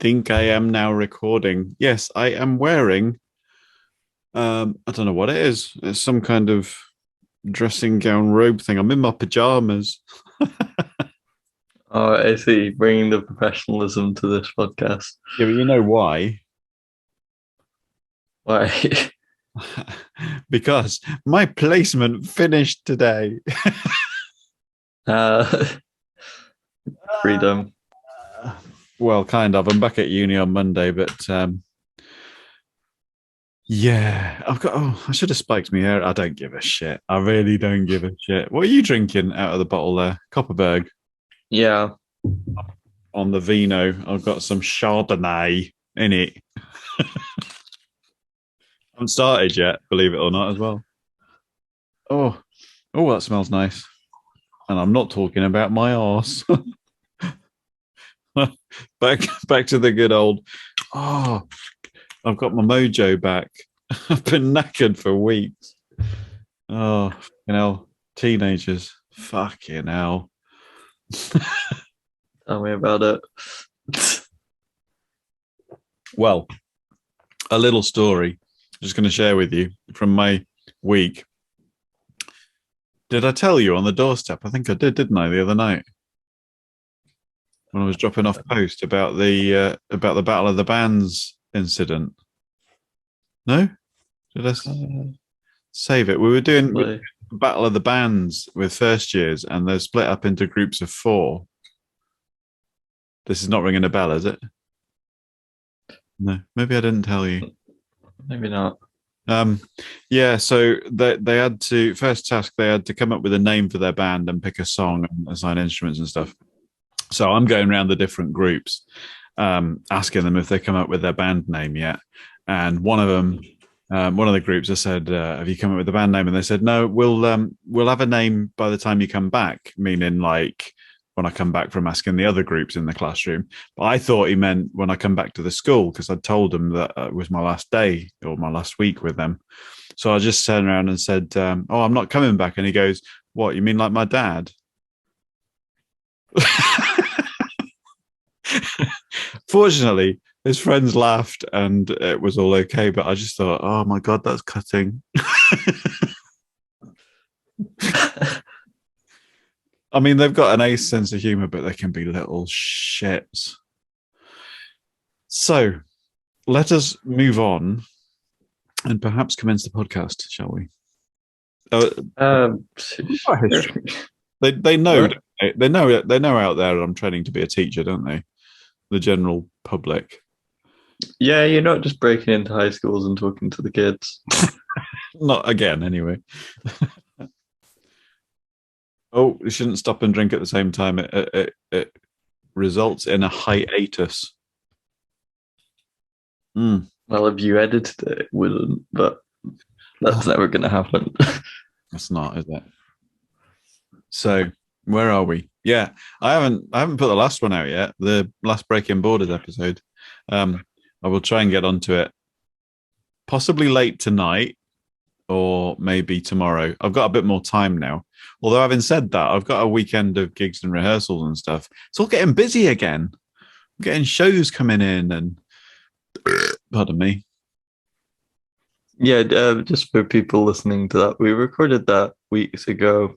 think I am now recording. Yes, I am wearing. I don't know what it is. It's some kind of dressing gown robe thing. I'm in my pajamas. Oh, I see. Bringing the professionalism to this podcast. Yeah, but you know why? Why? Because my placement finished today. uh, freedom. Well, kind of. I'm back at uni on Monday, but yeah, I've got. Oh, I should have spiked my hair. I don't give a shit. I really don't give a shit. What are you drinking out of the bottle there? Copperberg Yeah. on the vino. I've got some Chardonnay in it. Haven't started yet, believe it or not, as well. Oh, oh, that smells nice. And I'm not talking about my arse. back to the good old. Oh, I've got my mojo back. I've been knackered for weeks. Oh, teenagers. Fucking hell. Tell me about it. Well, a little story. I'm just going to share with you from my week. Did I tell you on the doorstep? I think I did, didn't I, the other night when I was dropping off post about the Battle of the Bands incident? No, did I save it? We were doing Possibly. Battle of the Bands with first years, and they're split up into groups of four. This is not ringing a bell, is it? No, maybe I didn't tell you. Maybe not. Um, yeah, so they had to first task they had to come up with a name for their band and pick a song and assign instruments and stuff. So I'm going around the different groups, asking them if they come up with their band name yet. And one of them, one of the groups, I said, "Have you come up with the band name?" And they said, "No, we'll have a name by the time you come back," meaning like when I come back from asking the other groups in the classroom. But I thought he meant when I come back to the school because I told them that it was my last day or my last week with them. So I just turned around and said, "Oh, I'm not coming back." And he goes, "What? You mean like my dad?" Fortunately, his friends laughed and it was all okay. But I just thought, oh my God, that's cutting. I mean, they've got an ace sense of humor, but they can be little shits. So let us move on and perhaps commence the podcast, shall we? Uh, Sure. they know What? they know out there I'm training to be a teacher, don't they? The general public. Yeah, you're not just breaking into high schools and talking to the kids. Not again, anyway. Oh, you shouldn't stop and drink at the same time. It results in a hiatus. Mm, Well, if you edited it, it wouldn't, but that's never going to happen. that's not, is it? So where are we? Yeah, I haven't put the last one out yet. The last Breaking Borders episode. I will try and get onto it possibly late tonight or maybe tomorrow. I've got a bit more time now. Although having said that, I've got a weekend of gigs and rehearsals and stuff. It's all getting busy again. I'm getting shows coming in and pardon me. Yeah, just for people listening to that, we recorded that weeks ago.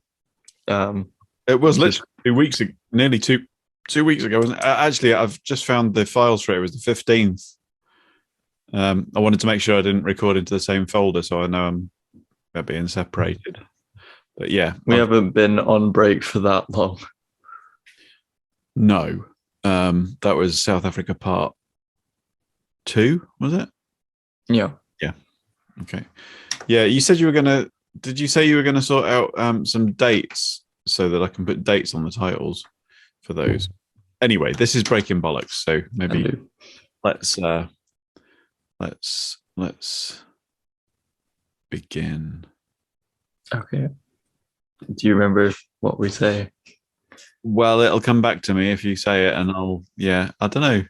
Um, It was just literally 2 weeks ago, nearly two weeks ago. Wasn't it? Actually, I've just found the files for it. It was the 15th. I wanted to make sure I didn't record into the same folder, so I know they're being separated. But yeah, we haven't been on break for that long. no, that was South Africa part two, was it? Yeah. Yeah. Okay. Yeah, you said you were gonna. Did you say you were gonna sort out some dates so that I can put dates on the titles for those? Anyway, this is breaking bollocks, so maybe let's let's begin. Okay. Do you remember what we say? Well, it'll come back to me if you say it, and yeah, I don't know.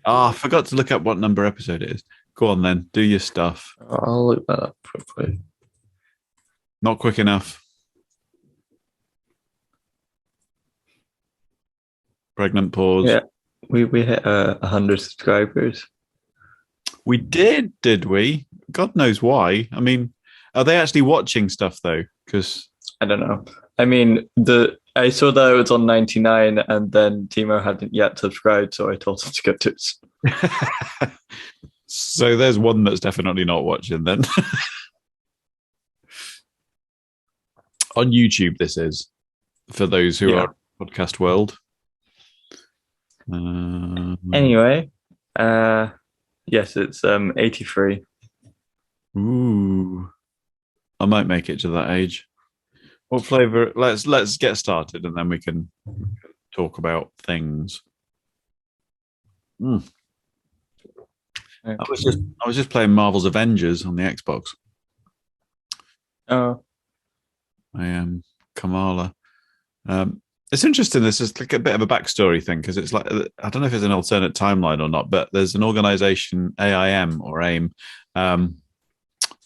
Oh, I forgot to look up what number episode it is. Go on then, do your stuff. I'll look that up quickly. Not quick enough. Pregnant pause. Yeah. We hit 100 subscribers. We did we? God knows why. I mean, are they actually watching stuff though? Because I don't know. I mean, I saw that it was on 99, and then Timo hadn't yet subscribed, so I told him to go to it. so there's one that's definitely not watching then. On YouTube, this is for those who are podcast world. Anyway, yes, it's 83. Ooh, I might make it to that age. What flavor? Let's get started, and then we can talk about things. I was just playing Marvel's Avengers on the Xbox. Oh, I am Kamala. It's interesting. This is like a bit of a backstory thing because it's like I don't know if it's an alternate timeline or not, but there's an organization AIM or AIM,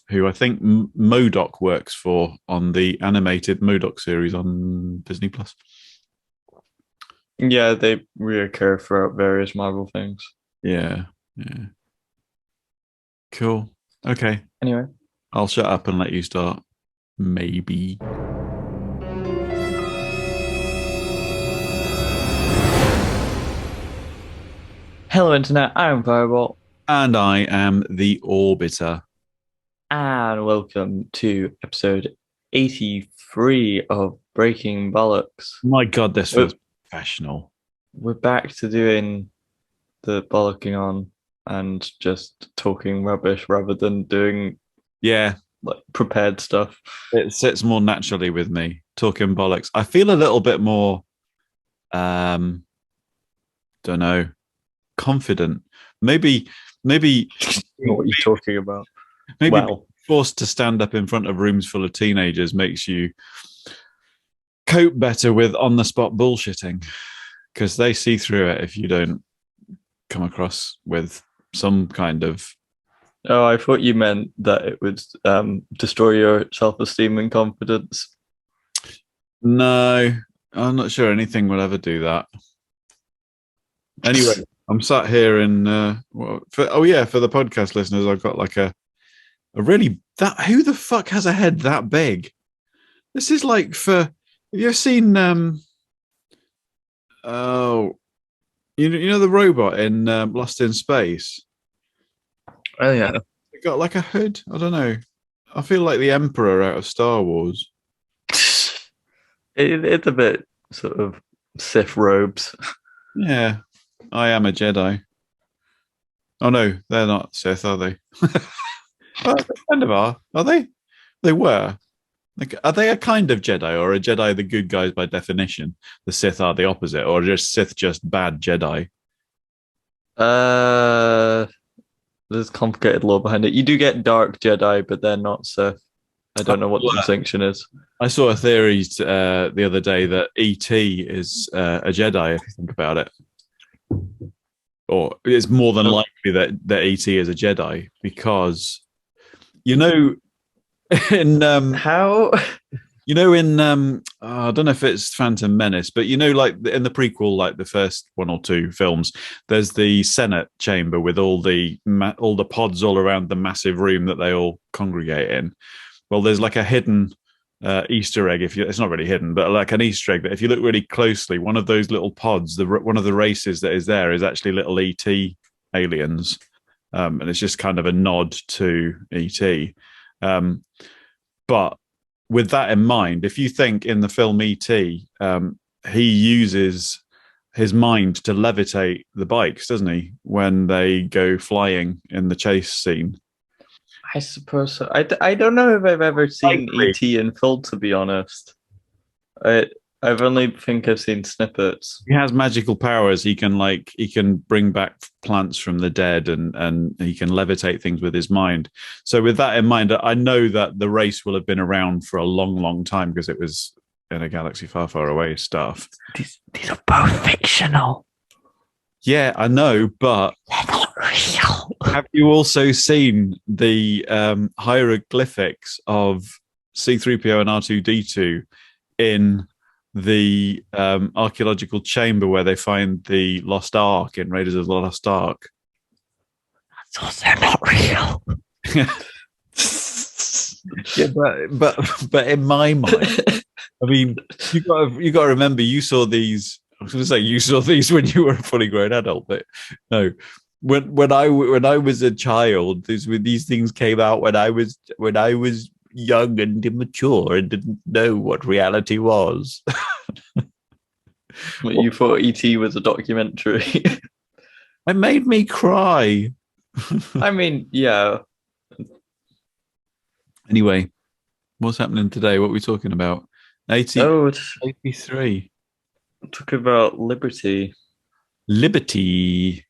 who I think MODOK works for on the animated MODOK series on Disney Plus. yeah, they reoccur throughout various Marvel things. Yeah. Cool. Okay. Anyway, I'll shut up and let you start. Maybe. hello, Internet. I'm Fireball. And I am the Orbiter. And welcome to episode 83 of Breaking Bollocks. My God, this feels professional. We're back to doing the bollocking on and just talking rubbish rather than doing like prepared stuff. It sits more naturally with me, talking bollocks. I feel a little bit more, don't know, confident. Maybe what you're talking about. Maybe forced to stand up in front of rooms full of teenagers makes you cope better with on-the-spot bullshitting because they see through it if you don't come across with some kind of... Oh, I thought you meant that it would destroy your self-esteem and confidence. No, I'm not sure anything will ever do that. Anyway, I'm sat here in... for the podcast listeners, I've got like a really... who the fuck has a head that big? This is like for... Have you ever seen... you know the robot in Lost in Space? Oh, yeah. It got like a hood. I don't know. I feel like the Emperor out of Star Wars. It's a bit sort of Sith robes. Yeah, I am a Jedi. Oh no, they're not Sith, are they? Well, they kind of are they? They were. Like, are they a kind of Jedi, or are Jedi the good guys by definition? The Sith are the opposite, or just Sith just bad Jedi? There's complicated lore behind it. You do get dark Jedi, but they're not Sith. I don't know what the distinction is. I saw a theory the other day that E.T. is a Jedi, if you think about it. Or it's more than likely that E.T. is a Jedi because, you know, in how... You know, in I don't know if it's Phantom Menace, but you know, like in the prequel, like the first one or two films, there's the Senate chamber with all the pods all around the massive room that they all congregate in. Well, there's like a hidden Easter egg. It's not really hidden, but like an Easter egg that if you look really closely, one of those little pods, one of the races that is there is actually little ET aliens, and it's just kind of a nod to ET. But with that in mind, if you think in the film E.T., he uses his mind to levitate the bikes, doesn't he, when they go flying in the chase scene? I suppose so. I don't know if I've ever seen E.T. in full, to be honest. I've only think I've seen snippets. He has magical powers. He can bring back plants from the dead, and he can levitate things with his mind. So with that in mind, I know that the race will have been around for a long, long time because it was in a galaxy far, far away stuff. These are both fictional. Yeah, I know, but they're not real. Have you also seen the hieroglyphics of C-3PO and R2-D2 in the archaeological chamber where they find the lost Ark in Raiders of the Lost Ark. It's also not real. Yeah, but in my mind, I mean, you got to remember, you saw these. I was going to say you saw these when you were a fully grown adult, but no, when I was a child, these things came out when I was young and immature and didn't know what reality was. You thought E.T. was a documentary. It made me cry. I mean, yeah. Anyway, what's happening today? What are we talking about? 83. Talk about liberty. Liberty,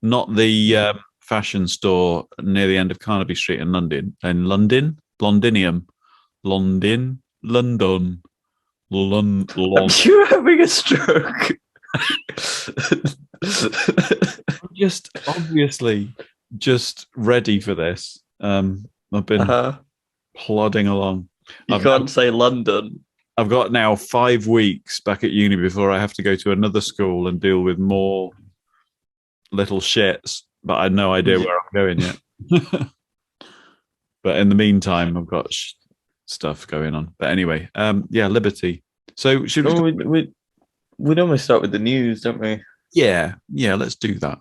not the fashion store near the end of Carnaby Street in London. In London? Londinium. London. London. You're having a stroke. I'm just obviously just ready for this. I've been plodding along. You can't say London. I've got now 5 weeks back at uni before I have to go to another school and deal with more little shits, but I have no idea where I'm going yet. But in the meantime, I've got stuff going on. But anyway, yeah, liberty. So should we normally start with the news, don't we? Yeah, let's do that.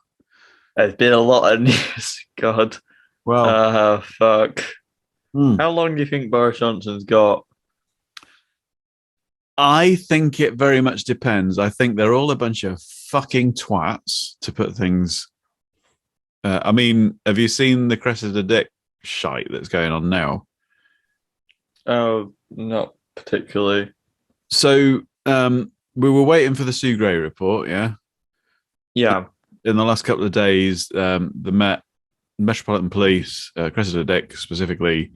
There's been a lot of news. God. Well, fuck. How long do you think Boris Johnson's got? I think it very much depends. I think they're all a bunch of fucking twats, to put things. I mean, have you seen the Cressida Dick shite that's going on now? Oh, not particularly. So we were waiting for the Sue Gray report, yeah? Yeah. In the last couple of days, the Metropolitan Police, Cressida Dick specifically,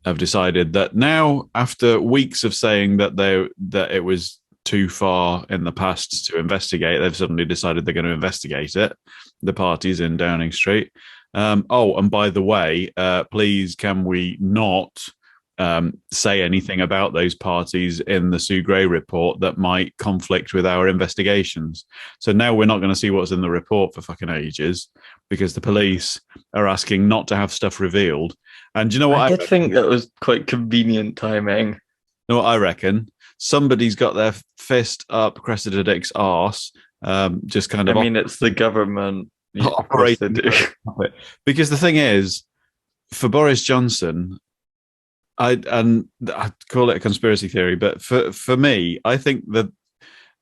have decided that now, after weeks of saying that it was too far in the past to investigate, they've suddenly decided they're going to investigate it. The parties in Downing Street. And by the way, please, can we not say anything about those parties in the Sue Gray report that might conflict with our investigations? So now we're not going to see what's in the report for fucking ages because the police are asking not to have stuff revealed. And do you know what? I did think that was quite convenient timing. You know what I reckon? Somebody's got their fist up Cressida Dick's arse, just kind of. I mean, it's the government operating it. Because the thing is, for Boris Johnson, I'd call it a conspiracy theory, but for me, I think that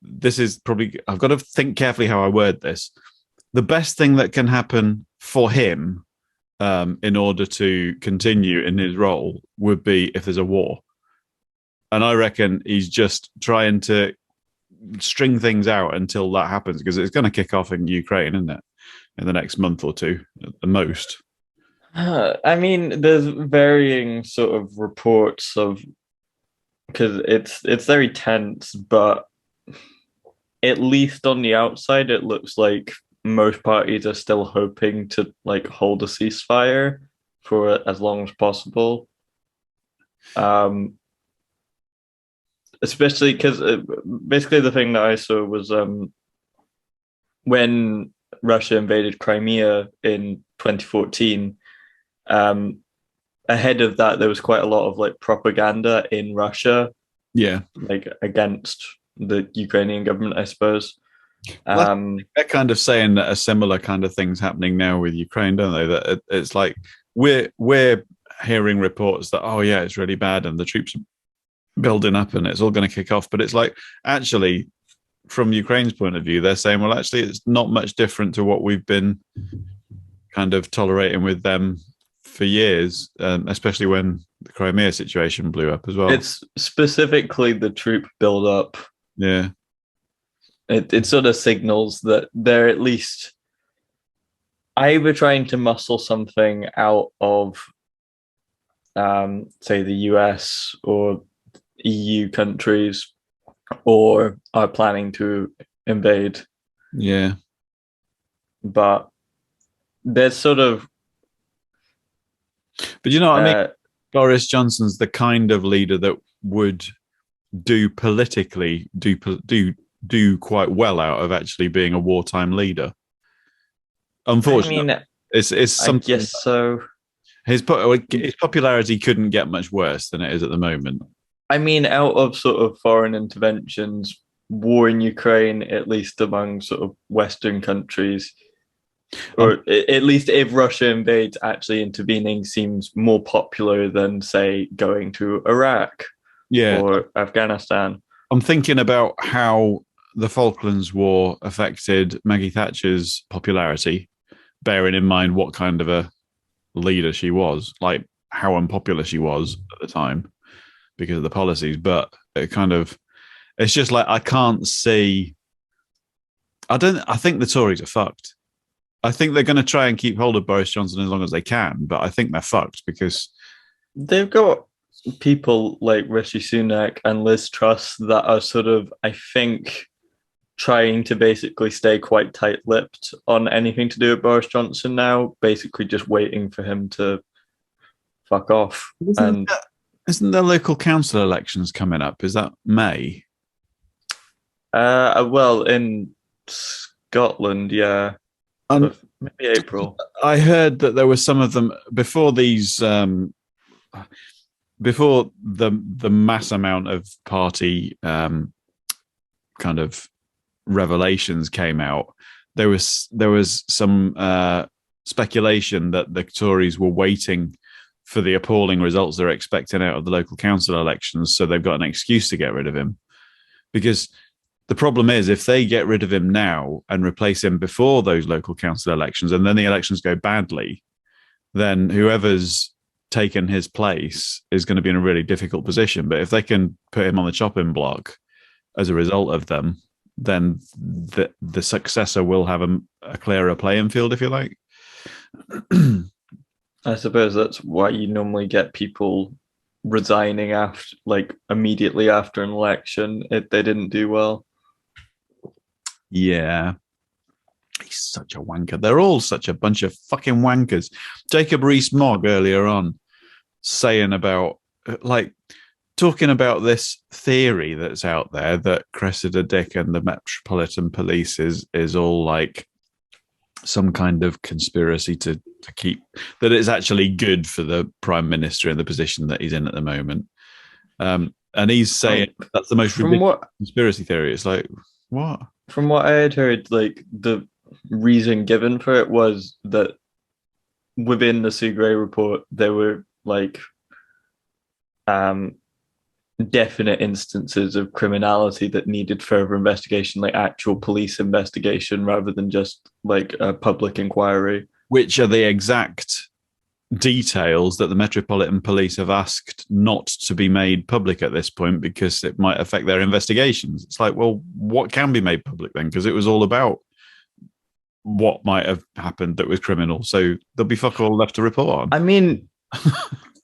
this is probably, I've got to think carefully how I word this. The best thing that can happen for him in order to continue in his role would be if there's a war. And I reckon he's just trying to string things out until that happens, because it's going to kick off in Ukraine, isn't it? In the next month or two at the most. I mean, there's varying sort of reports of, because it's very tense, but at least on the outside, it looks like most parties are still hoping to like hold a ceasefire for as long as possible. Especially because basically the thing that I saw was when Russia invaded Crimea in 2014. Ahead of that, there was quite a lot of like propaganda in Russia, like against the Ukrainian government, I suppose. They're kind of saying that a similar kind of thing's happening now with Ukraine, don't they? That it's like we're hearing reports that, oh yeah, it's really bad and the troops are building up and it's all going to kick off, but it's like, actually, from Ukraine's point of view, they're saying, well, actually, it's not much different to what we've been kind of tolerating with them for years, especially when the Crimea situation blew up as well. It's specifically the troop build-up. Yeah. It sort of signals that they're at least either trying to muscle something out of, say, the US or EU countries, or are planning to invade. Yeah. But there's sort of... But you know what I mean? Boris Johnson's the kind of leader that would do politically do quite well out of actually being a wartime leader. I Unfortunately, mean, it's I something. guess so. His popularity couldn't get much worse than it is at the moment. I mean, out of sort of foreign interventions, war in Ukraine, at least among sort of Western countries, Um, or at least if Russia invades, actually intervening seems more popular than, say, going to Iraq yeah, or Afghanistan. I'm thinking about how the Falklands War affected Maggie Thatcher's popularity, bearing in mind what kind of a leader she was, like how unpopular she was at the time because of the policies. But it kind of, it's just like I can't see. I think the Tories are fucked. I think they're going to try and keep hold of Boris Johnson as long as they can, but I think they're fucked because They've got people like Rishi Sunak and Liz Truss that are sort of, I think, trying to basically stay quite tight-lipped on anything to do with Boris Johnson now, basically just waiting for him to fuck off. isn't And isn't there local council elections coming up? Is that May? well, in Scotland, yeah, And maybe April. I heard that there were some of them before the mass amount of party kind of revelations came out. There was some speculation that the Tories were waiting for the appalling results they're expecting out of the local council elections, so they've got an excuse to get rid of him. Because the problem is, if they get rid of him now and replace him before those local council elections, and then the elections go badly, then whoever's taken his place is going to be in a really difficult position. But if they can put him on the chopping block as a result of them, then the successor will have a clearer playing field, if you like. I suppose that's why you normally get people resigning after, like, immediately after an election if they didn't do well. Yeah, he's such a wanker. They're all such a bunch of fucking wankers. Jacob Rees-Mogg earlier on saying about like talking about this theory that's out there that Cressida Dick and the Metropolitan Police is all like some kind of conspiracy to keep that it's actually good for the Prime Minister in the position that he's in at the moment. And he's saying that's the most ridiculous conspiracy theory. It's like, what? From what I had heard, like the reason given for it was that within the Sue Gray report, there were like definite instances of criminality that needed further investigation, like actual police investigation rather than just like a public inquiry. Which are the exact details that the Metropolitan Police have asked not to be made public at this point because it might affect their investigations. It's like, well, what can be made public then? Because it was all about what might have happened that was criminal. So there'll be fuck all left to report on. I mean,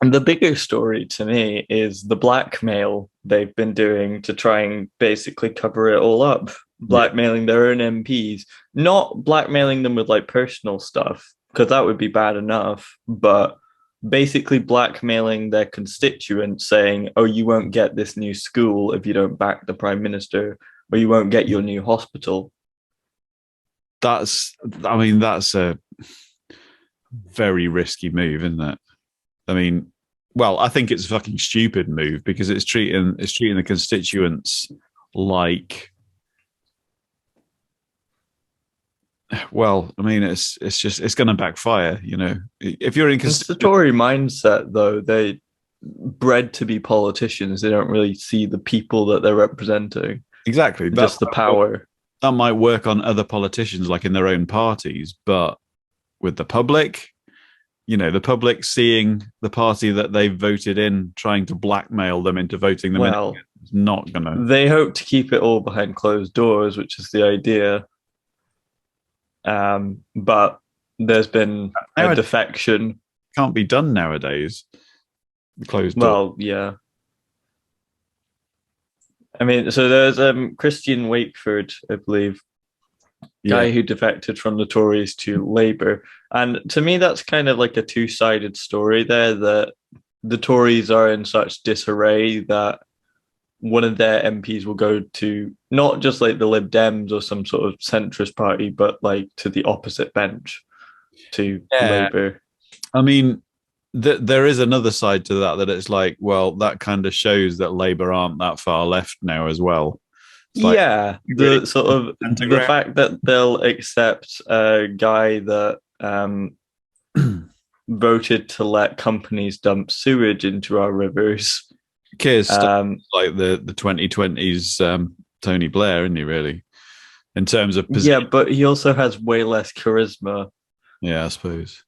the bigger story to me is the blackmail they've been doing to try and basically cover it all up, blackmailing their own MPs, not blackmailing them with like personal stuff, because that would be bad enough, but basically blackmailing their constituents saying, oh, you won't get this new school if you don't back the Prime Minister, or you won't get your new hospital. That's a very risky move, isn't it? I mean, well, I think it's a fucking stupid move because it's treating the constituents like, well, I mean, it's going to backfire, you know. If you're in It's the Tory mindset, though. They bred to be politicians. They don't really see the people that they're representing. Exactly, just the power. That might work on other politicians, like in their own parties, but with the public, you know, the public seeing the party that they voted in trying to blackmail them into voting them in, it's not gonna. They hope to keep it all behind closed doors, which is the idea. But there's been a defection. Can't be done nowadays. Closed door. Well, yeah. I mean, so there's Christian Wakeford, I believe, guy who defected from the Tories to Labour. And to me, that's kind of like a two-sided story there, that the Tories are in such disarray that one of their MPs will go to not just like the Lib Dems or some sort of centrist party, but like to the opposite bench, to Yeah, Labour. I mean, there is another side to that, that it's like, well, that kind of shows that Labour aren't that far left now as well. It's like Yeah, really the sort of the anti-ground. fact that they'll accept a guy that voted to let companies dump sewage into our rivers. Keir's stuff Um, like the 2020s Tony Blair, isn't he? Really, in terms of yeah, position. but he also has way less charisma. Yeah, I suppose.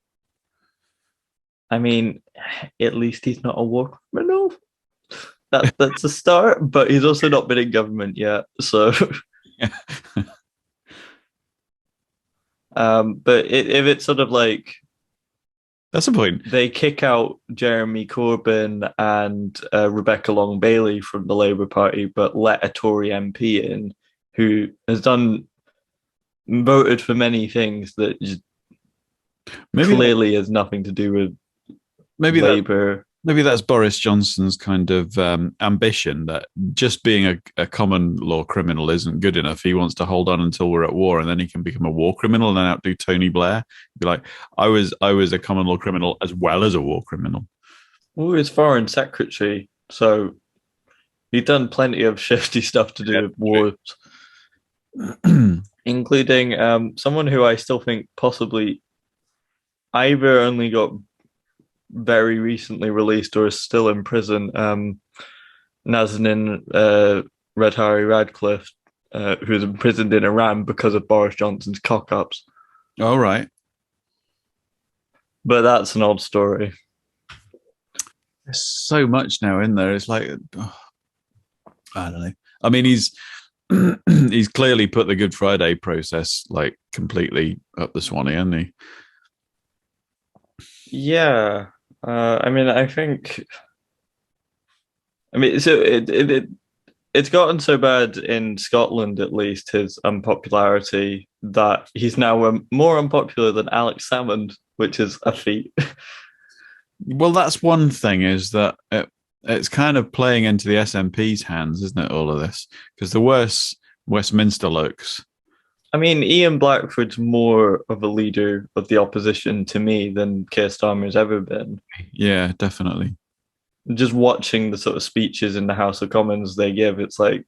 I mean, at least he's not a war criminal. That's a start, but he's also not been in government yet. So, Yeah. but if it's sort of like That's the point. they kick out Jeremy Corbyn and Rebecca Long Bailey from the Labour Party, but let a Tory MP in who has voted for many things that Maybe clearly has nothing to do with maybe that Labour. maybe that's Boris Johnson's kind of ambition, that just being a common law criminal isn't good enough. He wants to hold on until we're at war, and then he can become a war criminal and then outdo Tony Blair. Be like, I was a common law criminal as well as a war criminal. Well, he's foreign secretary, so he's done plenty of shifty stuff to do with wars, including someone who I still think possibly either only got very recently released or is still in prison. Nazanin Red Harry Radcliffe, who's imprisoned in Iran because of Boris Johnson's cock ups. All right. But that's an old story. There's so much now in there. It's like, oh, I don't know. I mean, he's he's clearly put the Good Friday process like completely up the swanny, hasn't he? Yeah. I mean, I think. I mean, so it's gotten so bad in Scotland, at least, his unpopularity, that he's now more unpopular than Alex Salmond, which is a feat. Well, that's one thing, is that it's kind of playing into the SNP's hands, isn't it? All of this, because the worse Westminster looks. I mean, Ian Blackford's more of a leader of the opposition to me than Keir Starmer's ever been. Yeah, definitely. Just watching the sort of speeches in the House of Commons they give, it's like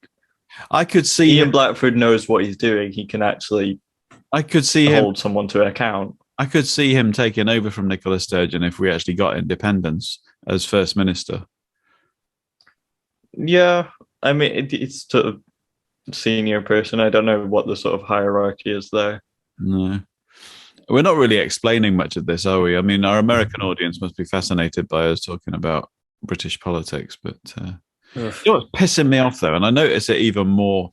I could see Ian him. Blackford knows what he's doing. He can actually I could see him. hold someone to account. I could see him taking over from Nicola Sturgeon if we actually got independence as First Minister. Yeah, I mean, it's sort of senior person. I don't know what the sort of hierarchy is there. No. We're not really explaining much of this, are we? I mean, our American audience must be fascinated by us talking about British politics, but you know what's pissing me off, though, and I notice it even more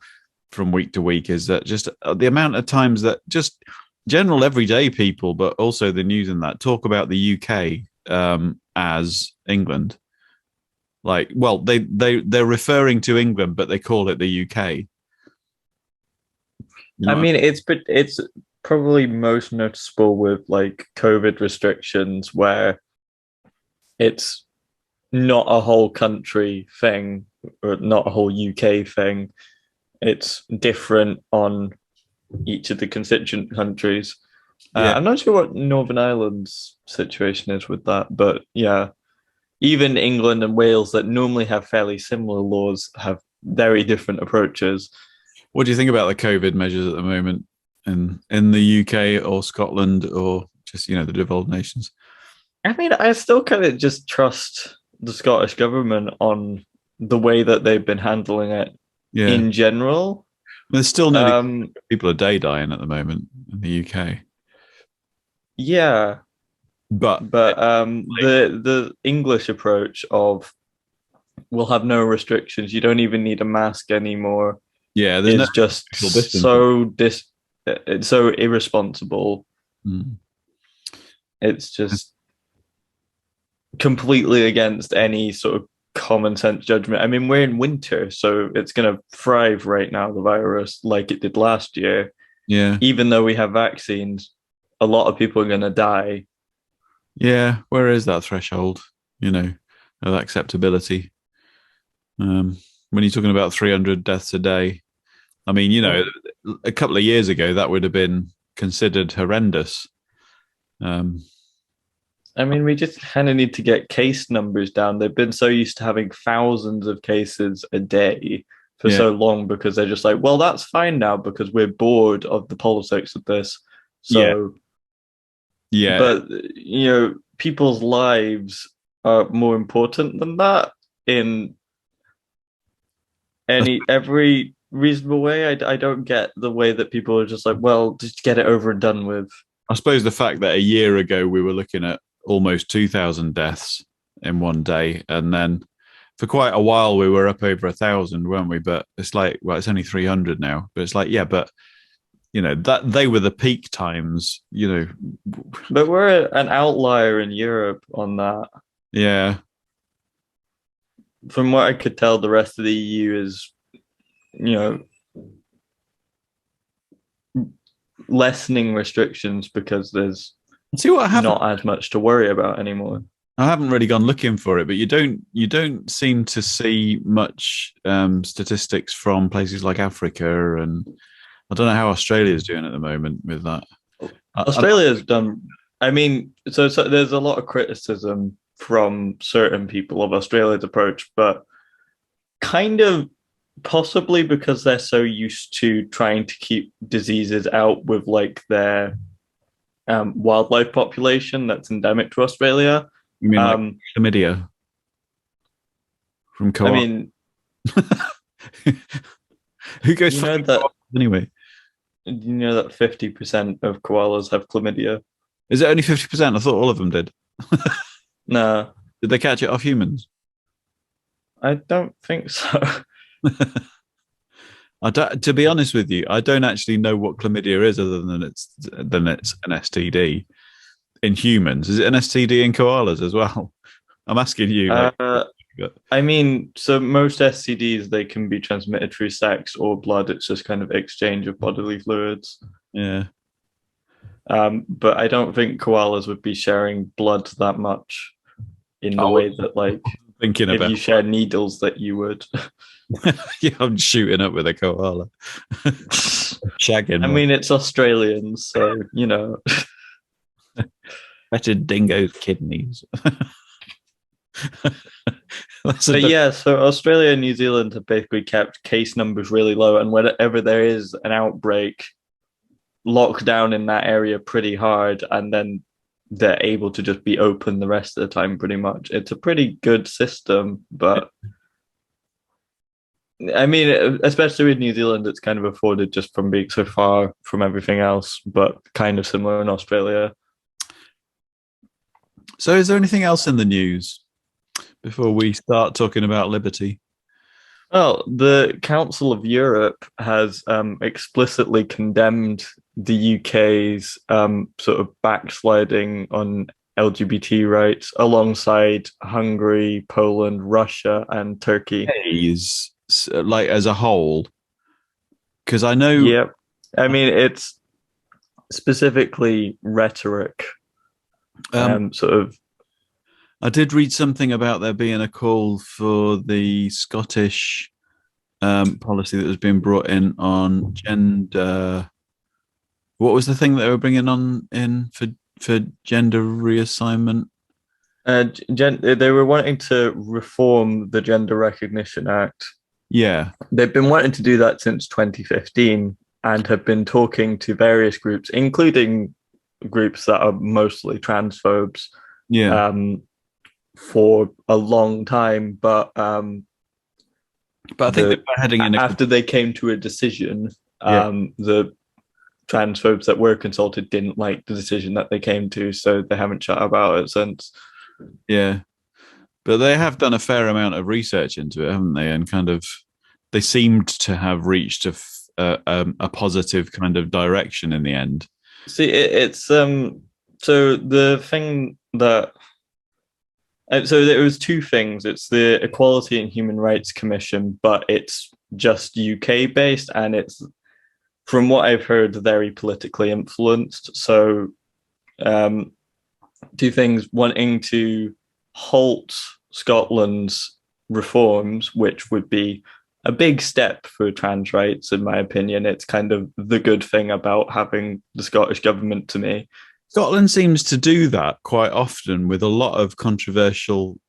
from week to week, is that just the amount of times that just general everyday people, but also the news and that, talk about the UK as England. Like, well, they're referring to England, but they call it the UK. I mean, it's probably most noticeable with like COVID restrictions, where it's not a whole country thing or not a whole UK thing. It's different on each of the constituent countries. Yeah. I'm not sure what Northern Ireland's situation is with that, but yeah, even England and Wales, that normally have fairly similar laws, have very different approaches. What do you think about the COVID measures at the moment in the UK or Scotland or just, the devolved nations? I mean, I still kind of just trust the Scottish government on the way that they've been handling it Yeah. in general. There's still nearly people a day dying at the moment in the UK. Yeah, But the English approach of we'll have no restrictions, you don't even need a mask anymore, yeah, is no just it's so irresponsible. Mm. It's just completely against any sort of common sense judgment. I mean, we're in winter, so it's going to thrive right now, the virus, like it did last year. Yeah. Even though we have vaccines, a lot of people are going to die. Yeah. Where is that threshold, of acceptability? when you're talking about 300 deaths a day. I mean, a couple of years ago, that would have been considered horrendous. I mean, we just kind of need to get case numbers down. They've been so used to having thousands of cases a day for Yeah, so long because they're just like, well, that's fine now because we're bored of the politics of this. yeah, So, yeah. but people's lives are more important than that in every reasonable way. I don't get the way that people are just like, well, just get it over and done with. I suppose the fact that a year ago we were looking at almost 2,000 deaths in one day, and then for quite a while we were up over 1,000, weren't we? But it's like, well, it's only 300 now. But it's like, yeah, but that they were the peak times. But we're an outlier in Europe on that. Yeah, From what I could tell, the rest of the EU is, lessening restrictions because there's see what happened. Not as much to worry about anymore. I haven't really gone looking for it, but you don't seem to see much statistics from places like Africa, and I don't know how Australia's doing at the moment with that. Australia's done. I mean, so there's a lot of criticism from certain people of Australia's approach, but kind of possibly because they're so used to trying to keep diseases out with like their wildlife population that's endemic to Australia. You mean like chlamydia from koala? I mean, who goes for that anyway? You know that 50% of koalas have chlamydia. Is it only 50%? I thought all of them did. No. Did they catch it off humans? I don't think so. To be honest with you, I don't actually know what chlamydia is, other than it's an STD in humans. Is it an STD in koalas as well? I'm asking you. I mean, so most STDs, they can be transmitted through sex or blood. It's just kind of exchange of bodily fluids. Yeah. But I don't think koalas would be sharing blood that much in the way that, like, thinking about if you share needles, that you would. Yeah, I'm shooting up with a koala. Shagging. I mean, it's Australians, so, Better dingo's kidneys. But yeah, so Australia and New Zealand have basically kept case numbers really low, and whenever there is an outbreak, lock down in that area pretty hard, and then they're able to just be open the rest of the time pretty much. It's a pretty good system, but I mean, especially with New Zealand, it's kind of afforded just from being so far from everything else, but kind of similar in Australia. So is there anything else in the news before we start talking about liberty? Well, the Council of Europe has explicitly condemned the UK's sort of backsliding on LGBT rights alongside Hungary, Poland, Russia, and Turkey. Is like as a whole, because I know. Yep. I mean, it's specifically rhetoric. Sort of. I did read something about there being a call for the Scottish policy that was being brought in on gender. What was the thing that they were bringing on in for gender reassignment? They were wanting to reform the Gender Recognition Act. Yeah. They've been wanting to do that since 2015 and have been talking to various groups, including groups that are mostly transphobes. Yeah. For a long time, but I think they're heading in after they came to a decision. The transphobes that were consulted didn't like the decision that they came to, so they haven't chat about it since. Yeah, but they have done a fair amount of research into it, haven't they? And kind of, they seemed to have reached a positive kind of direction in the end. See, it's so the thing that. So there was two things. It's the Equality and Human Rights Commission, but it's just UK based, and it's, from what I've heard, very politically influenced. So two things: wanting to halt Scotland's reforms, which would be a big step for trans rights, in my opinion. It's kind of the good thing about having the Scottish government to me. Scotland seems to do that quite often with a lot of controversial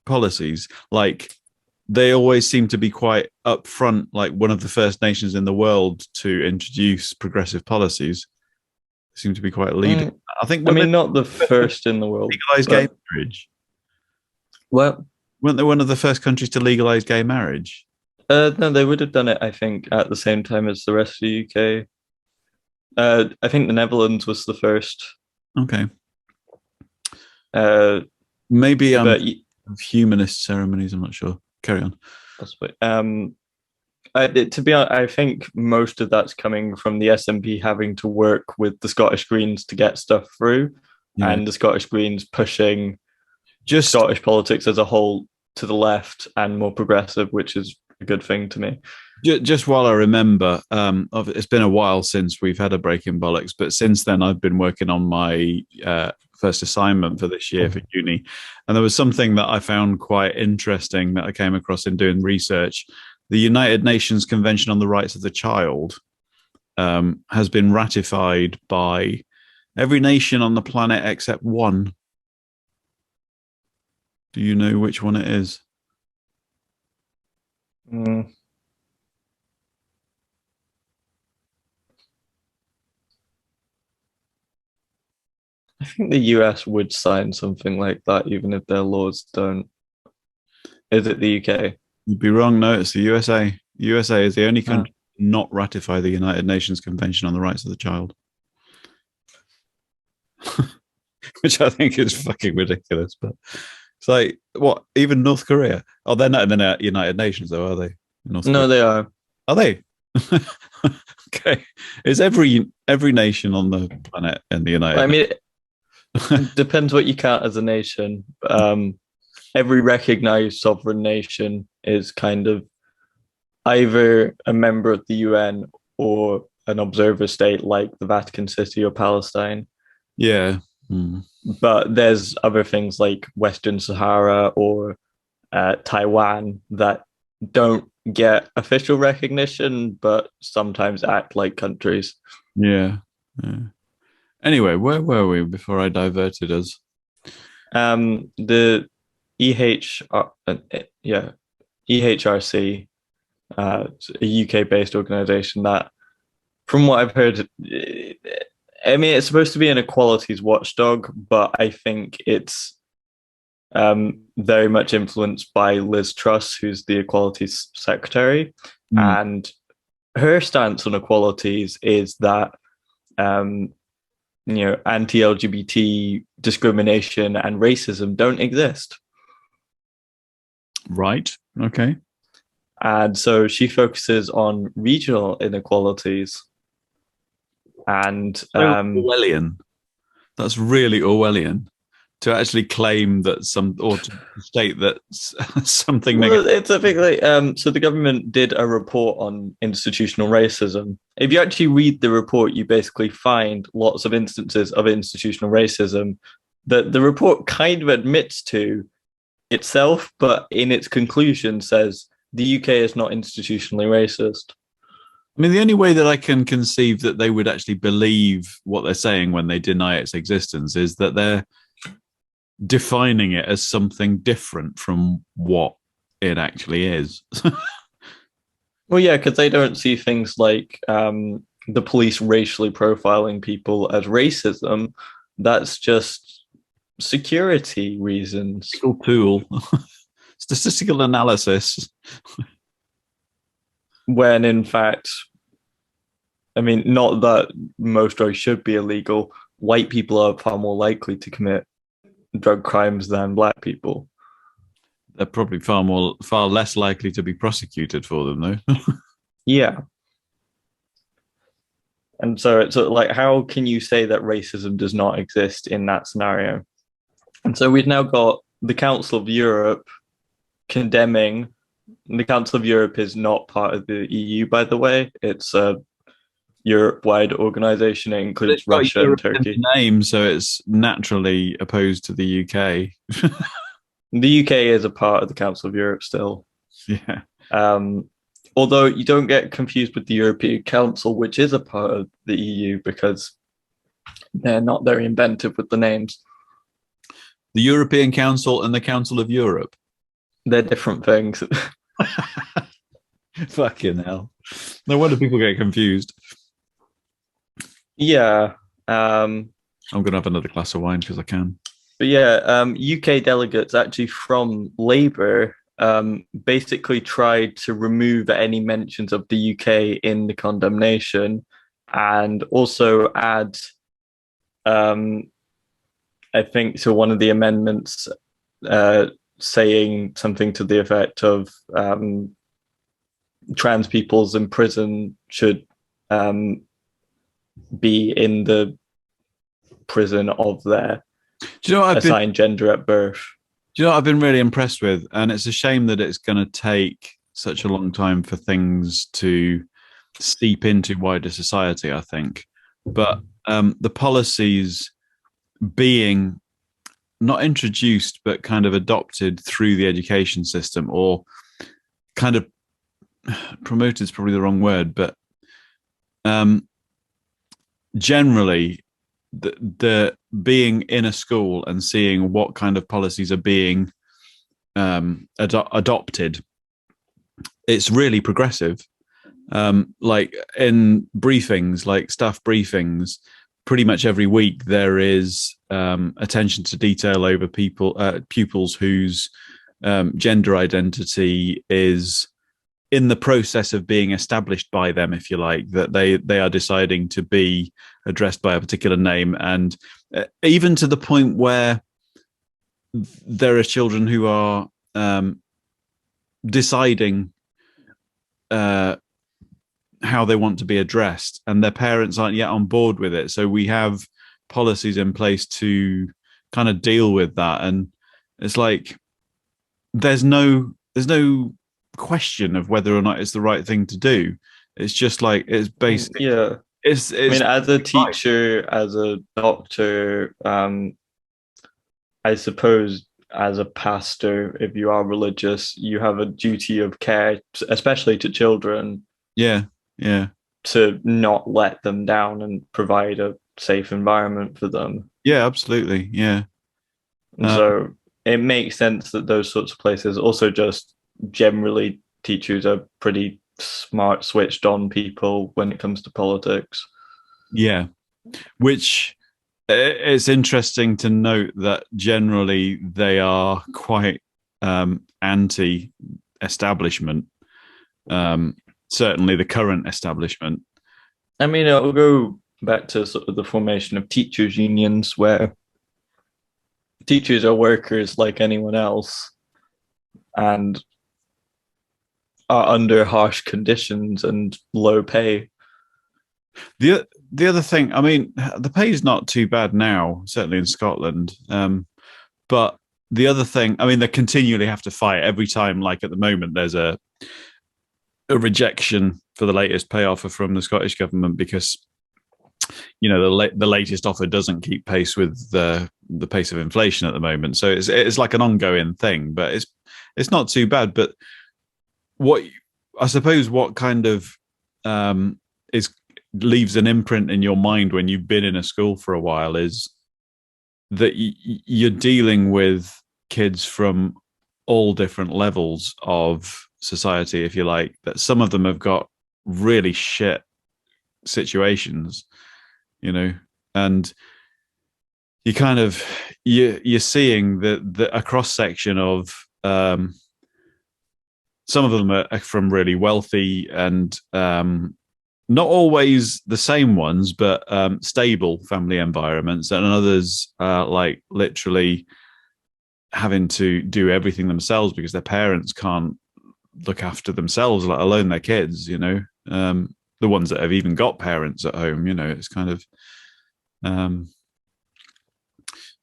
policies. Like they always seem to be quite upfront, like one of the first nations in the world to introduce progressive policies. They seem to be quite leading. I think I mean, not the first in the world. Legalize gay marriage. Well, weren't they one of the first countries to legalize gay marriage? No, they would have done it, I think, at the same time as the rest of the UK. I think the Netherlands was the first. Okay. Uh, Maybe but humanist ceremonies. I'm not sure. Carry on. Possibly. To be honest, I think most of that's coming from the SNP having to work with the Scottish Greens to get stuff through, and the Scottish Greens pushing just Scottish politics as a whole to the left and more progressive, which is a good thing to me. Just while I remember, it's been a while since we've had a break in Bollocks, but since then I've been working on my first assignment for this year for uni. And there was something that I found quite interesting that I came across in doing research. The United Nations Convention on the Rights of the Child has been ratified by every nation on the planet except one. Do you know which one it is? I think the US would sign something like that, even if their laws don't. Is it the UK? You'd be wrong. No, it's the USA. USA is the only country not ratify the United Nations Convention on the Rights of the Child. Which I think is fucking ridiculous. But it's like, what? Even North Korea? Oh, they're not in the United Nations, though, are they? No, they are. Are they? Okay. Is every nation on the planet in the United? I mean, it depends what you count as a nation. Every recognized sovereign nation is kind of either a member of the UN or an observer state, like the Vatican City or Palestine. Yeah. But there's other things like Western Sahara or Taiwan that don't get official recognition, but sometimes act like countries. Yeah. Anyway, where were we before I diverted us? The EHRC, a UK-based organization that, from what I've heard, I mean, it's supposed to be an equalities watchdog, but I think it's very much influenced by Liz Truss, who's the equalities secretary. And her stance on equalities is that anti-LGBT discrimination and racism don't exist. Right. Okay. And so she focuses on regional inequalities. And Orwellian. That's really Orwellian to actually claim that to state that something. Well, it's typically so the government did a report on institutional racism. If you actually read the report, you basically find lots of instances of institutional racism that the report kind of admits to itself, but in its conclusion says the UK is not institutionally racist. I mean, the only way that I can conceive that they would actually believe what they're saying when they deny its existence is that they're defining it as something different from what it actually is. Well, yeah, because they don't see things like the police racially profiling people as racism. That's just security reasons. Tool. Statistical analysis. When in fact, I mean, not that most drugs should be illegal. White people are far more likely to commit drug crimes than black people. They're probably far less likely to be prosecuted for them, though. Yeah. And so it's like, how can you say that racism does not exist in that scenario? And so we've now got the Council of Europe condemning. The Council of Europe is not part of the EU, by the way. It's a Europe-wide organization. It includes Russia and Turkey. Name, so it's naturally opposed to the UK. The UK is a part of the Council of Europe still. Yeah. Um, Although you don't get confused with the European Council, which is a part of the EU, because they're not very inventive with the names. The European Council and the Council of Europe. They're different things. Fucking hell. No wonder people get confused. Yeah. I'm going to have another glass of wine because I can. But yeah, UK delegates actually from Labour basically tried to remove any mentions of the UK in the condemnation and also add, um, I think, to one of the amendments saying something to the effect of trans peoples in prison should be in the prison of their Do you know what assigned gender at birth. Do you know what I've been really impressed with? And it's a shame that it's going to take such a long time for things to seep into wider society, I think. But the policies being not introduced, but kind of adopted through the education system, or kind of promoted is probably the wrong word, but generally, the being in a school and seeing what kind of policies are being adopted, it's really progressive. Like in briefings, like staff briefings, pretty much every week there is attention to detail over pupils whose gender identity is in the process of being established by them, if you like, that they are deciding to be addressed by a particular name, and even to the point where there are children who are deciding how they want to be addressed, and their parents aren't yet on board with it. So we have policies in place to kind of deal with that, and it's like there's no question of whether or not it's the right thing to do. It's just like it's basic. Yeah. It's I mean, as a teacher, as a doctor, I suppose as a pastor, if you are religious, you have a duty of care, especially to children. Yeah, yeah, to not let them down and provide a safe environment for them. yeah, absolutely, yeah. And so it makes sense that those sorts of places, also just generally teachers are pretty smart, switched on people when it comes to politics. Yeah, which it's interesting to note that generally they are quite anti-establishment. Certainly the current establishment. I mean, it'll go back to sort of the formation of teachers' unions, where teachers are workers like anyone else and are under harsh conditions and low pay. The other thing, I mean, the pay is not too bad now, certainly in Scotland. But the other thing, I mean, they continually have to fight every time. Like at the moment, there's a rejection for the latest pay offer from the Scottish government because the latest offer doesn't keep pace with the pace of inflation at the moment. So it's like an ongoing thing, but it's not too bad. But what I suppose what kind of leaves an imprint in your mind when you've been in a school for a while is that you're dealing with kids from all different levels of society, if you like, that some of them have got really shit situations, and you kind of you're seeing the a cross section of some of them are from really wealthy and not always the same ones, but stable family environments, and others like literally having to do everything themselves because their parents can't look after themselves, let alone their kids, the ones that have even got parents at home, it's kind of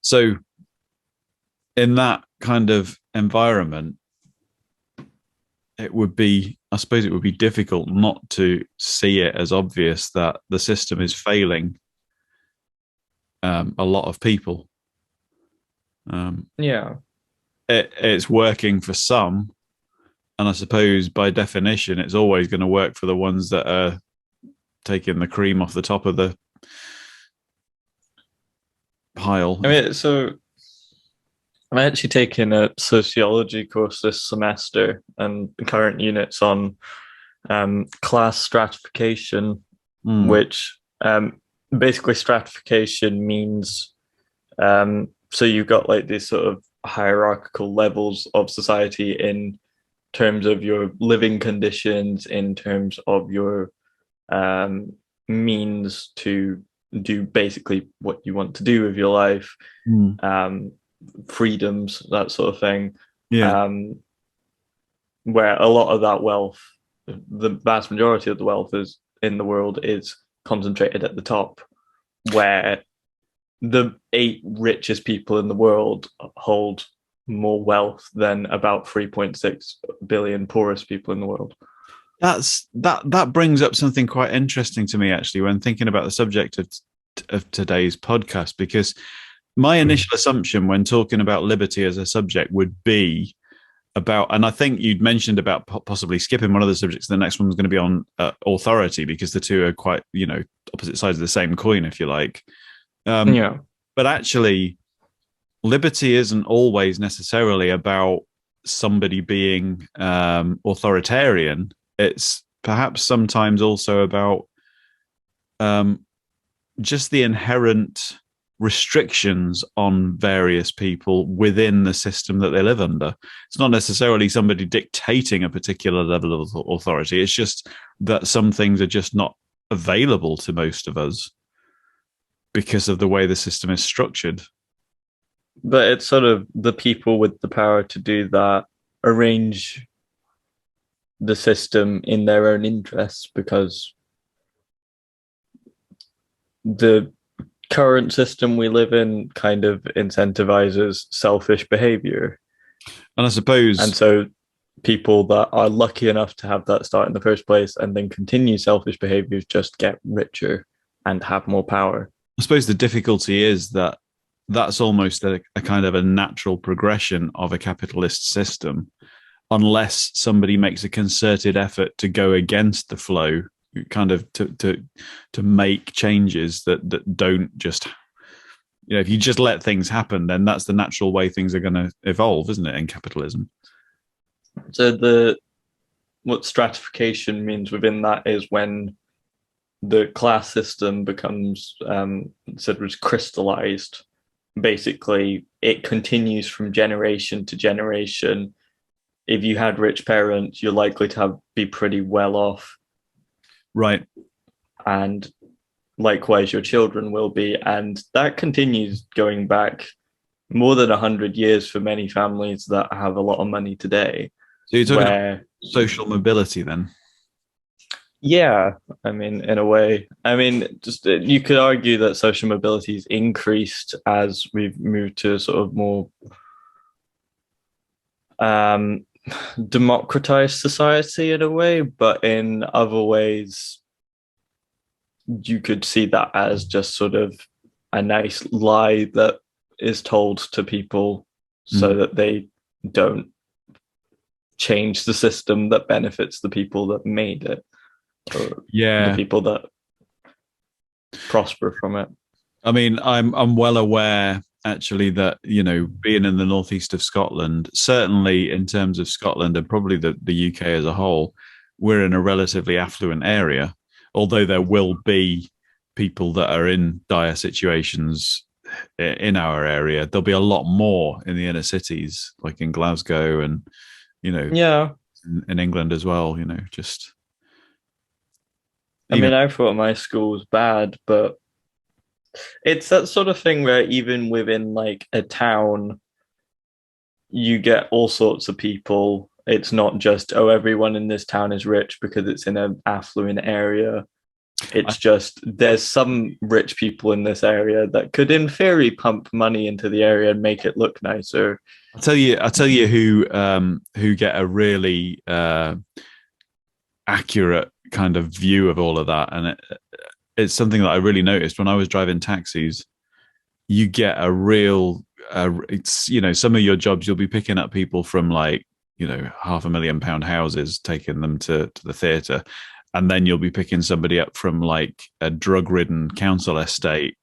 so in that kind of environment, I suppose it would be difficult not to see it as obvious that the system is failing a lot of people. Yeah. It's working for some, And I suppose by definition, it's always going to work for the ones that are taking the cream off the top of the pile. I mean, so I'm actually taking a sociology course this semester, and the current unit's on class stratification, Mm, which basically stratification means so you've got like these sort of hierarchical levels of society in terms of your living conditions, in terms of your um, means to do basically what you want to do with your life, mm, um, freedoms, that sort of thing. yeah. Um, where a lot of that wealth, the vast majority of the wealth is in the world is concentrated at the top, where the 8 richest people in the world hold more wealth than about 3.6 billion poorest people in the world. That brings up something quite interesting to me actually when thinking about the subject of today's podcast, because my initial assumption when talking about liberty as a subject would be about, and I think you'd mentioned about possibly skipping one of the subjects. The next one was going to be on authority, because the two are quite, opposite sides of the same coin, if you like. Um, Yeah. but actually, liberty isn't always necessarily about somebody being authoritarian. It's perhaps sometimes also about um, just the inherent restrictions on various people within the system that they live under. It's not necessarily somebody dictating a particular level of authority. It's just that some things are just not available to most of us because of the way the system is structured. But it's sort of the people with the power to do that arrange the system in their own interests, because the current system we live in kind of incentivizes selfish behavior. And I suppose, And so people that are lucky enough to have that start in the first place and then continue selfish behaviors just get richer and have more power. the difficulty is that that's almost a kind of a natural progression of a capitalist system, unless somebody makes a concerted effort to go against the flow, kind of to make changes that don't just, if you just let things happen, then that's the natural way things are going to evolve, isn't it, in capitalism? So the what stratification means within that is when the class system becomes said was crystallized. Basically, it continues from generation to generation. If you had rich parents, you're likely to be pretty well off, Right. and likewise your children will be, and that continues going back more than 100 years for many families that have a lot of money today. So you're talking about Where social mobility then? yeah, I mean, in a way, I mean, just you could argue that social mobility has increased as we've moved to a sort of more um, democratized society in a way, but in other ways, you could see that as just sort of a nice lie that is told to people so Mm. that they don't change the system that benefits the people that made it, or the Yeah. people that prosper from it. I mean, I'm well aware actually that, being in the northeast of Scotland, certainly in terms of Scotland and probably the UK as a whole, we're in a relatively affluent area. Although there will be people that are in dire situations in our area, there'll be a lot more in the inner cities, like in Glasgow and, Yeah, in England as well, just, I you know, mean, I thought my school was bad, but it's that sort of thing where even within like a town, you get all sorts of people. It's not just, oh, everyone in this town is rich because it's in an affluent area. I, It's just there's some rich people in this area that could, in theory, pump money into the area and make it look nicer. I'll tell you who get a really accurate kind of view of all of that, and it's something that I really noticed when I was driving taxis. You get a real, it's some of your jobs you'll be picking up people from like £500,000 houses, taking them to the theatre, and then you'll be picking somebody up from like a drug-ridden council estate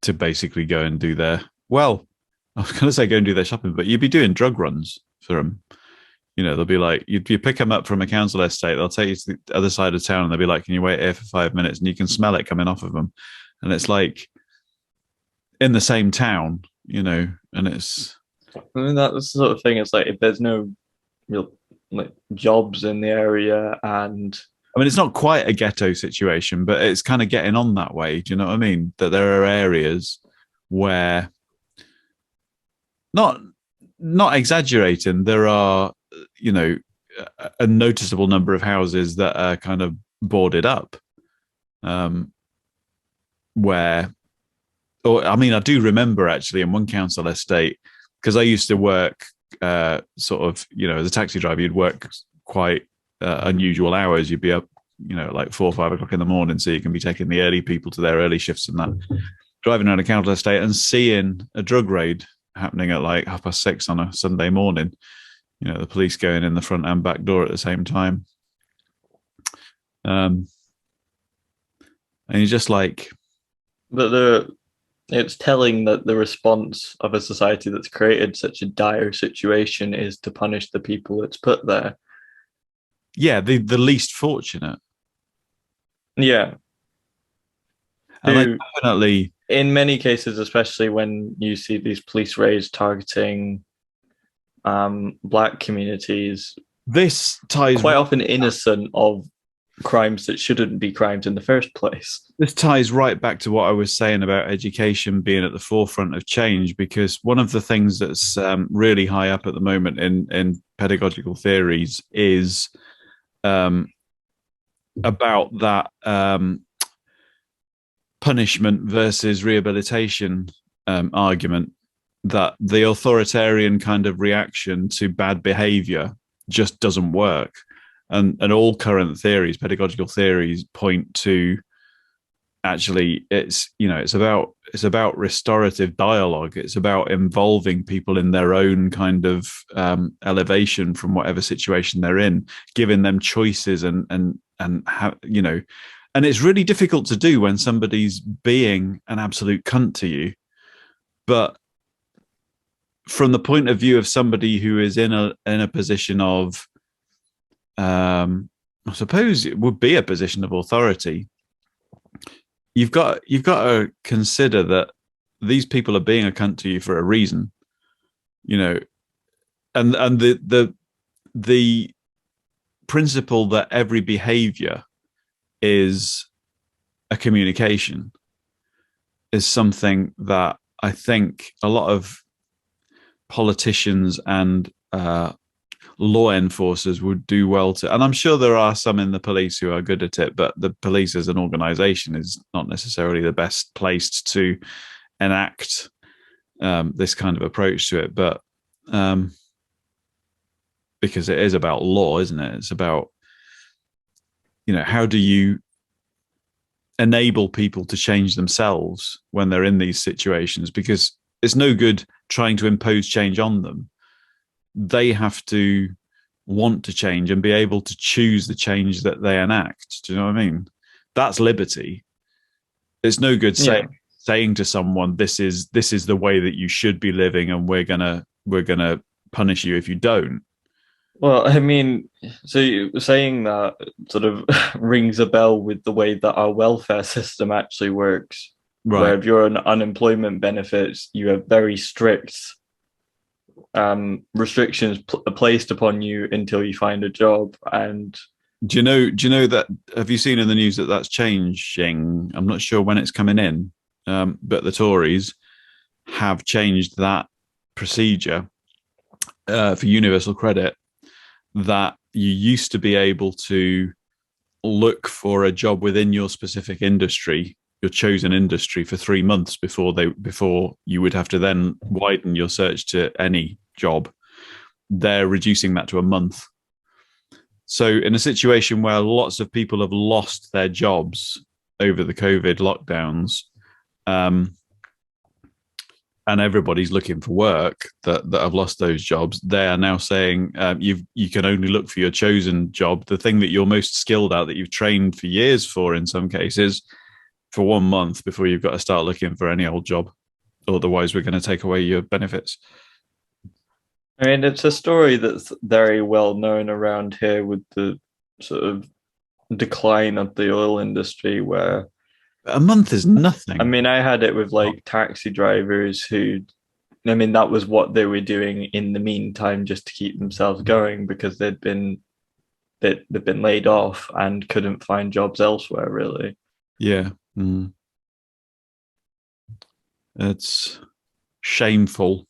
to basically go and do their, well, I was going to say go and do their shopping, but you'd be doing drug runs for them. They'll be like, you pick them up from a council estate, they'll take you to the other side of town, and they'll be like, can you wait here for 5 minutes? And you can smell it coming off of them. And it's like in the same town, and it's. I mean, that's the sort of thing. It's like if there's no real like jobs in the area, and I mean, it's not quite a ghetto situation, but it's kind of getting on that way. Do you know what I mean? That there are areas where, not exaggerating, there are, a noticeable number of houses that are kind of boarded up, where, or I mean, I do remember actually in one council estate, because I used to work sort of, as a taxi driver, you'd work quite unusual hours. You'd be up, like 4 or 5 o'clock in the morning, so you can be taking the early people to their early shifts and that. Driving around a council estate and seeing a drug raid happening at like 6:30 on a Sunday morning. The police going in the front and back door at the same time. And you're just like, but it's telling that the response of a society that's created such a dire situation is to punish the people it's put there. Yeah, the least fortunate. Yeah. And I definitely, in many cases, especially when you see these police raids targeting Black communities, this ties quite often innocent of crimes that shouldn't be crimes in the first place. This ties right back to what I was saying about education being at the forefront of change, because one of the things that's really high up at the moment in pedagogical theories is about that punishment versus rehabilitation argument, that the authoritarian kind of reaction to bad behavior just doesn't work. And all current theories, pedagogical theories, point to actually it's about restorative dialogue. It's about involving people in their own kind of elevation from whatever situation they're in, giving them choices and how, and it's really difficult to do when somebody's being an absolute cunt to you. But from the point of view of somebody who is in a position of, I suppose it would be a position of authority, you've got to consider that these people are being a cunt to you for a reason, and the principle that every behavior is a communication is something that I think a lot of politicians and law enforcers would do well to, and I'm sure there are some in the police who are good at it, but the police as an organization is not necessarily the best placed to enact this kind of approach to it. But because it is about law, isn't it? It's about, how do you enable people to change themselves when they're in these situations? Because it's no good trying to impose change on them. They have to want to change and be able to choose the change that they enact. Do you know what I mean? That's liberty. It's no good saying to someone, this is the way that you should be living, and we're gonna punish you if you don't. Well, I mean, so you saying that sort of rings a bell with the way that our welfare system actually works. Right. Where if you're on unemployment benefits, you have very strict restrictions placed upon you until you find a job. And do you know that, have you seen in the news that that's changing? I'm not sure when it's coming in, but the Tories have changed that procedure for universal credit, that you used to be able to look for a job within your specific industry, your chosen industry, for 3 months before you would have to then widen your search to any job. They're reducing that to a month. So in a situation where lots of people have lost their jobs over the COVID lockdowns, and everybody's looking for work that have lost those jobs. They are now saying you can only look for your chosen job, the thing that you're most skilled at, that you've trained for years for in some cases, for 1 month before you've got to start looking for any old job. Otherwise, we're going to take away your benefits. I mean, it's a story that's very well known around here with the sort of decline of the oil industry, where A month is nothing. I mean, I had it with like taxi drivers who, I mean, that was what they were doing in the meantime just to keep themselves going because they'd been laid off and couldn't find jobs elsewhere, really. Yeah. It's shameful,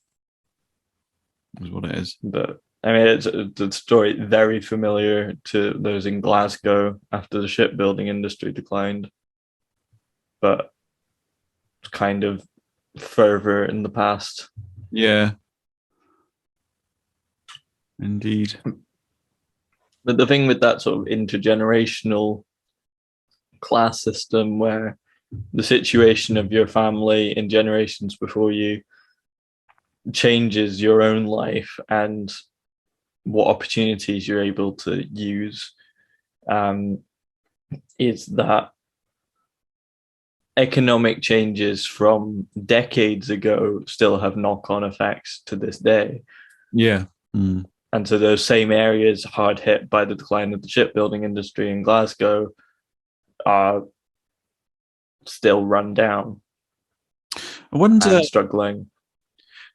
is what it is. But I mean, it's a story very familiar to those in Glasgow after the shipbuilding industry declined, but it's kind of further in the past. Yeah. Indeed. But the thing with that sort of intergenerational class system where the situation of your family in generations before you changes your own life and what opportunities you're able to use, is that economic changes from decades ago still have knock-on effects to this day. Yeah. And so those same areas hard hit by the decline of the shipbuilding industry in Glasgow are still run down I wonder, and struggling.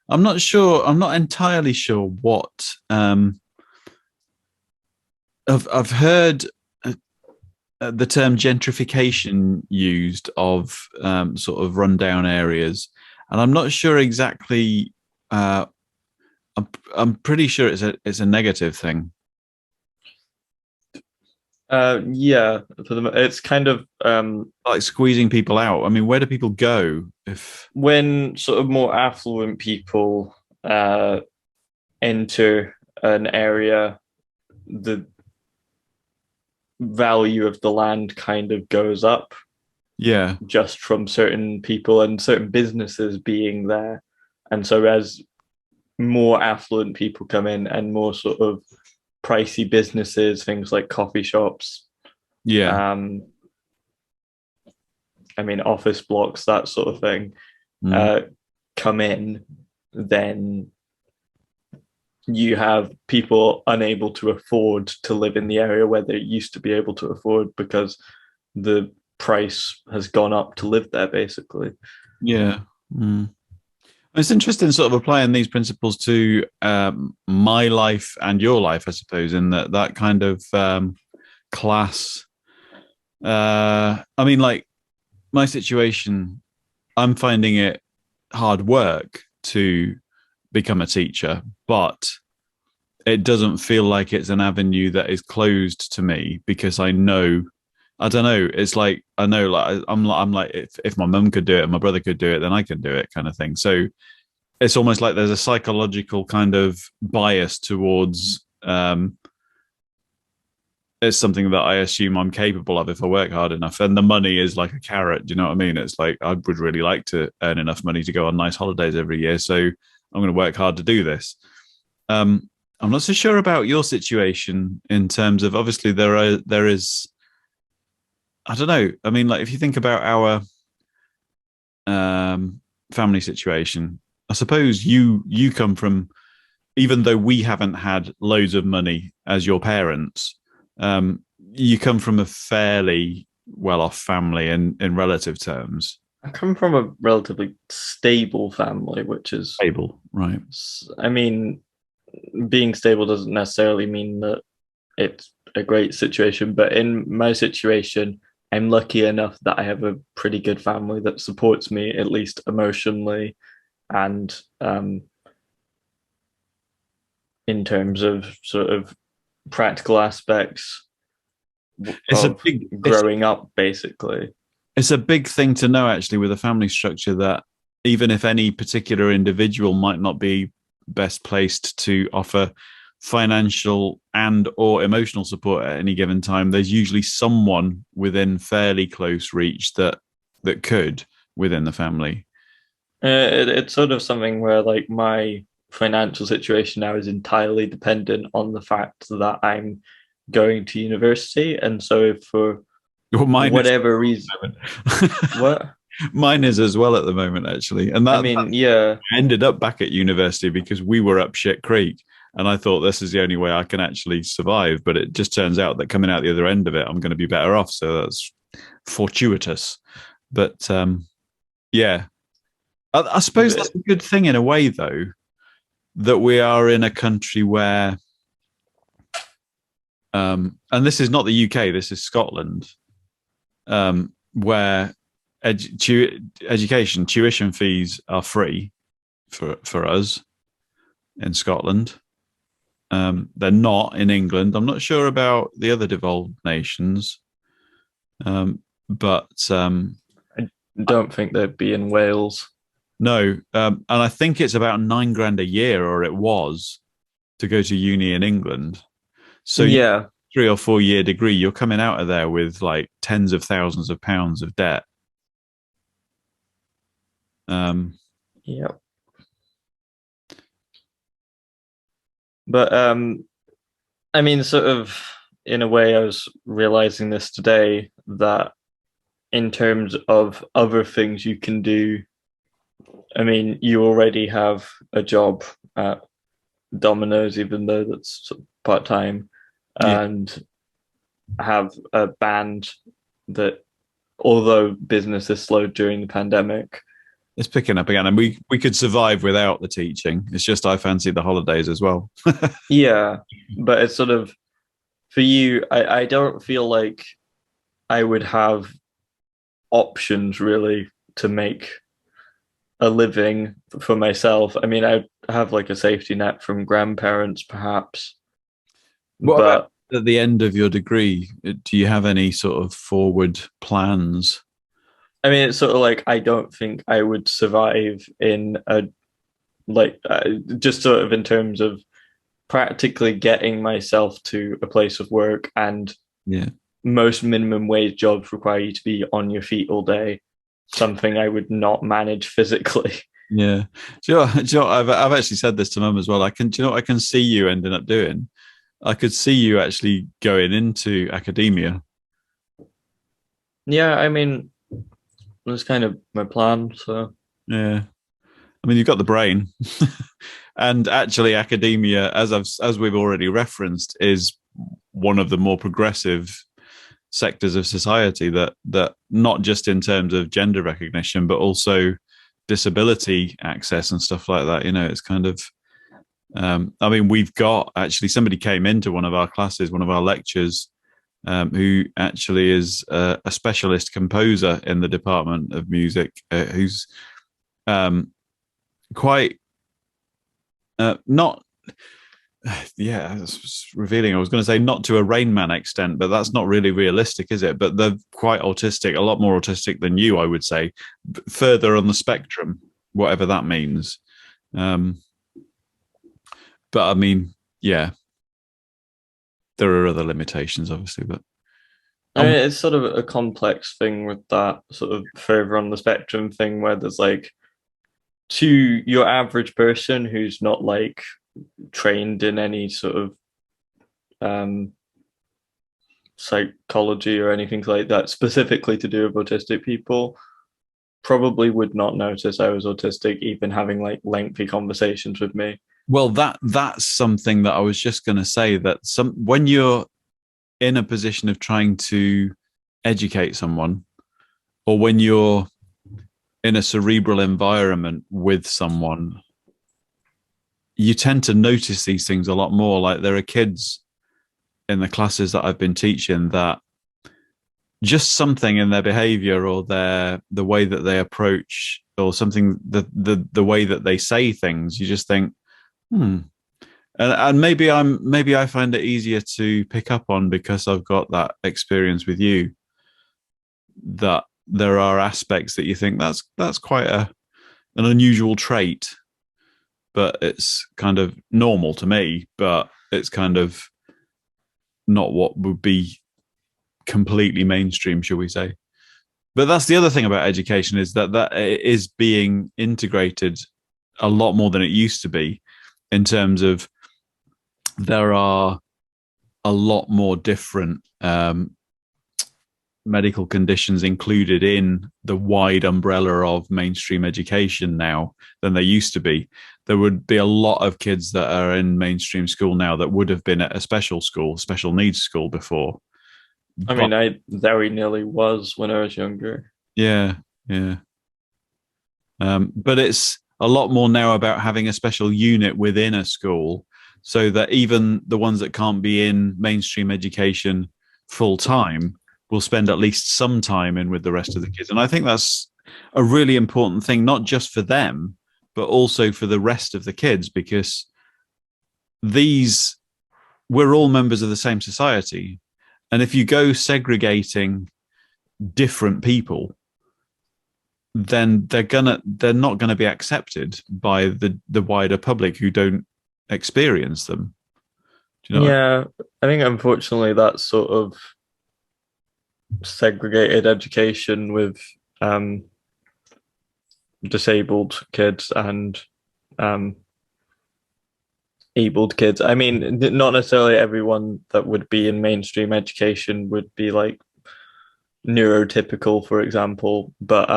I'm not sure. I'm not entirely sure what. I've heard the term gentrification used of sort of rundown areas, and I'm not sure exactly. I'm pretty sure it's a negative thing. Yeah, it's kind of Like squeezing people out. I mean, where do people go if? when sort of more affluent people enter an area, the value of the land kind of goes up Yeah. just from certain people and certain businesses being there. And so as more affluent people come in and more sort of pricey businesses, things like coffee shops, Yeah. I mean, office blocks, that sort of thing, come in, then you have people unable to afford to live in the area where they used to be able to afford because the price has gone up to live there, basically. Yeah. It's interesting, sort of applying these principles to my life and your life, I suppose, in that kind of class. I mean, like my situation, I'm finding it hard work to become a teacher, but it doesn't feel like it's an avenue that is closed to me because I know, I don't know. It's like I know, like I'm like if my mum could do it and my brother could do it, then I can do it, kind of thing. So it's almost like there's a psychological kind of bias towards it's something that I assume I'm capable of if I work hard enough. And the money is like a carrot. Do you know what I mean? It's like I would really like to earn enough money to go on nice holidays every year. So I'm going to work hard to do this. I'm not so sure about your situation in terms of obviously there is I don't know. I mean, like if you think about our family situation, I suppose you come from, even though we haven't had loads of money as your parents, you come from a fairly well-off family in relative terms. I come from a relatively stable family, which is Stable, right? I mean, being stable doesn't necessarily mean that it's a great situation, but in my situation, I'm lucky enough that I have a pretty good family that supports me, at least emotionally, and in terms of sort of practical aspects It's a of big growing up, basically. it's a big thing to know actually with a family structure that even if any particular individual might not be best placed to offer financial and or emotional support at any given time, there's usually someone within fairly close reach that could within the family. It's sort of something where like my financial situation now is entirely dependent on the fact that I'm going to university, and so if for Well, mine is whatever reason, at the moment. what Mine is as well at the moment, actually, and I that mean, yeah, ended up back at university because we were up shit creek, and I thought this is the only way I can actually survive. But it just turns out that coming out the other end of it, I'm going to be better off. So that's fortuitous. But yeah, I suppose that's but a good thing in a way, though, that we are in a country where, and this is not the UK, this is Scotland, where education tuition fees are free for us in Scotland. They're not in England. I'm not sure about the other devolved nations, but I don't think they'd be in Wales. no. And I think it's about 9 grand a year, or it was, to go to uni in England. So you Yeah, 3 or 4 year degree, you're coming out of there with like tens of thousands of pounds of debt. Um, yeah, but I mean, sort of in a way, I was realizing this today that in terms of other things you can do, I mean, you already have a job at Domino's, even though that's part time, yeah, and have a band that, although business is slowed during the pandemic, it's picking up again, and we could survive without the teaching. It's just I fancy the holidays as well. yeah, but it's sort of for you, I don't feel like I would have options really to make a living for myself. I mean, I have like a safety net from grandparents, perhaps, What about but at the end of your degree? Do you have any sort of forward plans? I mean, it's sort of like I don't think I would survive in a like just sort of in terms of practically getting myself to a place of work, and Yeah, most minimum wage jobs require you to be on your feet all day, something I would not manage physically. yeah. Do you know I've actually said this to mum as well. Do you know what I can see you ending up doing? I could see you actually going into academia. Yeah, I mean, that's kind of my plan. So Yeah, I mean, you've got the brain, and actually, academia, as we've already referenced, is one of the more progressive sectors of society that not just in terms of gender recognition, but also disability access and stuff like that. You know, it's kind of. I mean, we've got actually somebody came into one of our classes, one of our lectures, who actually is a specialist composer in the department of music, who's um, quite not yeah, it's revealing. I was going to say not to a Rain Man extent, but that's not really realistic, is it? But they're quite autistic, a lot more autistic than you, I would say, further on the spectrum, whatever that means. Um, but I mean, yeah, there are other limitations, obviously, but I mean, it's sort of a complex thing with that sort of further on the spectrum thing where there's like to your average person who's not like trained in any sort of um psychology or anything like that specifically to do with autistic people probably would not notice I was autistic even having like lengthy conversations with me. well, that's something that I was just going to say that some when you're in a position of trying to educate someone, or when you're in a cerebral environment with someone, you tend to notice these things a lot more. Like there are kids in the classes that I've been teaching that just something in their behavior or the way that they approach or something the way that they say things, you just think, hmm. And maybe I find it easier to pick up on because I've got that experience with you, that there are aspects that you think that's quite an unusual trait, but it's kind of normal to me, but it's kind of not what would be completely mainstream, shall we say. But that's the other thing about education, is that it is being integrated a lot more than it used to be, in terms of there are a lot more different medical conditions included in the wide umbrella of mainstream education now than there used to be. There would be a lot of kids that are in mainstream school now that would have been at a special school, special needs school before. I But mean, I very nearly was when I was younger. yeah, yeah. But it's a lot more now about having a special unit within a school, so that even the ones that can't be in mainstream education full time will spend at least some time in with the rest of the kids. And I think that's a really important thing, not just for them, but also for the rest of the kids, because these we're all members of the same society. And if you go segregating different people, then they're not gonna be accepted by the wider public who don't experience them. Do you know what Yeah, I think unfortunately that sort of segregated education with um, disabled kids and um, abled kids. I mean, not necessarily everyone that would be in mainstream education would be like neurotypical, for example, but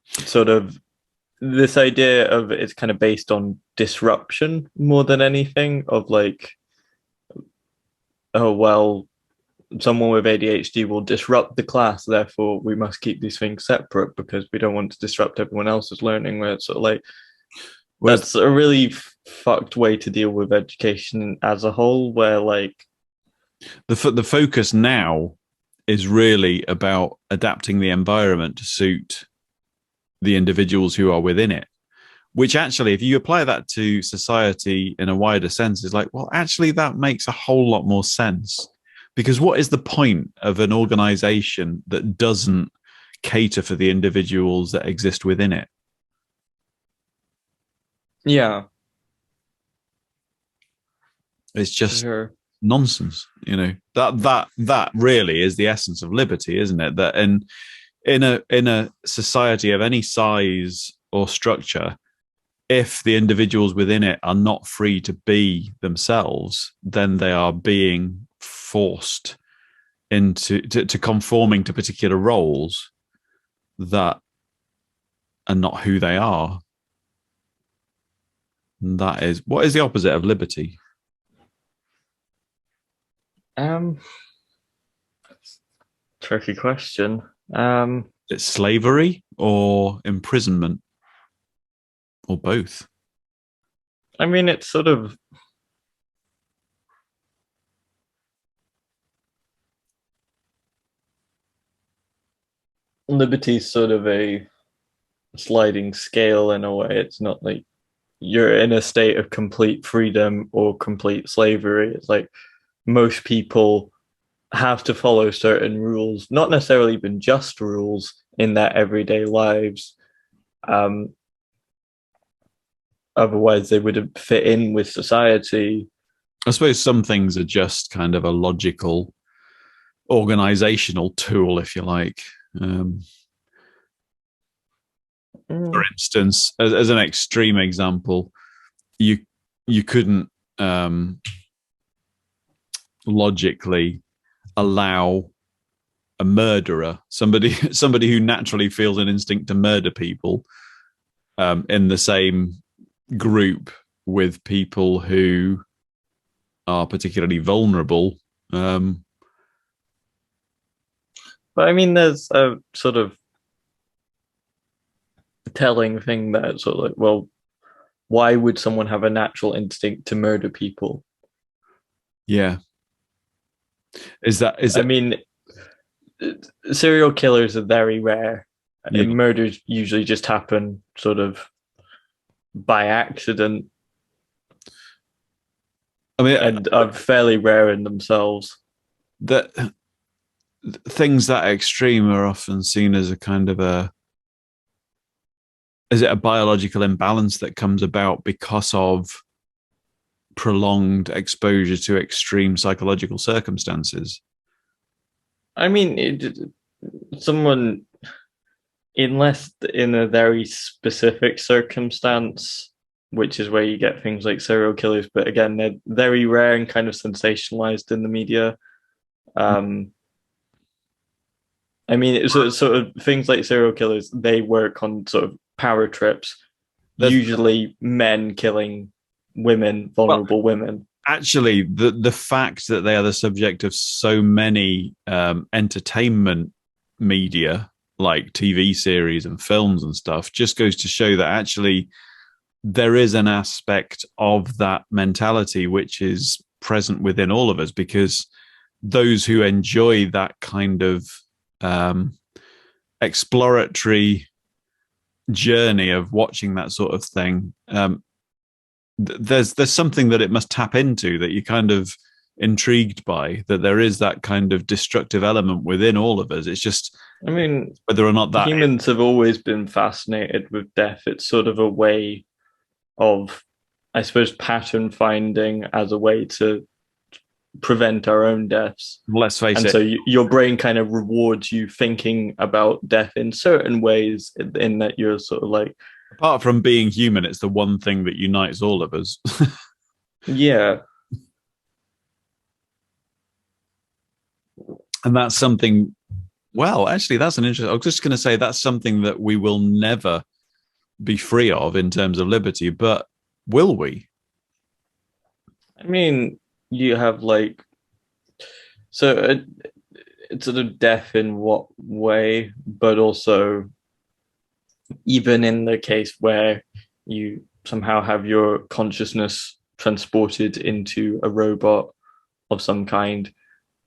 sort of this idea of it's kind of based on disruption more than anything, of like, oh well, someone with ADHD will disrupt the class, therefore we must keep these things separate because we don't want to disrupt everyone else's learning. Where it's sort of like, Whereas that's a really fucked way to deal with education as a whole, where like, the focus now is really about adapting the environment to suit the individuals who are within it. Which actually, if you apply that to society in a wider sense, is like, well, actually, that makes a whole lot more sense. Because what is the point of an organization that doesn't cater for the individuals that exist within it? yeah, It's for just sure. nonsense. That really is the essence of liberty, isn't it? That in a society of any size or structure, if the individuals within it are not free to be themselves, then they are being forced into to conforming to particular roles that are not who they are. And that is, what is the opposite of liberty? Um, Tricky question. It's slavery or imprisonment or both. I mean, it's sort of liberty's sort of a sliding scale in a way. It's not like you're in a state of complete freedom or complete slavery. It's like most people have to follow certain rules, not necessarily even just rules in their everyday lives. Um, Otherwise, they wouldn't fit in with society. I suppose some things are just kind of a logical organizational tool, if you like. For Mm. instance, as an extreme example, you you couldn't logically allow a murderer, somebody who naturally feels an instinct to murder people, in the same group with people who are particularly vulnerable. But I mean, there's a sort of telling thing that sort of like, well, why would someone have a natural instinct to murder people? Yeah, is I it? mean, serial killers are very rare, Yeah, and murders usually just happen sort of by accident I mean, and are fairly rare in themselves. that things that extreme are often seen as a kind of a is it a biological imbalance that comes about because of prolonged exposure to extreme psychological circumstances? I mean, someone, unless in a very specific circumstance, which is where you get things like serial killers, but again, they're very rare and kind of sensationalized in the media. Um, I mean, sort of things like serial killers, they work on sort of power trips, There's usually men killing women, well, vulnerable women. actually, the fact that they are the subject of so many entertainment media, like TV series and films and stuff, just goes to show that actually there is an aspect of that mentality which is present within all of us, because those who enjoy that kind of um, exploratory journey of watching that sort of thing, there's something that it must tap into, that you're kind of intrigued by, that there is that kind of destructive element within all of us. It's just I mean, whether or not that humans have always been fascinated with death. It's sort of a way of, I suppose, pattern finding as a way to prevent our own deaths. let's face And it, so your brain kind of rewards you thinking about death in certain ways, in that you're sort of like, apart from being human, it's the one thing that unites all of us. yeah, And that's something, well, actually, that's an interesting, I was just going to say that's something that we will never be free of in terms of liberty, but will we? I mean, you have like, so it's sort of death in what way, but also even in the case where you somehow have your consciousness transported into a robot of some kind,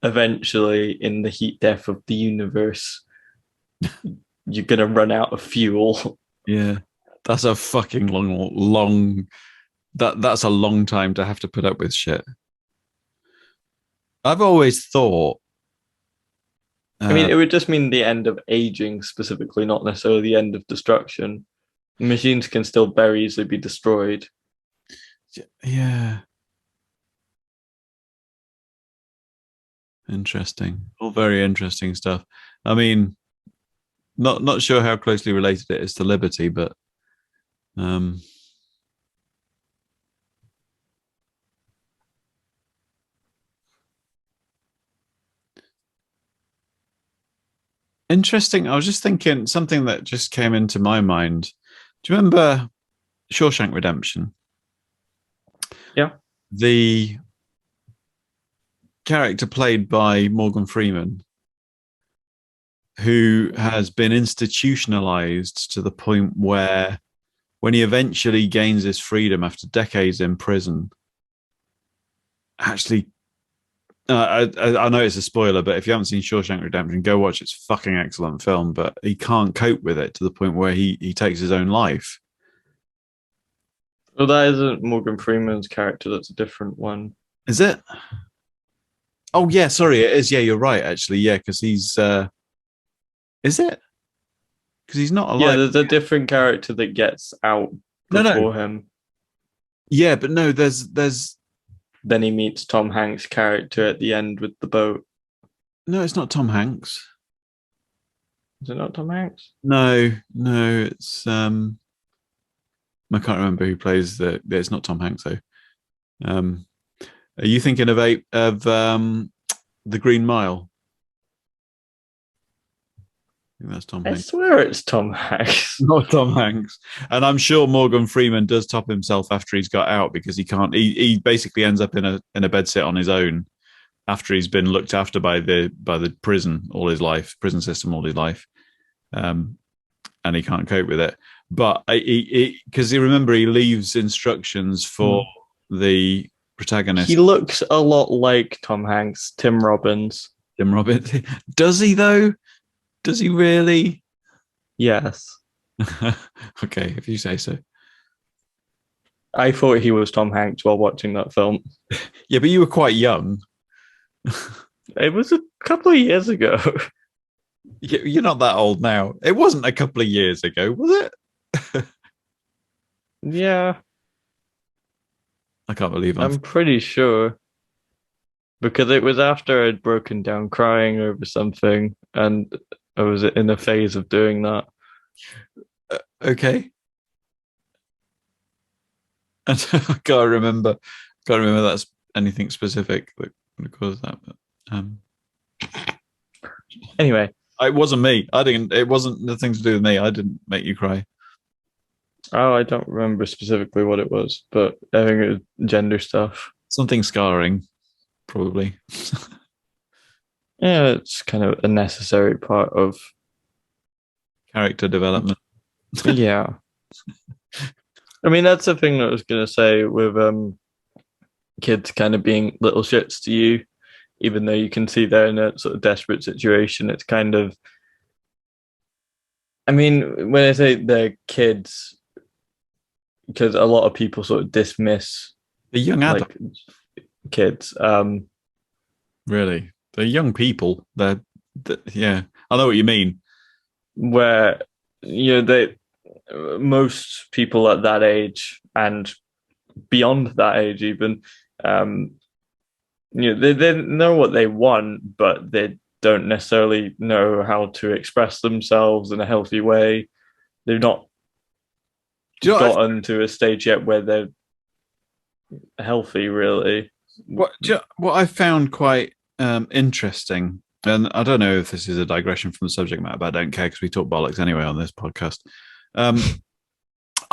eventually in the heat death of the universe, you're gonna run out of fuel. Yeah, that's a fucking long. That's a long time to have to put up with shit. I've always thought, I mean, uh, it would just mean the end of aging specifically, not necessarily the end of destruction. Machines can still very easily be destroyed. yeah, interesting, all very interesting stuff. I mean, not sure how closely related it is to liberty, but um, interesting. I was just thinking something that just came into my mind. Do you remember Shawshank Redemption? Yeah. The character played by Morgan Freeman, who has been institutionalized to the point where when he eventually gains his freedom after decades in prison, actually, I know it's a spoiler, but if you haven't seen Shawshank Redemption, go watch it. It's a fucking excellent film, but he can't cope with it to the point where he takes his own life. Well, that isn't Morgan Freeman's character. That's a different one. Is it? Oh yeah, sorry, it is. Yeah, you're right. Actually, yeah, because he's. Is it? Because he's not Yeah, alive. there's a different character that gets out No, no. before him. Yeah, but no. There's. Then he meets Tom Hanks' character at the end with the boat. No, it's not Tom Hanks. Is it not Tom Hanks? No, no, it's I can't remember who plays the. It's not Tom Hanks though. Um, are you thinking of the Green Mile? I think that's Tom I Hanks. swear it's Tom Hanks. Not Tom Hanks. And I'm sure Morgan Freeman does top himself after he's got out, because he can't. He basically ends up in a bedsit on his own after he's been looked after by the prison all his life, prison system all his life, and he can't cope with it. But because you remember, he leaves instructions for the protagonist. He looks a lot like Tom Hanks, Tim Robbins. Tim Robbins. Does he though? Does he really? Yes. Okay, if you say so. I thought he was Tom Hanks while watching that film. Yeah, but you were quite young. It was a couple of years ago. You're not that old now. It wasn't a couple of years ago, was it? Yeah, I can't believe I'm pretty sure. because it was after I'd broken down crying over something, and I was in a phase of doing that. Okay. I can't remember. Can't remember that's anything specific that would cause that. But Anyway, it wasn't me. I didn't. It wasn't nothing to do with me. I didn't make you cry. oh, I don't remember specifically what it was, but I think it was gender stuff. Something scarring, probably. Yeah, it's kind of a necessary part of. Character development. Yeah. I mean, that's the thing that I was going to say with kids kind of being little shits to you, even though you can see they're in a sort of desperate situation. It's kind of, I mean, when I say they're kids, because a lot of people sort of dismiss The young adult. like kids. Really, they're young people. Yeah. I know what you mean. Where they most people at that age and beyond that age even um they know what they want, but they don't necessarily know how to express themselves in a healthy way. They've not Do you know gotten to a stage yet where they're healthy, really. what I found quite interesting, and I don't know if this is a digression from the subject matter, but I don't care because we talk bollocks anyway on this podcast. Um,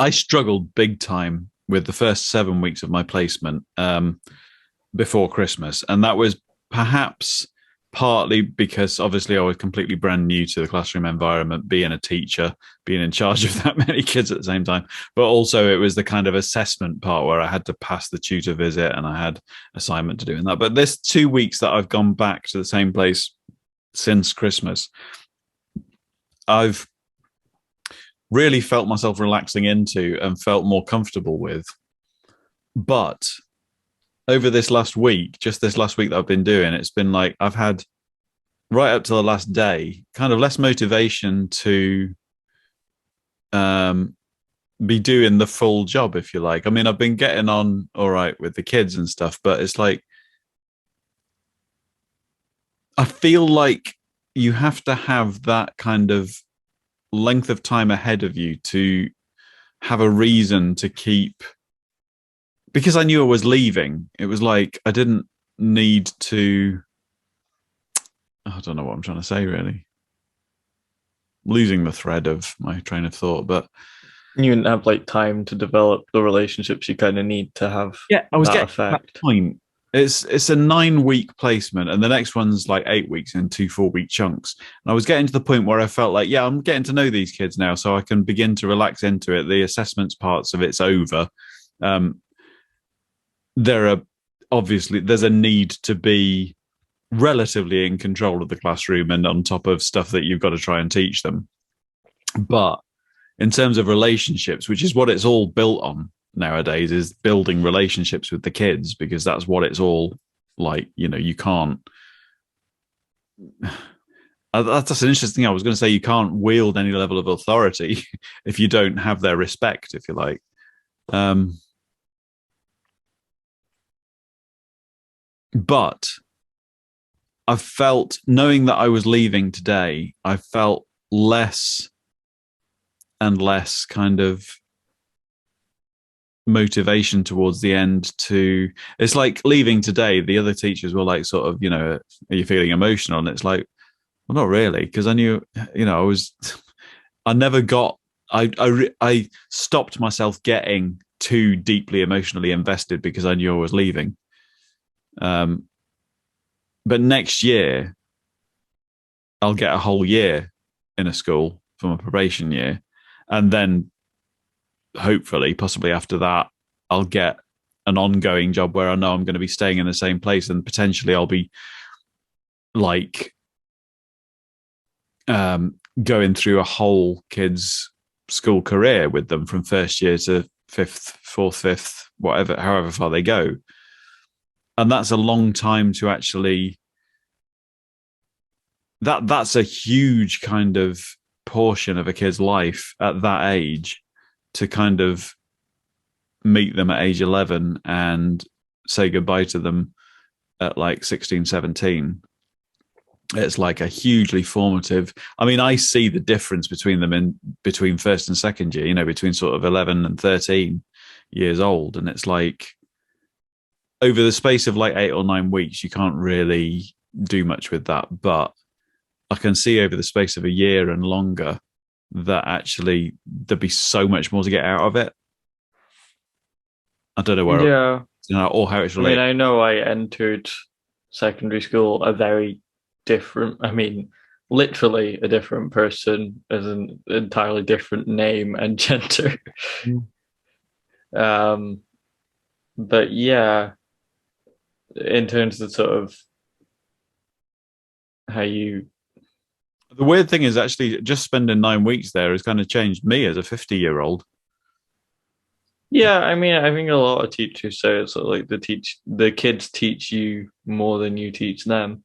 I struggled big time with the first 7 weeks of my placement before Christmas, and that was perhaps partly because obviously I was completely brand new to the classroom environment, being a teacher, being in charge of that many kids at the same time. But also it was the kind of assessment part where I had to pass the tutor visit and I had assignment to do in that. But this 2 weeks that I've gone back to the same place since Christmas, I've really felt myself relaxing into and felt more comfortable with. But over this last week, just this last week that I've been doing, it's been like I've had right up to the last day kind of less motivation to be doing the full job, if you like. I mean, I've been getting on all right with the kids and stuff, but it's like I feel like you have to have that kind of length of time ahead of you to have a reason to keep, because I knew I was leaving. It was like I didn't need to, I don't know what I'm trying to say, really. Losing the thread of my train of thought, but You didn't have like time to develop the relationships you kind of need to have yeah, I was that getting to that effect. point. It's a 9 week placement, and the next one's like 8 weeks in 2 4 week chunks. And I was getting to the point where I felt like, yeah, I'm getting to know these kids now, so I can begin to relax into it. The assessments parts of it's over. Um, there are obviously there's a need to be relatively in control of the classroom and on top of stuff that you've got to try and teach them. But in terms of relationships, which is what it's all built on nowadays, is building relationships with the kids, because that's what it's all like. You can't. That's an interesting thing. I was going to say you can't wield any level of authority if you don't have their respect, if you like. But I felt, knowing that I was leaving today, I felt less and less kind of motivation towards the end to, it's like leaving today, the other teachers were like sort of, are you feeling emotional? And it's like, well, not really, because I knew, I was, I never got, I stopped myself getting too deeply emotionally invested because I knew I was leaving. But next year, I'll get a whole year in a school for my probation year. And then hopefully, possibly after that, I'll get an ongoing job where I know I'm going to be staying in the same place, and potentially I'll be like going through a whole kid's school career with them from first year to fourth, fifth, whatever, however far they go. And that's a long time to actually, that's a huge kind of portion of a kid's life at that age, to kind of meet them at age 11 and say goodbye to them at like 16, 17. It's like a hugely formative. I mean, I see the difference between them in between first and second year, between sort of 11 and 13 years old. And it's like over the space of like 8 or 9 weeks, you can't really do much with that. But I can see over the space of a year and longer that actually there'd be so much more to get out of it. I don't know where, Yeah. or how it's I mean, related. I know I entered secondary school a very different, I mean, literally a different person as an entirely different name and gender. Um, but yeah, in terms of sort of how you, The weird thing is actually just spending 9 weeks there has kind of changed me as a 50-year-old. yeah, I mean, I think a lot of teachers say it's sort of like the kids teach you more than you teach them.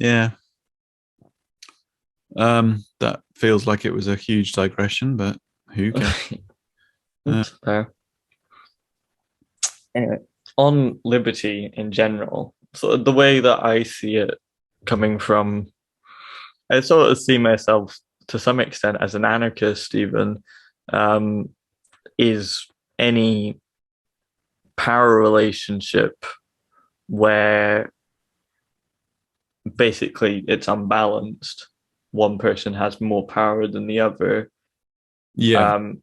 Yeah. That feels like it was a huge digression, but who cares? That's fair. Anyway, on liberty in general, so the way that I see it coming from, I sort of see myself to some extent as an anarchist, even, um, is any power relationship where basically it's unbalanced. One person has more power than the other. Yeah, Um,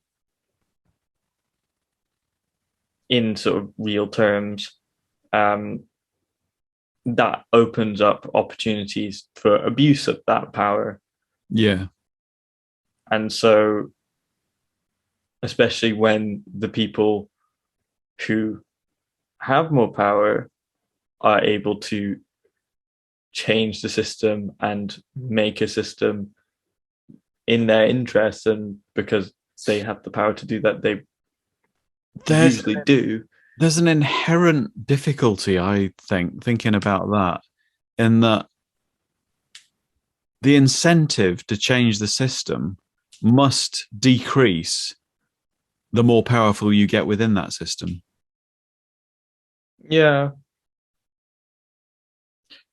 in sort of real terms, um, that opens up opportunities for abuse of that power. yeah, And so, especially when the people who have more power are able to change the system and make a system in their interests, and because they have the power to do that, they there's usually do. there's an inherent difficulty, I think, thinking about that, in that the incentive to change the system must decrease the more powerful you get within that system. Yeah,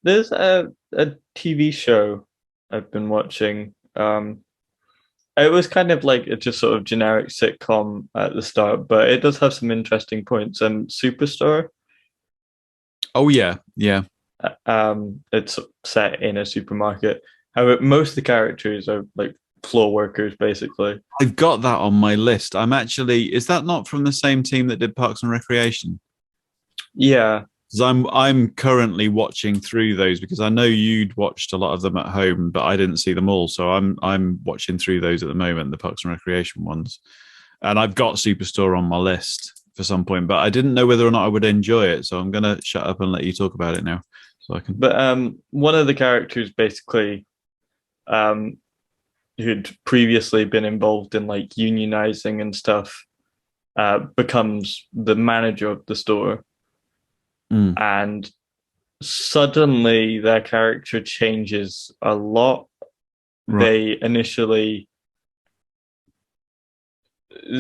there's a TV show I've been watching. It was kind of like a just sort of generic sitcom at the start, but it does have some interesting points. And Superstore, Oh yeah, yeah. it's set in a supermarket. However, most of the characters are like floor workers, basically. I've got that on my list. Is that not from the same team that did Parks and Recreation? Yeah, Because I'm currently watching through those because I know you'd watched a lot of them at home, but I didn't see them all. So I'm watching through those at the moment, the Parks and Recreation ones. And I've got Superstore on my list for some point, but I didn't know whether or not I would enjoy it. So I'm gonna shut up and let you talk about it now. So I can. but one of the characters basically um who'd previously been involved in like unionizing and stuff becomes the manager of the store, Mm, and suddenly their character changes a lot. right. They initially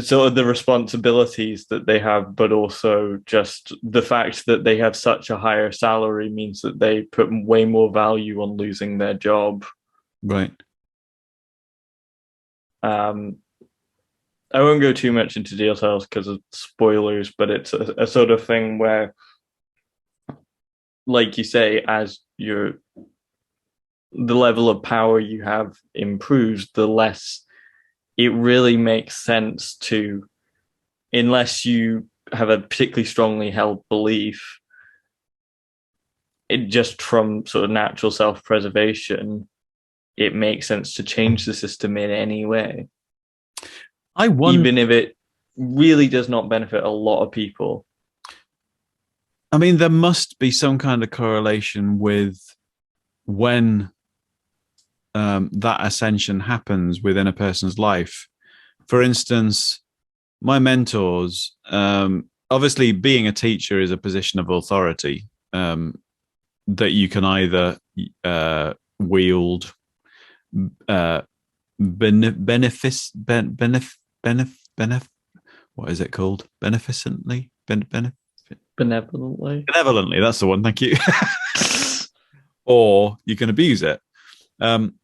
sort of the responsibilities that they have, but also just the fact that they have such a higher salary means that they put way more value on losing their job. Right. Um, I won't go too much into details because of spoilers, but it's a sort of thing where, like you say, as the level of power you have improves, the less it really makes sense to, unless you have a particularly strongly held belief, it just from sort of natural self-preservation, it makes sense to change the system in any way, I wonder. even if it really does not benefit a lot of people. I mean, there must be some kind of correlation with when that ascension happens within a person's life. For instance, my mentors, obviously, being a teacher is a position of authority that you can either wield uh, benefic, benef, benef, benef, what is it called? Beneficently? Benevolently. Benevolently, that's the one. Thank you. Or you can abuse it. Um,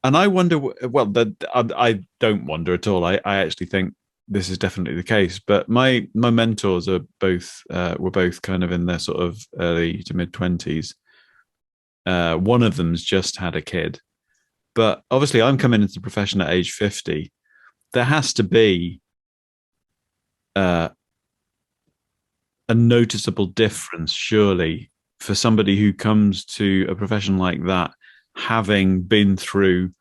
and I wonder. Well, I don't wonder at all. I actually think this is definitely the case. But my mentors are both were both kind of in their sort of early to mid 20s. One of them's just had a kid, but obviously I'm coming into the profession at age 50. There has to be uh, a noticeable difference, surely, for somebody who comes to a profession like that, having been through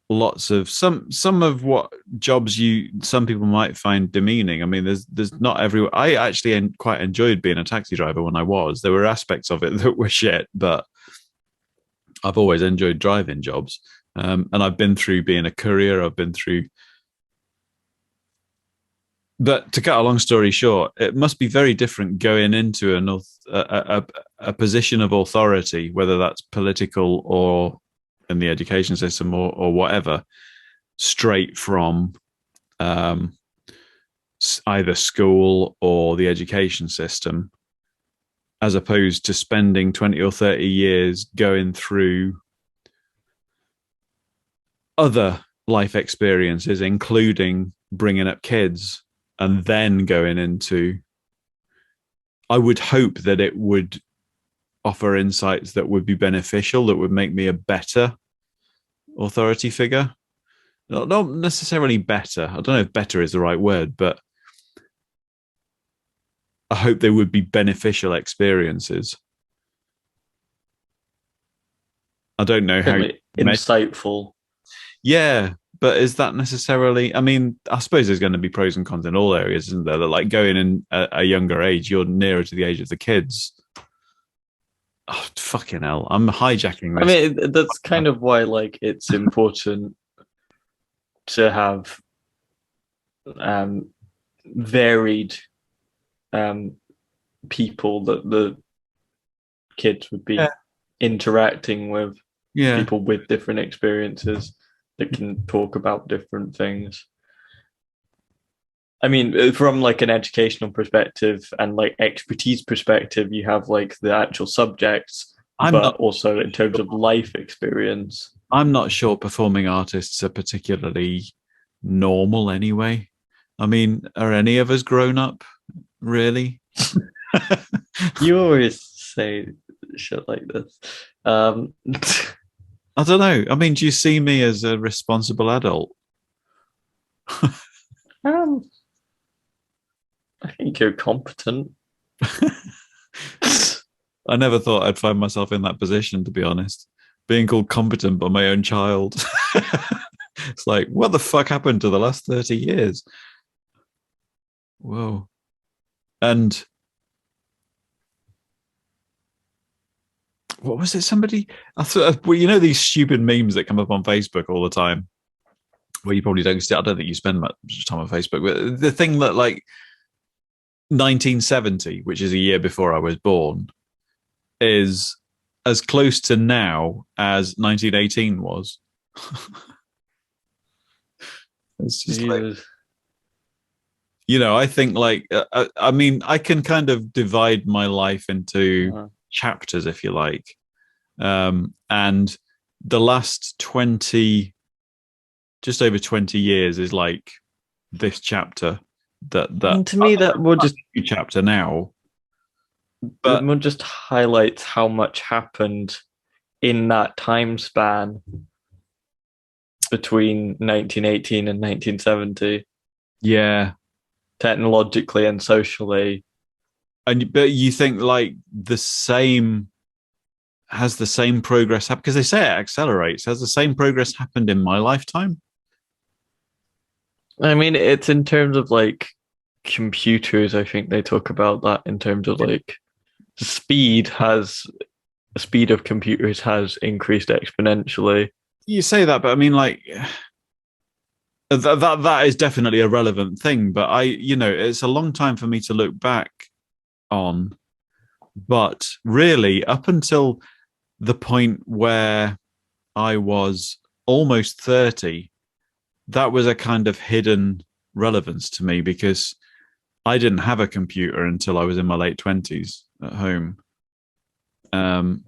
lots of some of what jobs some people might find demeaning. I mean, there's not every. I actually quite enjoyed being a taxi driver when I was. There were aspects of it that were shit, but I've always enjoyed driving jobs. And I've been through being a courier. I've been through. But to cut a long story short, it must be very different going into a position of authority, whether that's political or in the education system or whatever, straight from um, either school or the education system, as opposed to spending 20 or 30 years going through other life experiences, including bringing up kids and then going into. I would hope that it would offer insights that would be beneficial, that would make me a better authority figure. Not necessarily better. I don't know if better is the right word, but I hope they would be beneficial experiences. I don't know how insightful. Yeah, but is that necessarily? I mean, I suppose there's going to be pros and cons in all areas, isn't there? That like going in a younger age, you're nearer to the age of the kids. Oh, fucking hell! I'm hijacking this. I mean, that's kind of why like it's important to have varied people that the kids would be interacting with, people with different experiences that can talk about different things. I mean, from like an educational perspective and like expertise perspective, you have like the actual subjects, but also in terms of life experience. I'm not sure performing artists are particularly normal anyway. I mean, are any of us grown up, really? You always say shit like this. I don't know. I mean, do you see me as a responsible adult? I think you're competent. I never thought I'd find myself in that position, to be honest. Being called competent by my own child. It's like, what the fuck happened to the last 30 years? Whoa. And what was it? Somebody, I thought, well, you know, these stupid memes that come up on Facebook all the time, where you probably don't see. I don't think you spend much time on Facebook, but the thing that like 1970, which is a year before I was born, is as close to now as 1918 was. It's just like, you know, I think like, I mean, I can kind of divide my life into chapters, if you like. And the last 20, just over 20 years is like this chapter that to me, that would just chapter now. But it just highlights how much happened in that time span between 1918 and 1970. Yeah. Technologically and socially. But you think like has the same progress happened? Because they say it accelerates. Has the same progress happened in my lifetime? I mean, it's in terms of like computers. I think they talk about that in terms of like the speed of computers has increased exponentially. You say that, but I mean, like that is definitely a relevant thing. But it's a long time for me to look back on. But really, up until the point where I was almost 30, that was a kind of hidden relevance to me, because I didn't have a computer until I was in my late 20s at home. Um,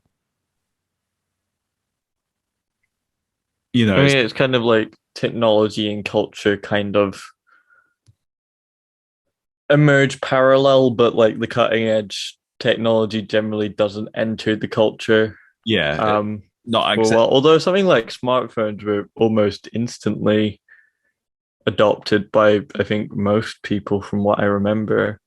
you know, I it's mean, it's kind of like technology and culture kind of emerge parallel, but like the cutting edge technology generally doesn't enter the culture yeah, not for a accept. while. Although something like smartphones were almost instantly adopted by, I think, most people from what I remember.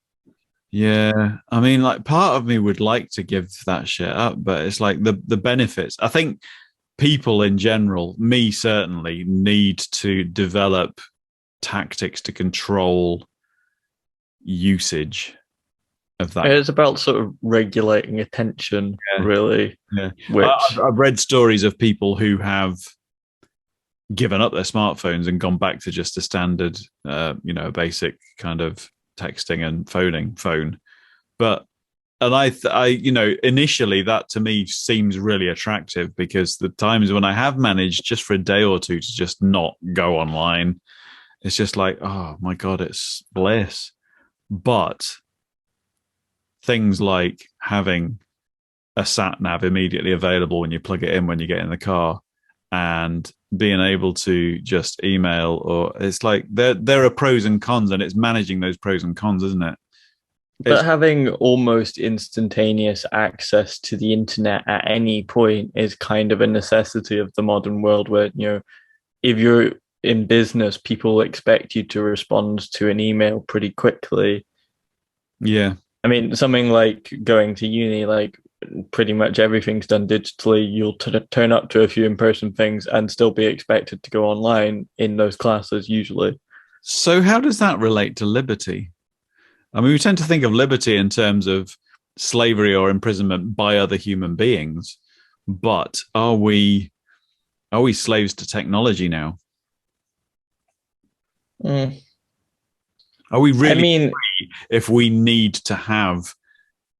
Yeah, I mean, like part of me would like to give that shit up, but it's like the benefits. I think people in general, me certainly, need to develop tactics to control usage of that. It's about sort of regulating attention, Yeah, really, yeah. which I've read stories of people who have given up their smartphones and gone back to just a standard, basic kind of texting and phoning phone. But initially that to me seems really attractive because the times when I have managed just for a day or two to just not go online, it's just like, oh my God, it's bliss. But things like having a sat nav immediately available when you plug it in when you get in the car and being able to just email, or it's like there are pros and cons, and it's managing those pros and cons, isn't it? It's but having almost instantaneous access to the internet at any point is kind of a necessity of the modern world where, if you're in business, people expect you to respond to an email pretty quickly. yeah. I mean, something like going to uni, like pretty much everything's done digitally. You'll turn up to a few in-person things and still be expected to go online in those classes usually. So how does that relate to liberty? I mean, we tend to think of liberty in terms of slavery or imprisonment by other human beings, but are we slaves to technology now? Mm. Are we I really mean, free if we need to have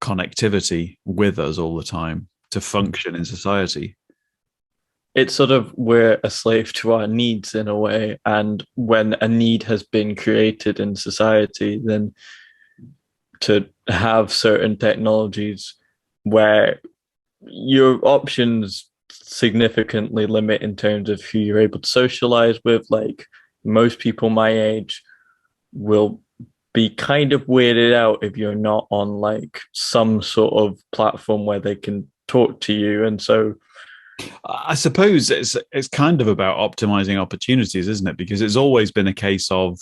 connectivity with us all the time to function in society? it's sort of we're a slave to our needs in a way. And when a need has been created in society, then to have certain technologies where your options significantly limit in terms of who you're able to socialize with. Like most people my age will be kind of weirded out if you're not on like some sort of platform where they can talk to you. And so I suppose it's kind of about optimizing opportunities, isn't it? Because it's always been a case of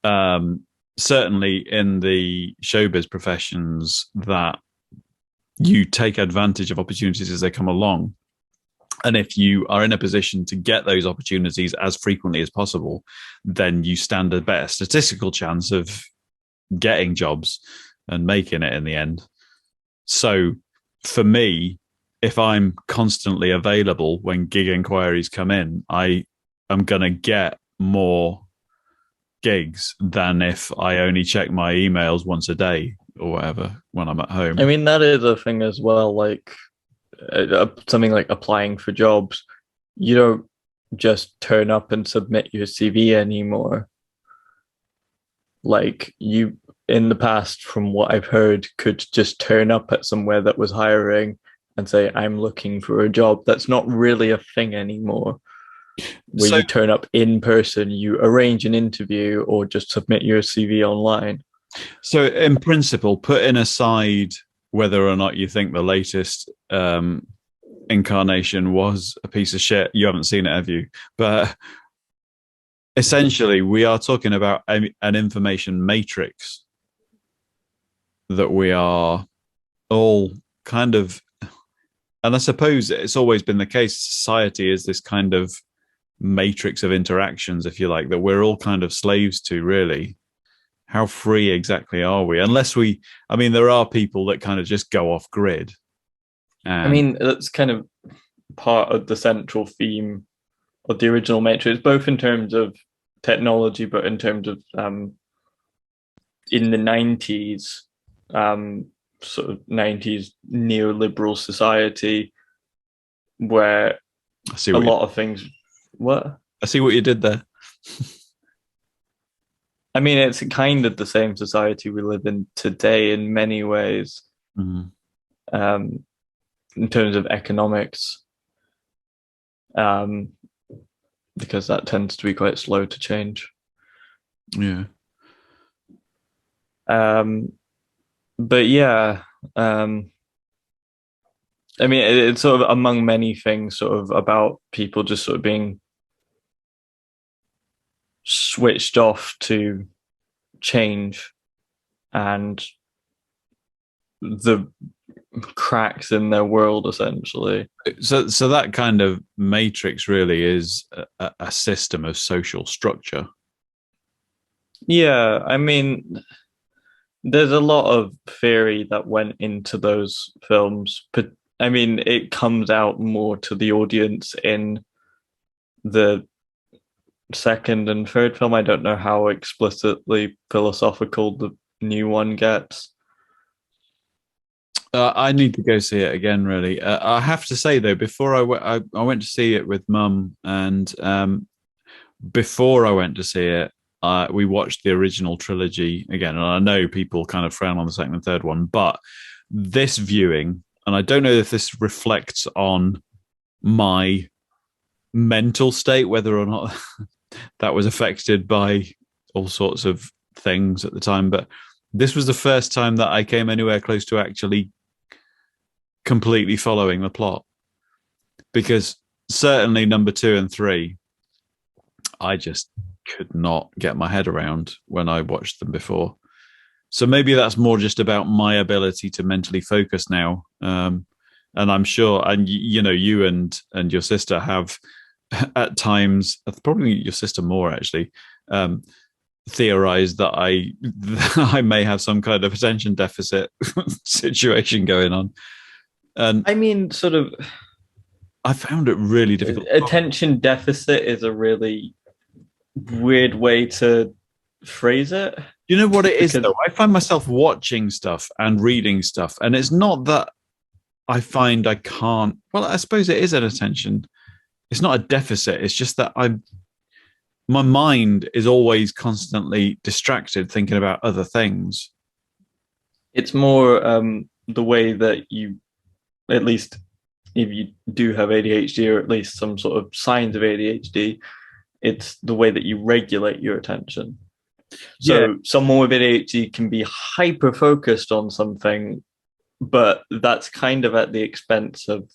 um, certainly in the showbiz professions that you take advantage of opportunities as they come along. And if you are in a position to get those opportunities as frequently as possible, then you stand a better statistical chance of getting jobs and making it in the end. So for me, if I'm constantly available when gig inquiries come in, I am going to get more gigs than if I only check my emails once a day or whatever when I'm at I home. mean that is a thing as well, like something like applying for jobs. You don't just turn up and submit your CV anymore. Like you in the past, from what I've heard, could just turn up at somewhere that was hiring and say, I'm looking for a job. That's not really a thing anymore. Where So, you turn up in person, you arrange an interview or just submit your CV online. so in principle, putting aside whether or not you think the latest incarnation was a piece of shit, you haven't seen it, have you? But essentially, we are talking about an information matrix that we are all kind of, and I suppose it's always been the case. Society is this kind of matrix of interactions, if you like, that we're all kind of slaves to, really. How free exactly are we? Unless we, I mean, there are people that kind of just go off grid. I And mean, that's kind of part of the central theme of the original Matrix, both in terms of technology, but in terms of in the 90s, um, sort of 90s neoliberal society, where I see a what you, lot of things. What? I see what you did there. I mean, it's kind of the same society we live in today in many ways, Mm. um, in terms of economics, um, because that tends to be quite slow to change. Yeah. Um, but yeah, um, I mean, it's sort of among many things, sort of about people just sort of being switched off to change and the cracks in their world, essentially. So that kind of matrix really is a system of social structure. Yeah, I mean, there's a lot of theory that went into those films, but I mean, it comes out more to the audience in the second and third film. I don't know how explicitly philosophical the new one gets. I need to go see it again. Really, I have to say though, before I went to see it with Mum, and before I went to see it, we watched the original trilogy again. And I know people kind of frown on the second and third one, but this viewing, and I don't know if this reflects on my mental state, whether or not that was affected by all sorts of things at the time, but this was the first time that I came anywhere close to actually completely following the plot, because certainly number two and three, I just could not get my head around when I watched them before. So maybe that's more just about my ability to mentally focus now. And I'm sure, and you know, you and your sister have at times, probably your sister more actually, theorized that I may have some kind of attention deficit situation going on. And I mean, sort of I found it really difficult. attention deficit is a really weird way to phrase it. You know what it is, Because though? I find myself watching stuff and reading stuff, and it's not that I find I can't. Well, I suppose it is an attention. It's not a deficit. It's just that my mind is always constantly distracted, thinking about other things. it's more the way that you, at least if you do have ADHD or at least some sort of signs of ADHD, it's the way that you regulate your attention. Yeah, So someone with ADHD can be hyper focused on something, but that's kind of at the expense of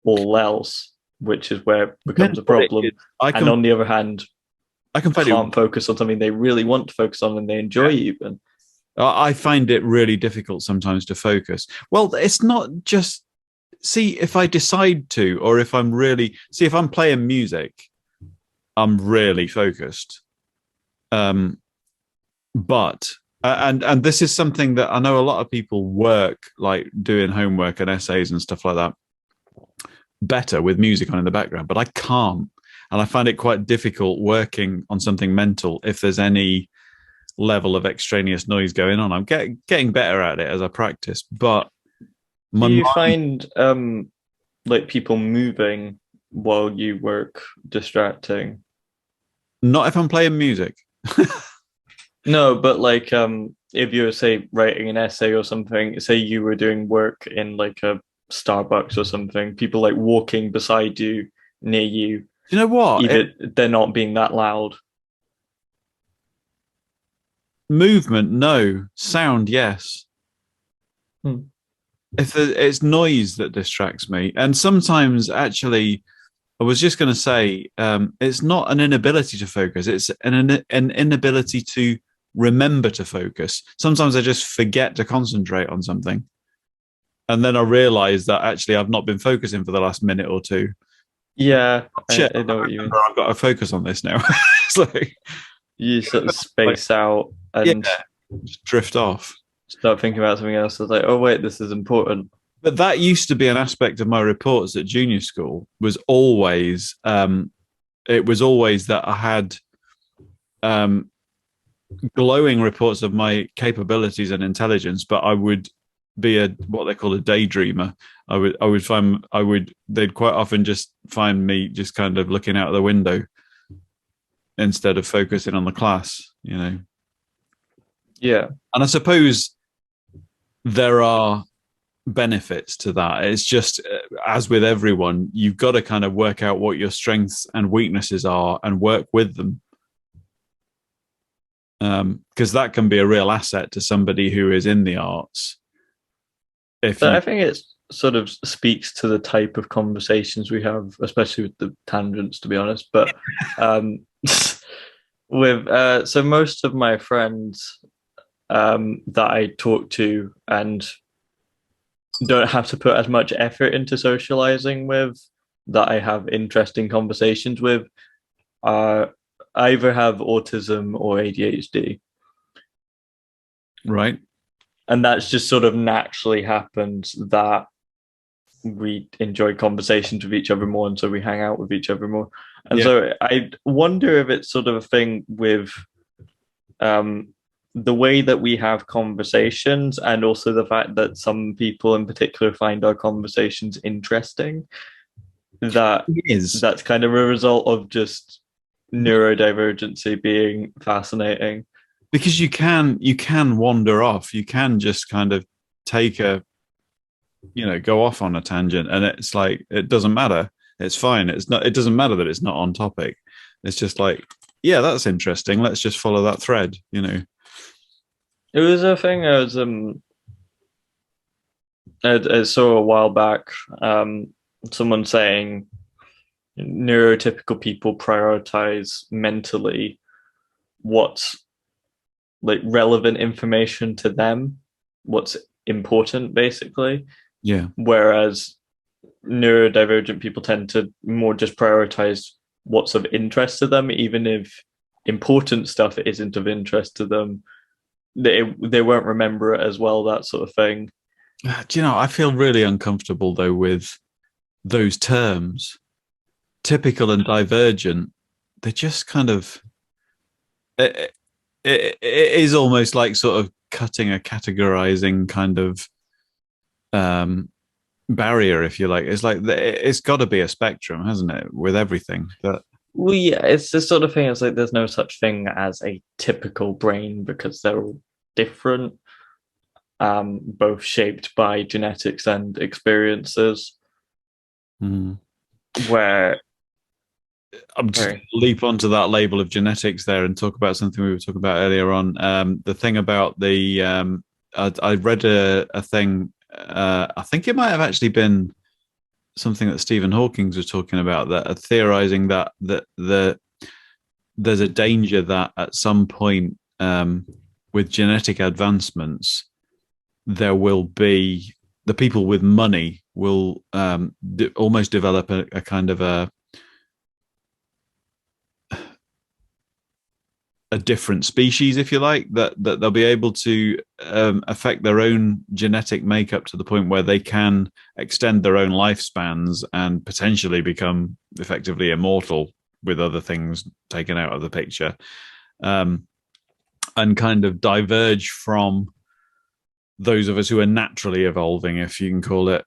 all else, which is where it becomes a problem. I And can on the other hand, I can find it. can't focus on something they really want to focus on and they enjoy even. I find it really difficult sometimes to focus. Well, it's not just see if I decide to, or if I'm really see if I'm playing music, I'm really focused. But and this is something that I know a lot of people work like doing homework and essays and stuff like that better with music on in the background, but I can't. And I find it quite difficult working on something mental if there's any level of extraneous noise going on. I'm getting better at it as I practice, but Do my you mind, find like people moving while you work distracting? not if I'm playing music. No, but like if you're say writing an essay or something, say you were doing work in like a Starbucks or something, people like walking beside you, near you, You know what? even they're not being that loud. Movement, no. Sound, yes. Hmm. If it's noise that distracts me, and sometimes actually, I was just going to say, it's not an inability to focus; it's an inability to remember to focus. Sometimes I just forget to concentrate on something, and then I realize that actually I've not been focusing for the last minute or two. Yeah, Shit, I know what you mean. I've got to focus on this now. It's like, You sort of like, space out yeah, and just drift off. start thinking about something else. It's like, oh wait, this is important. But that used to be an aspect of my reports at junior school. It was always that I had um, glowing reports of my capabilities and intelligence, but I would be a what they call a daydreamer. They'd quite often just find me just kind of looking out of the window instead of focusing on the class, you know. Yeah. And I suppose there are benefits to that. It's just, as with everyone, you've got to kind of work out what your strengths and weaknesses are and work with them. Because that can be a real asset to somebody who is in the arts. If But you, I think it sort of speaks to the type of conversations we have, especially with the tangents, to be honest. But so most of my friends that I talk to and don't have to put as much effort into socializing with, that I have interesting conversations with, either have autism or ADHD. right? And that's just sort of naturally happened that we enjoy conversations with each other more, and so we hang out with each other more. And Yeah. so I wonder if it's sort of a thing with the way that we have conversations, and also the fact that some people in particular find our conversations interesting, that It is. that's kind of a result of just neurodivergency being fascinating. Because you can wander off. You can just kind of take go off on a tangent, and it's like, it doesn't matter. It's fine. It doesn't matter that it's not on topic. It's just like, yeah, that's interesting. Let's just follow that thread. It was a thing I saw a while back. Someone saying neurotypical people prioritize mentally what's like relevant information to them, what's important, basically. Yeah. Whereas neurodivergent people tend to more just prioritize what's of interest to them, even if important stuff isn't of interest to them. They won't remember it as well, that sort of thing. Do you know, I feel really uncomfortable though with those terms, typical and divergent. They just kind of, it is almost like sort of cutting a categorizing kind of barrier, if you like. It's like it's got to be a spectrum, hasn't it, with everything? But Well, yeah, it's this sort of thing. It's like there's no such thing as a typical brain because they're all different, both shaped by genetics and experiences. Where I'm just going to leap onto that label of genetics there and talk about something we were talking about earlier on. The thing about I read a thing. I think it might have actually been something that Stephen Hawking was talking about, that theorizing that there's a danger that at some point, with genetic advancements, there will be the people with money will almost develop a kind of a different species, if you like, that they'll be able to affect their own genetic makeup to the point where they can extend their own lifespans and potentially become effectively immortal, with other things taken out of the picture, and kind of diverge from those of us who are naturally evolving, if you can call it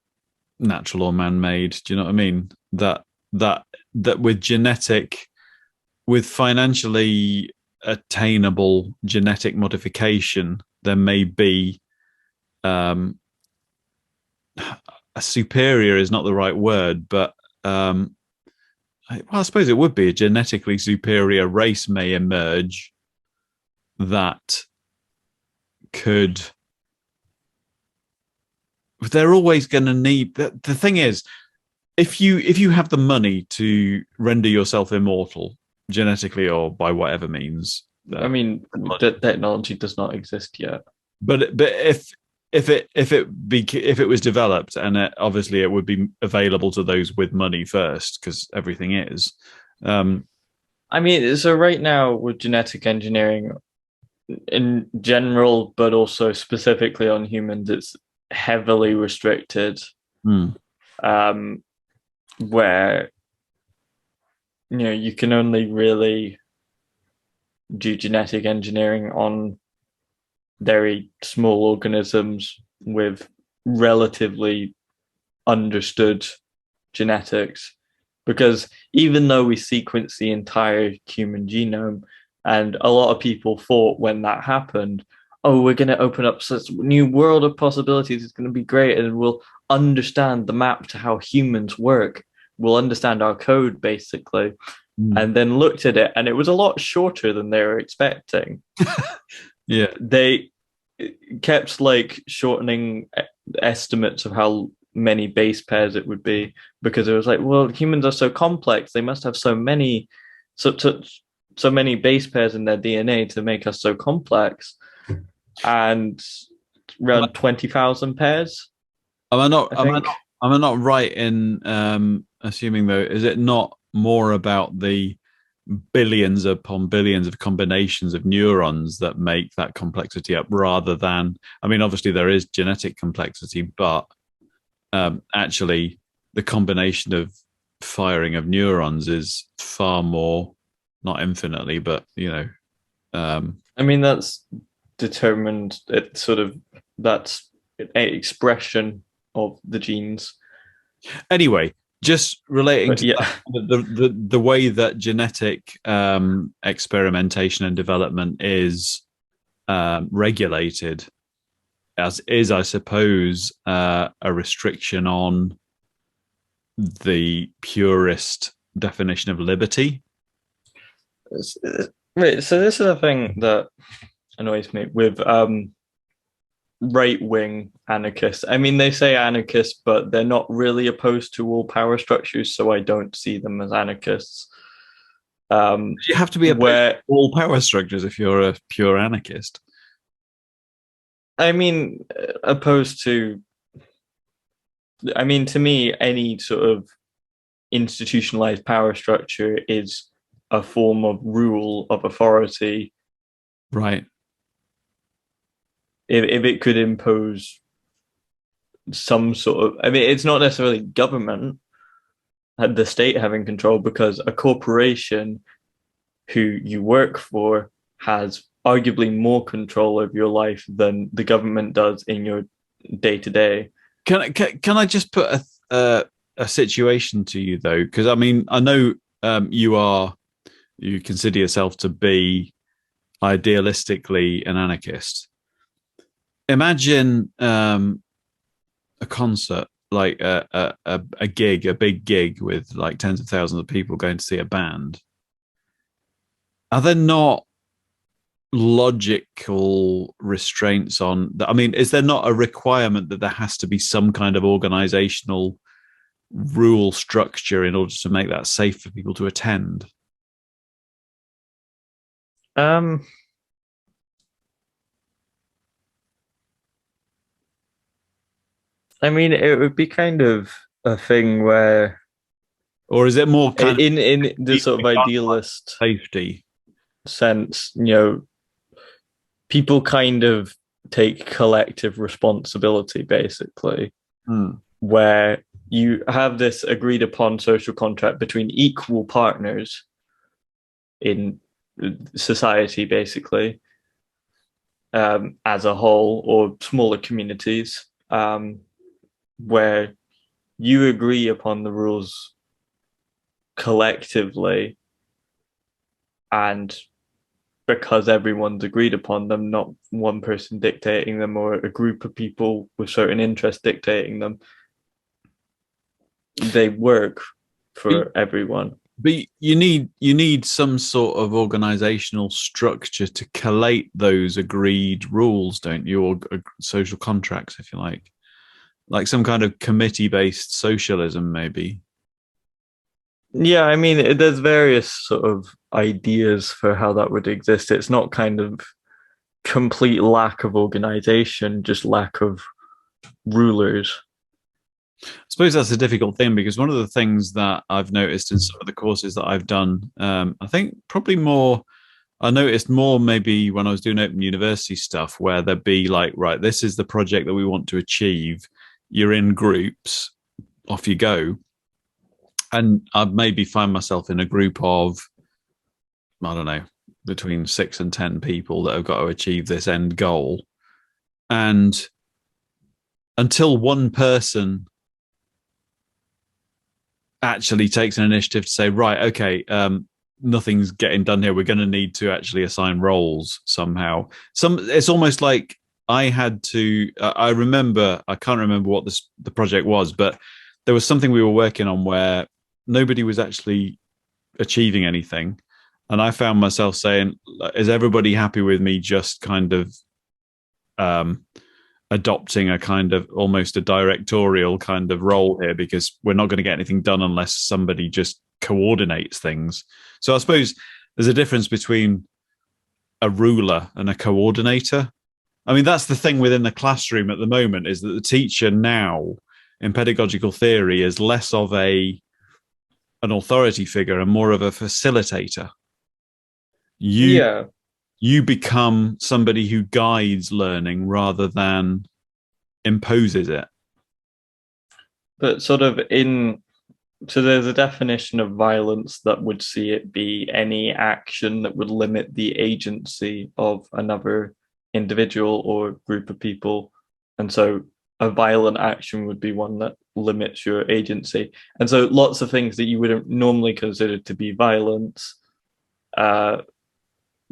natural or man-made. Do you know what I mean? That with financially attainable genetic modification, there may be a superior is not the right word, but I suppose it would be a genetically superior race may emerge that could. They're always going to need. The thing is, if you have the money to render yourself immortal genetically or by whatever means, I mean, the technology does not exist yet. But if it was developed, and obviously it would be available to those with money first, because everything is. I mean, so right now with genetic engineering in general, but also specifically on humans, it's heavily restricted. Where you can only really do genetic engineering on very small organisms with relatively understood genetics, because even though we sequence the entire human genome, and a lot of people thought when that happened, oh, we're going to open up such new world of possibilities. It's going to be great, and we'll understand the map to how humans work. We'll understand our code basically, Mm. and then looked at it, and it was a lot shorter than they were expecting. Yeah. They kept like shortening estimates of how many base pairs it would be because it was like, well, humans are so complex; they must have so many base pairs in their DNA to make us so complex, and Am I, around 20,000 pairs, am I not? I Am I think. not? Am I not right in assuming though? Is it not more about the billions upon billions of combinations of neurons that make that complexity up, rather than? I mean, obviously there is genetic complexity, but actually the combination of firing of neurons is far more, not infinitely, but I mean, that's determined. It's sort of that's an expression of the genes. anyway, just relating But to yeah, that, the way that genetic experimentation and development is regulated, as is, I suppose, a restriction on the purist definition of liberty. right. So this is a thing that annoys me with right wing anarchists. I mean, they say anarchists, but they're not really opposed to all power structures, so I don't see them as anarchists. You have to be opposed to Where all power structures if you're a pure anarchist. I mean, opposed to, I mean, to me, any sort of institutionalized power structure is a form of rule of authority. Right. If it could impose some sort of, I mean, it's not necessarily government, the state having control, because a corporation who you work for has arguably more control over your life than the government does in your day to day. Can I just put a situation to you though? Because I mean, I know you consider yourself to be idealistically an anarchist. Imagine a concert, like a gig, a big gig with like tens of thousands of people going to see a band. Are there not logical restraints on that? I mean, is there not a requirement that there has to be some kind of organizational rule structure in order to make that safe for people to attend? Um, I mean, it would be kind of a thing where, Or is it more kind of in the sort of idealist safety? sense, people kind of take collective responsibility, basically, Hmm. where you have this agreed upon social contract between equal partners in society, basically, as a whole, or smaller communities, where you agree upon the rules collectively, and because everyone's agreed upon them, not one person dictating them or a group of people with certain interests dictating them, they work But, for everyone. but you need some sort of organizational structure to collate those agreed rules, don't you? Or social contracts, if you like some kind of committee-based socialism, maybe. Yeah, I mean, there's various sort of ideas for how that would exist. It's not kind of complete lack of organization, just lack of rulers. I suppose that's a difficult thing because one of the things that I've noticed in some of the courses that I've done, I think probably more, I noticed more maybe when I was doing open university stuff, where there'd be like, right, this is the project that we want to achieve. You're in groups, off you go. And I'd maybe find myself in a group of, I don't know, between 6 and 10 people that have got to achieve this end goal. And until one person actually takes an initiative to say, right, okay, nothing's getting done here. We're going to need to actually assign roles somehow. It's almost like I had to. I remember. I can't remember what the project was, but there was something we were working on where nobody was actually achieving anything, and I found myself saying, "Is everybody happy with me just kind of um, adopting a kind of almost a directorial kind of role here? Because we're not going to get anything done unless somebody just coordinates things." So I suppose there's a difference between a ruler and a coordinator. I mean, that's the thing within the classroom at the moment, is that the teacher now in pedagogical theory is less of an authority figure and more of a facilitator. You Yeah, you become somebody who guides learning rather than imposes it. but sort of in so there's a definition of violence that would see it be any action that would limit the agency of another individual or group of people. And so a violent action would be one that limits your agency. And so lots of things that you wouldn't normally consider to be violence uh,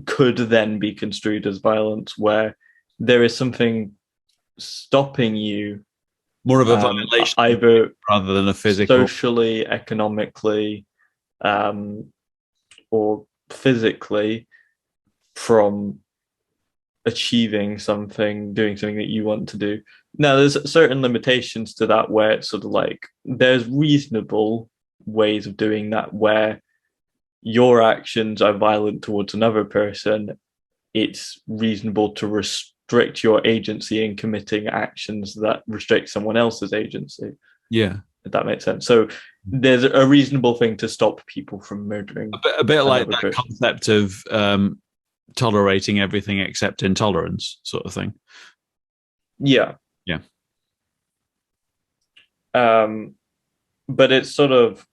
could then be construed as violence, where there is something stopping you More of a violation either rather than a physical. socially, economically, um, or physically from achieving something, doing something that you want to do. Now, there's certain limitations to that where it's sort of like there's reasonable ways of doing that where your actions are violent towards another person. It's reasonable to restrict your agency in committing actions that restrict someone else's agency. Yeah. If that makes sense. So there's a reasonable thing to stop people from murdering A bit like that person. concept of tolerating everything except intolerance, sort of thing. Yeah. Yeah. But it's sort of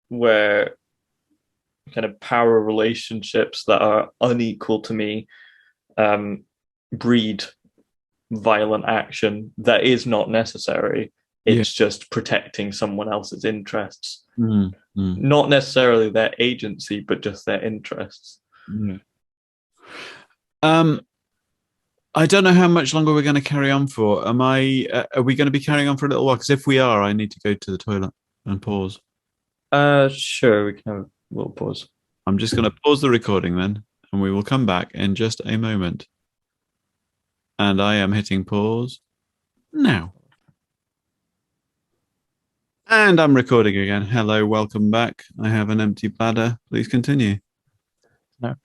where kind of power relationships that are unequal to me breed violent action that is not necessary. Yeah. It's just protecting someone else's interests, Mm. not necessarily their agency, but just their interests. Yeah. I don't know how much longer we're going to carry on for. Are we going to be carrying on for a little while? Because if we are, I need to go to the toilet and pause. Sure, we can have a little pause. I'm just going to pause the recording then, and we will come back in just a moment. And I am hitting pause now. And I'm recording again. Hello, welcome back. I have an empty bladder. Please continue. No,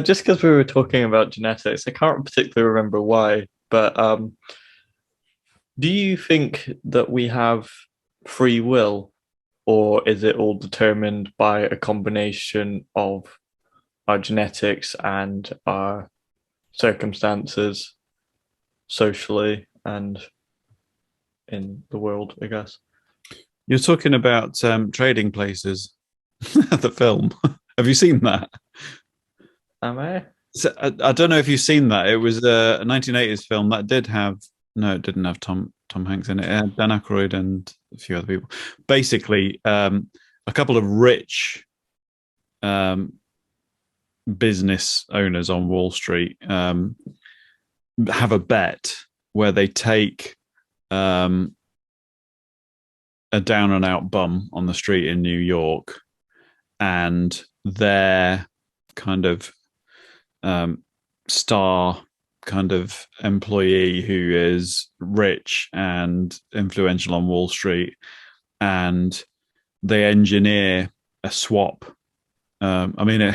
just because we were talking about genetics, I can't particularly remember why, but do you think that we have free will, or is it all determined by a combination of our genetics and our circumstances socially and in the world, I guess? You're talking about Trading Places, the film. Have you seen that? Am I? So, I don't know if you've seen that. It was a 1980s film that did have no, it didn't have Tom Hanks in it. It had Dan Aykroyd and a few other people. Basically, a couple of rich business owners on Wall Street have a bet where they take a down and out bum on the street in New York, and their kind of star kind of employee who is rich and influential on Wall Street, and they engineer a swap. I mean,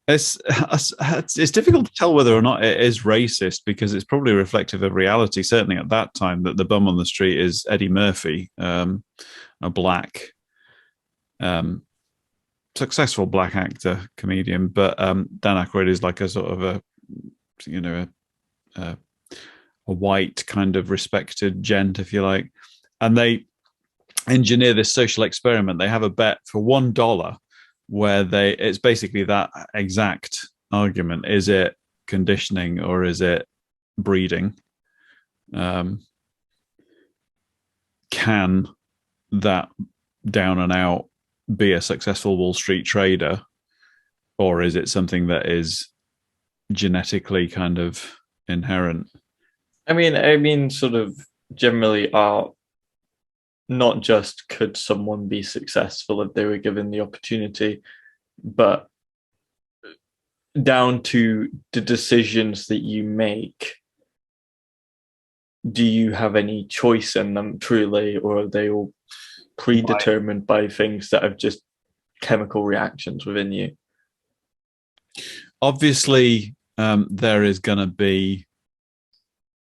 it's difficult to tell whether or not it is racist, because it's probably reflective of reality. Certainly at that time, that the bum on the street is Eddie Murphy, a black, successful black actor, comedian. But Dan Aykroyd is like a sort of a white kind of respected gent, if you like. And they engineer this social experiment. They have a bet for $1 where it's basically that exact argument. Is it conditioning or is it breeding? Can that down and out be a successful Wall Street trader, or is it something that is genetically kind of inherent? I mean, sort of generally art, not just could someone be successful if they were given the opportunity, but down to the decisions that you make. Do you have any choice in them truly, or are they all predetermined by things that have just chemical reactions within you? Obviously, there is going to be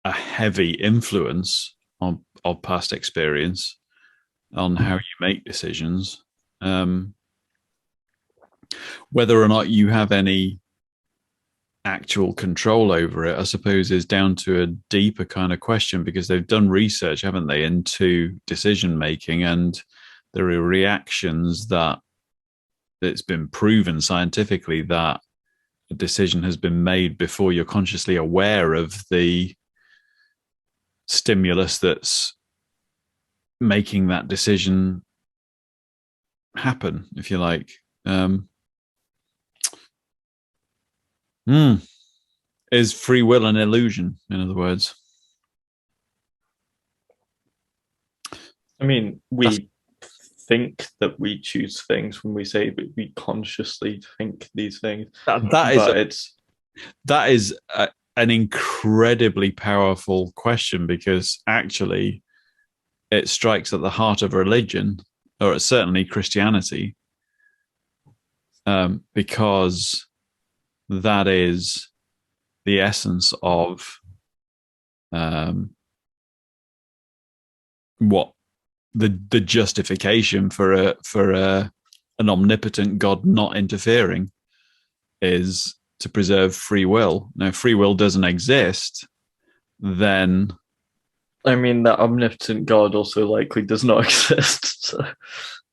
a heavy influence of past experience on how you make decisions. Whether or not you have any actual control over it, I suppose, is down to a deeper kind of question, because they've done research, haven't they, into decision making, and there are reactions that it's been proven scientifically that a decision has been made before you're consciously aware of the stimulus that's making that decision happen, if you like. Is free will an illusion, in other words? I mean, we think that we choose things when we say that we consciously think these things, that is an incredibly powerful question, because actually it strikes at the heart of religion, or certainly Christianity, because that is the essence of what the justification for an omnipotent God not interfering is, to preserve free will. Now, if free will doesn't exist, then I mean, that omnipotent God also likely does not exist. So.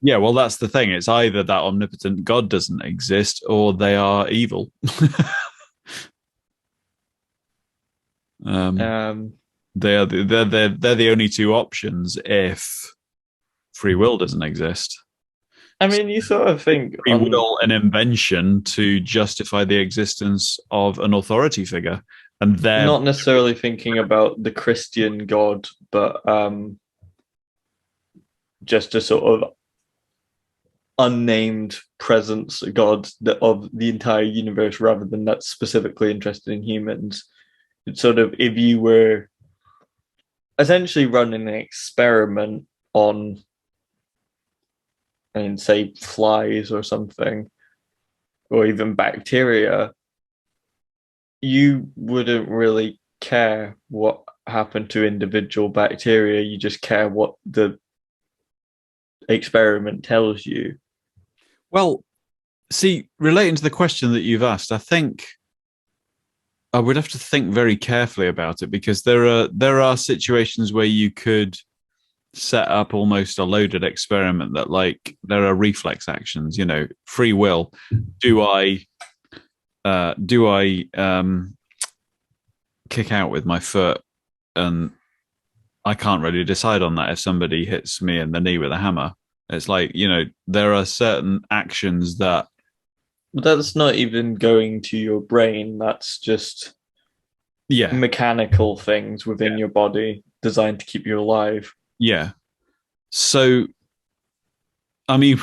Yeah, well, that's the thing. It's either that omnipotent God doesn't exist, or they are evil. They're the only two options if free will doesn't exist. I mean, you sort of think free will an invention to justify the existence of an authority figure, and they're not necessarily thinking about the Christian God, but just a sort of unnamed presence God of the entire universe, rather than that specifically interested in humans. It's sort of, if you were essentially running an experiment on, I mean, say flies or something, or even bacteria, you wouldn't really care what happened to individual bacteria. You just care what the experiment tells you. Well, see, relating to the question that you've asked, I think I would have to think very carefully about it, because there are situations where you could set up almost a loaded experiment that, like, there are reflex actions, free will. Do I kick out with my foot? And I can't really decide on that if somebody hits me in the knee with a hammer. It's like, there are certain actions that... But that's not even going to your brain. That's just mechanical things within your body designed to keep you alive. Yeah. So, I mean,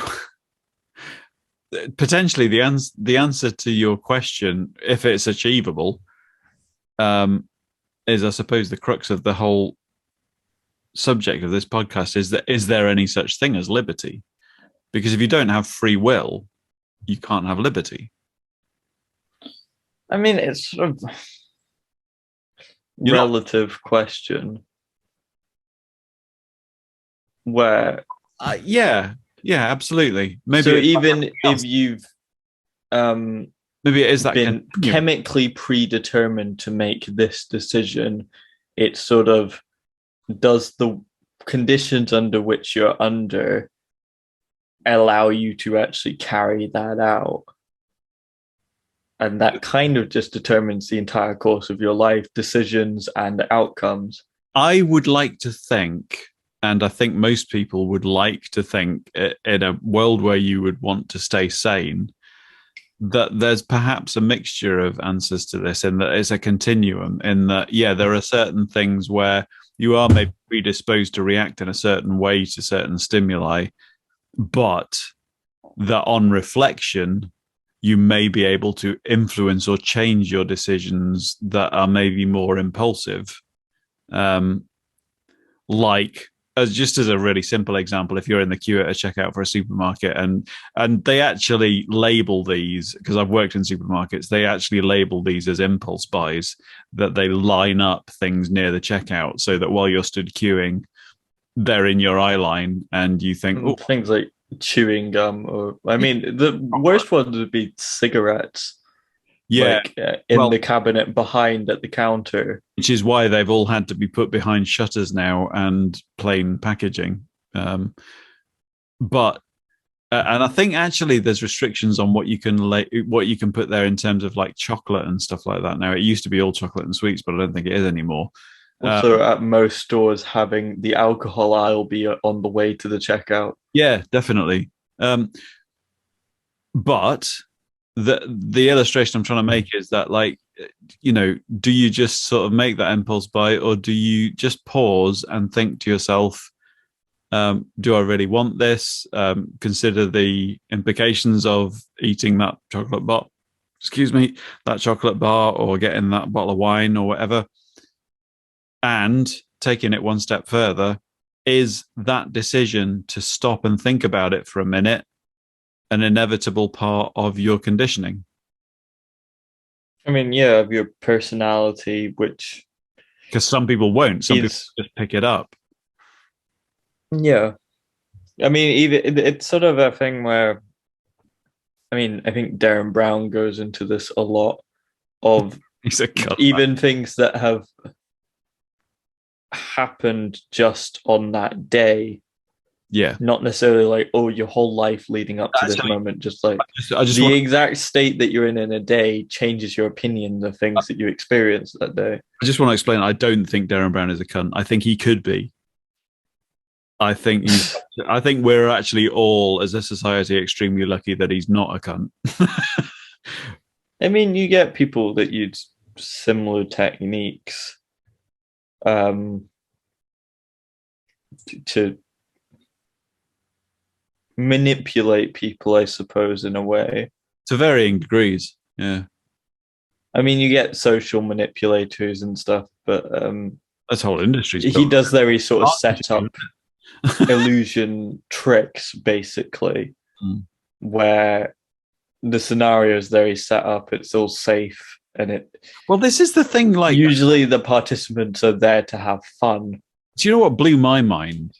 potentially the answer to your question, if it's achievable, is, I suppose, the crux of the whole subject of this podcast, is there any such thing as liberty? Because if you don't have free will, you can't have liberty. I mean, it's sort of relative question. Where yeah, absolutely. Maybe so. Even if you've maybe it is that been chemically predetermined to make this decision, it's sort of, does the conditions under which you're under allow you to actually carry that out? And that kind of just determines the entire course of your life, decisions and outcomes. I would like to think And I think most people would like to think, in a world where you would want to stay sane, that there's perhaps a mixture of answers to this, in that it's a continuum, in that, yeah, there are certain things where you are maybe predisposed to react in a certain way to certain stimuli, but that on reflection, you may be able to influence or change your decisions that are maybe more impulsive. Um, like, as just as a really simple example, if you're in the queue at a checkout for a supermarket, and they actually label these, because I've worked in supermarkets, they actually label these as impulse buys, that they line up things near the checkout so that while you're stood queuing, they're in your eye line, and you think, oh, Things like chewing gum, or I mean, the worst one would be cigarettes, yeah, like in well, the cabinet behind at the counter. which is why they've all had to be put behind shutters now and plain packaging. But and I think actually there's restrictions on what you can put there in terms of like chocolate and stuff like that. Now it used to be all chocolate and sweets, but I don't think it is anymore. Also, at most stores, having the alcohol aisle be on the way to the checkout. Yeah, definitely. But the illustration I'm trying to make is that, like, do you just sort of make that impulse buy, or do you just pause and think to yourself, do I really want this? Consider the implications of eating that chocolate bar, that chocolate bar, or getting that bottle of wine or whatever. And taking it one step further, is that decision to stop and think about it for a minute an inevitable part of your conditioning? I mean, yeah, of your personality, which Because some people won't. Some people is, just pick it up. yeah. I mean, even it's sort of a thing where, I mean, I think Darren Brown goes into this a lot, of He's a cut. even things that have happened just on that day. Yeah. Not necessarily like, oh, your whole life leading up to this moment, just like I just the want exact state that you're in a day changes your opinion of things that you experience that day. to explain. I don't think Darren Brown is a cunt. I think he could be. I think I think we're actually all, as a society, extremely lucky that he's not a cunt. I mean, you get people that use similar techniques to manipulate people, I suppose, in a way. To varying degrees. Yeah. I mean, you get social manipulators and stuff, but That's whole industry's he built. does very sort of set up illusion tricks, basically, where the scenario is very set up, it's all safe, and it. Well, this is the thing. Like, usually, the participants are there to have fun. do you know what blew my mind?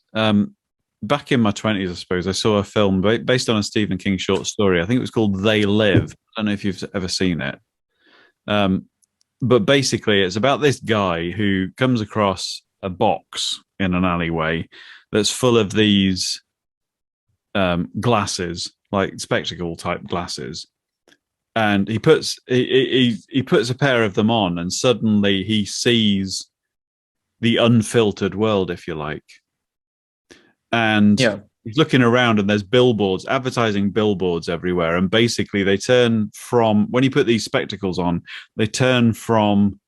Back in my 20s, I suppose, I saw a film based on a Stephen King short story. I think it was called They Live. I don't know if you've ever seen it. But basically, it's about this guy who comes across a box in an alleyway that's full of these glasses, like spectacle type glasses. And he puts a pair of them on, and suddenly he sees the unfiltered world, if you like. And Yeah. he's looking around, and there's advertising billboards everywhere. And basically, they turn from, when you put these spectacles on, they turn from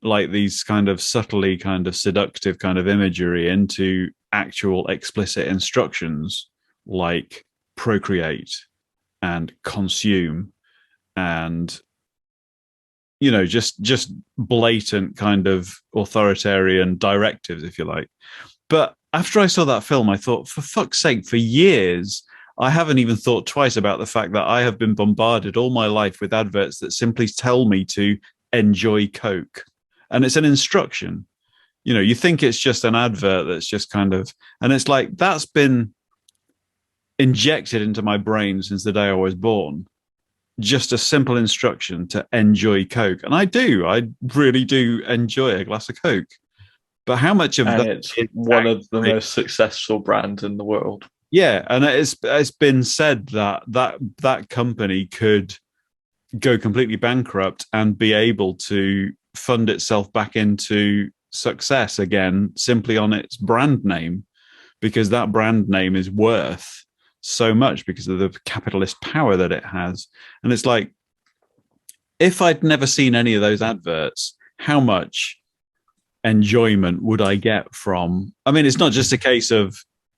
like these kind of subtly kind of seductive kind of imagery into actual explicit instructions, like procreate and consume, and just blatant kind of authoritarian directives, if you like. But after I saw that film, I thought, for fuck's sake, for years, I haven't even thought twice about the fact that I have been bombarded all my life with adverts that simply tell me to enjoy Coke. And it's an instruction. You think it's just an advert that's just kind of, and it's like, that's been injected into my brain since the day I was born. Just a simple instruction to enjoy Coke. And I really do enjoy a glass of Coke. But how much of that? It's one of the most successful brands in the world. Yeah, and it's been said that company could go completely bankrupt and be able to fund itself back into success again simply on its brand name, because that brand name is worth so much because of the capitalist power that it has. And it's like, if I'd never seen any of those adverts, how much enjoyment would I get from? I mean, it's not just a case of,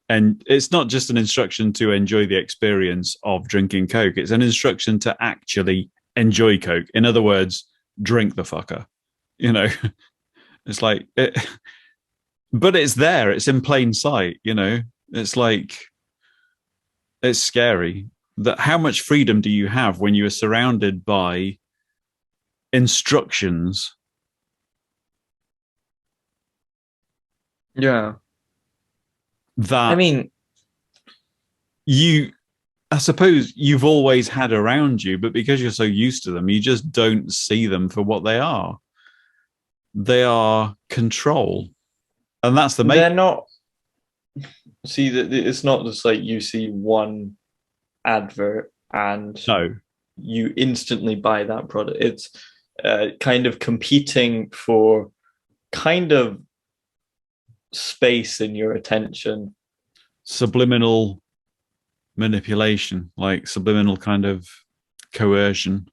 and it's not just an instruction to enjoy the experience of drinking Coke. It's an instruction to actually enjoy Coke. In other words, drink the fucker. You know, it's like, but it's there. It's in plain sight. You know, it's like, it's scary that how much freedom do you have when you are surrounded by instructions? Yeah. That I mean, I suppose you've always had around you, but because you're so used to them, you just don't see them for what they are. They are control. And that's the main. they're not. See, that it's not just like you see one advert and No. you instantly buy that product. It's kind of competing for kind of space in your attention. Subliminal manipulation, like subliminal kind of coercion.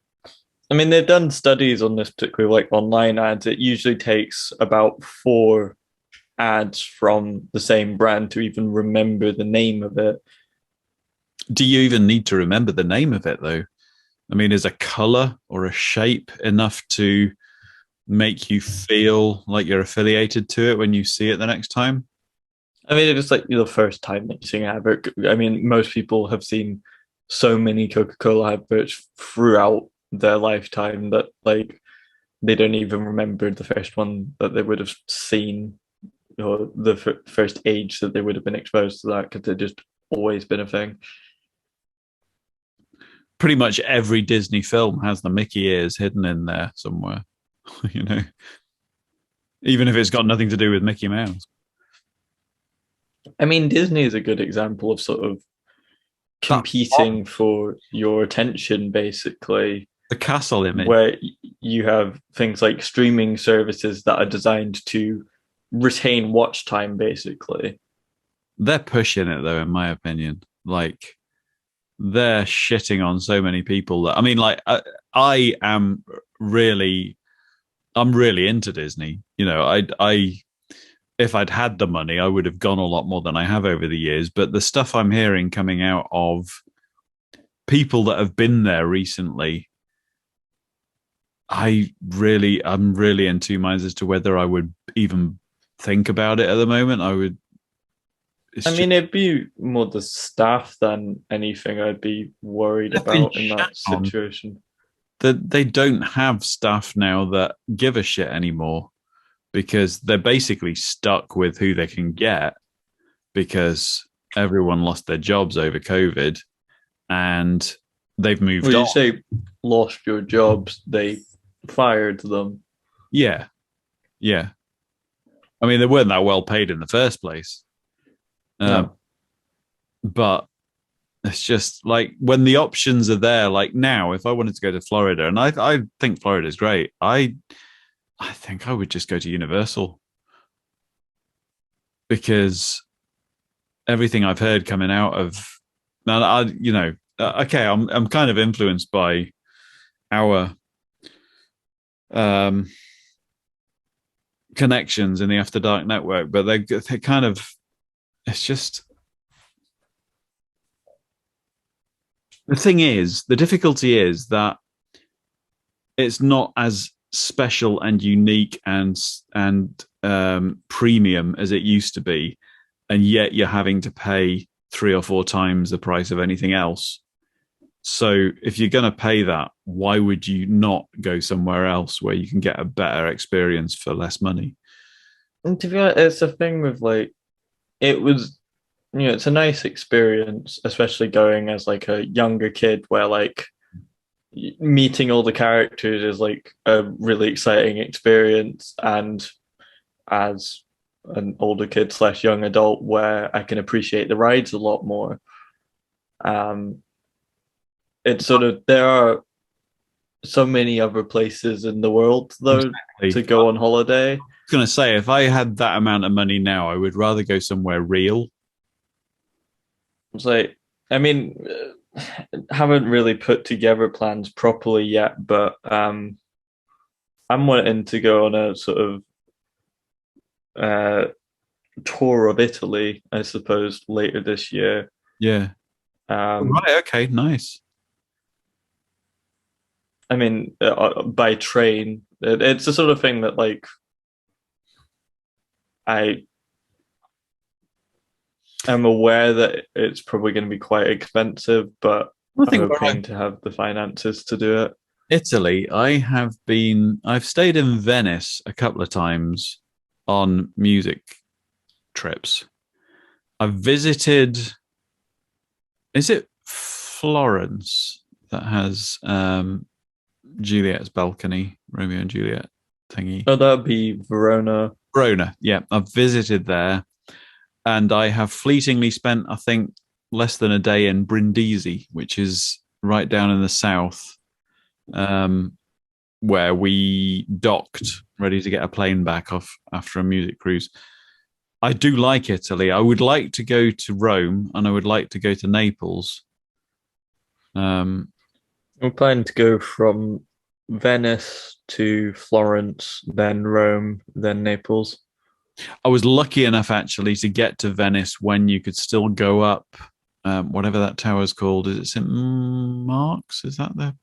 I mean, they've done studies on this, particularly like online ads. It usually takes about 4 ads from the same brand to even remember the name of it. Do you even need to remember the name of it, though? I mean, is a color or a shape enough to make you feel like you're affiliated to it when you see it the next time? I mean, it's like the first time that you see an advert. I mean, most people have seen so many Coca-Cola adverts throughout their lifetime that like they don't even remember the first one that they would have seen, or the first age that they would have been exposed to that, because they've just always been a thing. Pretty much every Disney film has the Mickey ears hidden in there somewhere, you know, even if it's got nothing to do with Mickey Mouse. I mean, Disney is a good example of sort of competing for your attention, basically. The castle image. Where you have things like streaming services that are designed to retain watch time, basically. They're pushing it, though, in my opinion. Like, they're shitting on so many people that, I mean, like, I'm really into Disney. You know, if I'd had the money, I would have gone a lot more than I have over the years. But the stuff I'm hearing coming out of people that have been there recently, I'm really in two minds as to whether I would even think about it at the moment. I would. I mean, it'd be more the staff than anything I'd be worried about in that situation. That they don't have staff now that give a shit anymore, because they're basically stuck with who they can get, because everyone lost their jobs over COVID and they've moved on. You say lost your jobs, they fired them. Yeah. Yeah. I mean, they weren't that well paid in the first place. No. But it's just like when the options are there, like now, if I wanted to go to Florida, and I think Florida is great, I think I would just go to Universal, because everything I've heard coming out of now, okay, I'm kind of influenced by our connections in the After Dark network, but they kind of, it's just, the difficulty is that it's not as special and unique and premium as it used to be, and yet you're having to pay 3 or 4 times the price of anything else. So if you're going to pay that, why would you not go somewhere else where you can get a better experience for less money? And to be honest, it's a thing with like, it was, it's a nice experience, especially going as like a younger kid, where like meeting all the characters is like a really exciting experience. And as an older kid slash young adult, where I can appreciate the rides a lot more. It's sort of, there are so many other places in the world though to go on holiday. going to say, if I had that amount of money now, I would rather go somewhere real. It's like, I mean, haven't really put together plans properly yet, but I'm wanting to go on a sort of uh, tour of Italy, I suppose, later this year. Yeah. Um, Right. Okay. Nice. I mean, by train. It's the sort of thing that like I am aware that it's probably going to be quite expensive, but I I'm think where hoping to have the finances to do it. Italy, I've stayed in Venice a couple of times on music trips. I've visited, is it Florence that has Juliet's balcony, Romeo and Juliet thingy? Oh, that'd be Verona. Verona, yeah, I've visited there, and I have fleetingly spent, I think, less than a day in Brindisi, which is right down in the south, um, where we docked, ready to get a plane back off after a music cruise. I do like Italy. I would like to go to Rome, and I would like to go to Naples. Um, We're planning to go from Venice to Florence, then Rome, then Naples. I was lucky enough actually to get to Venice when you could still go up, whatever that tower is called. Is it St. Mark's? Is that there?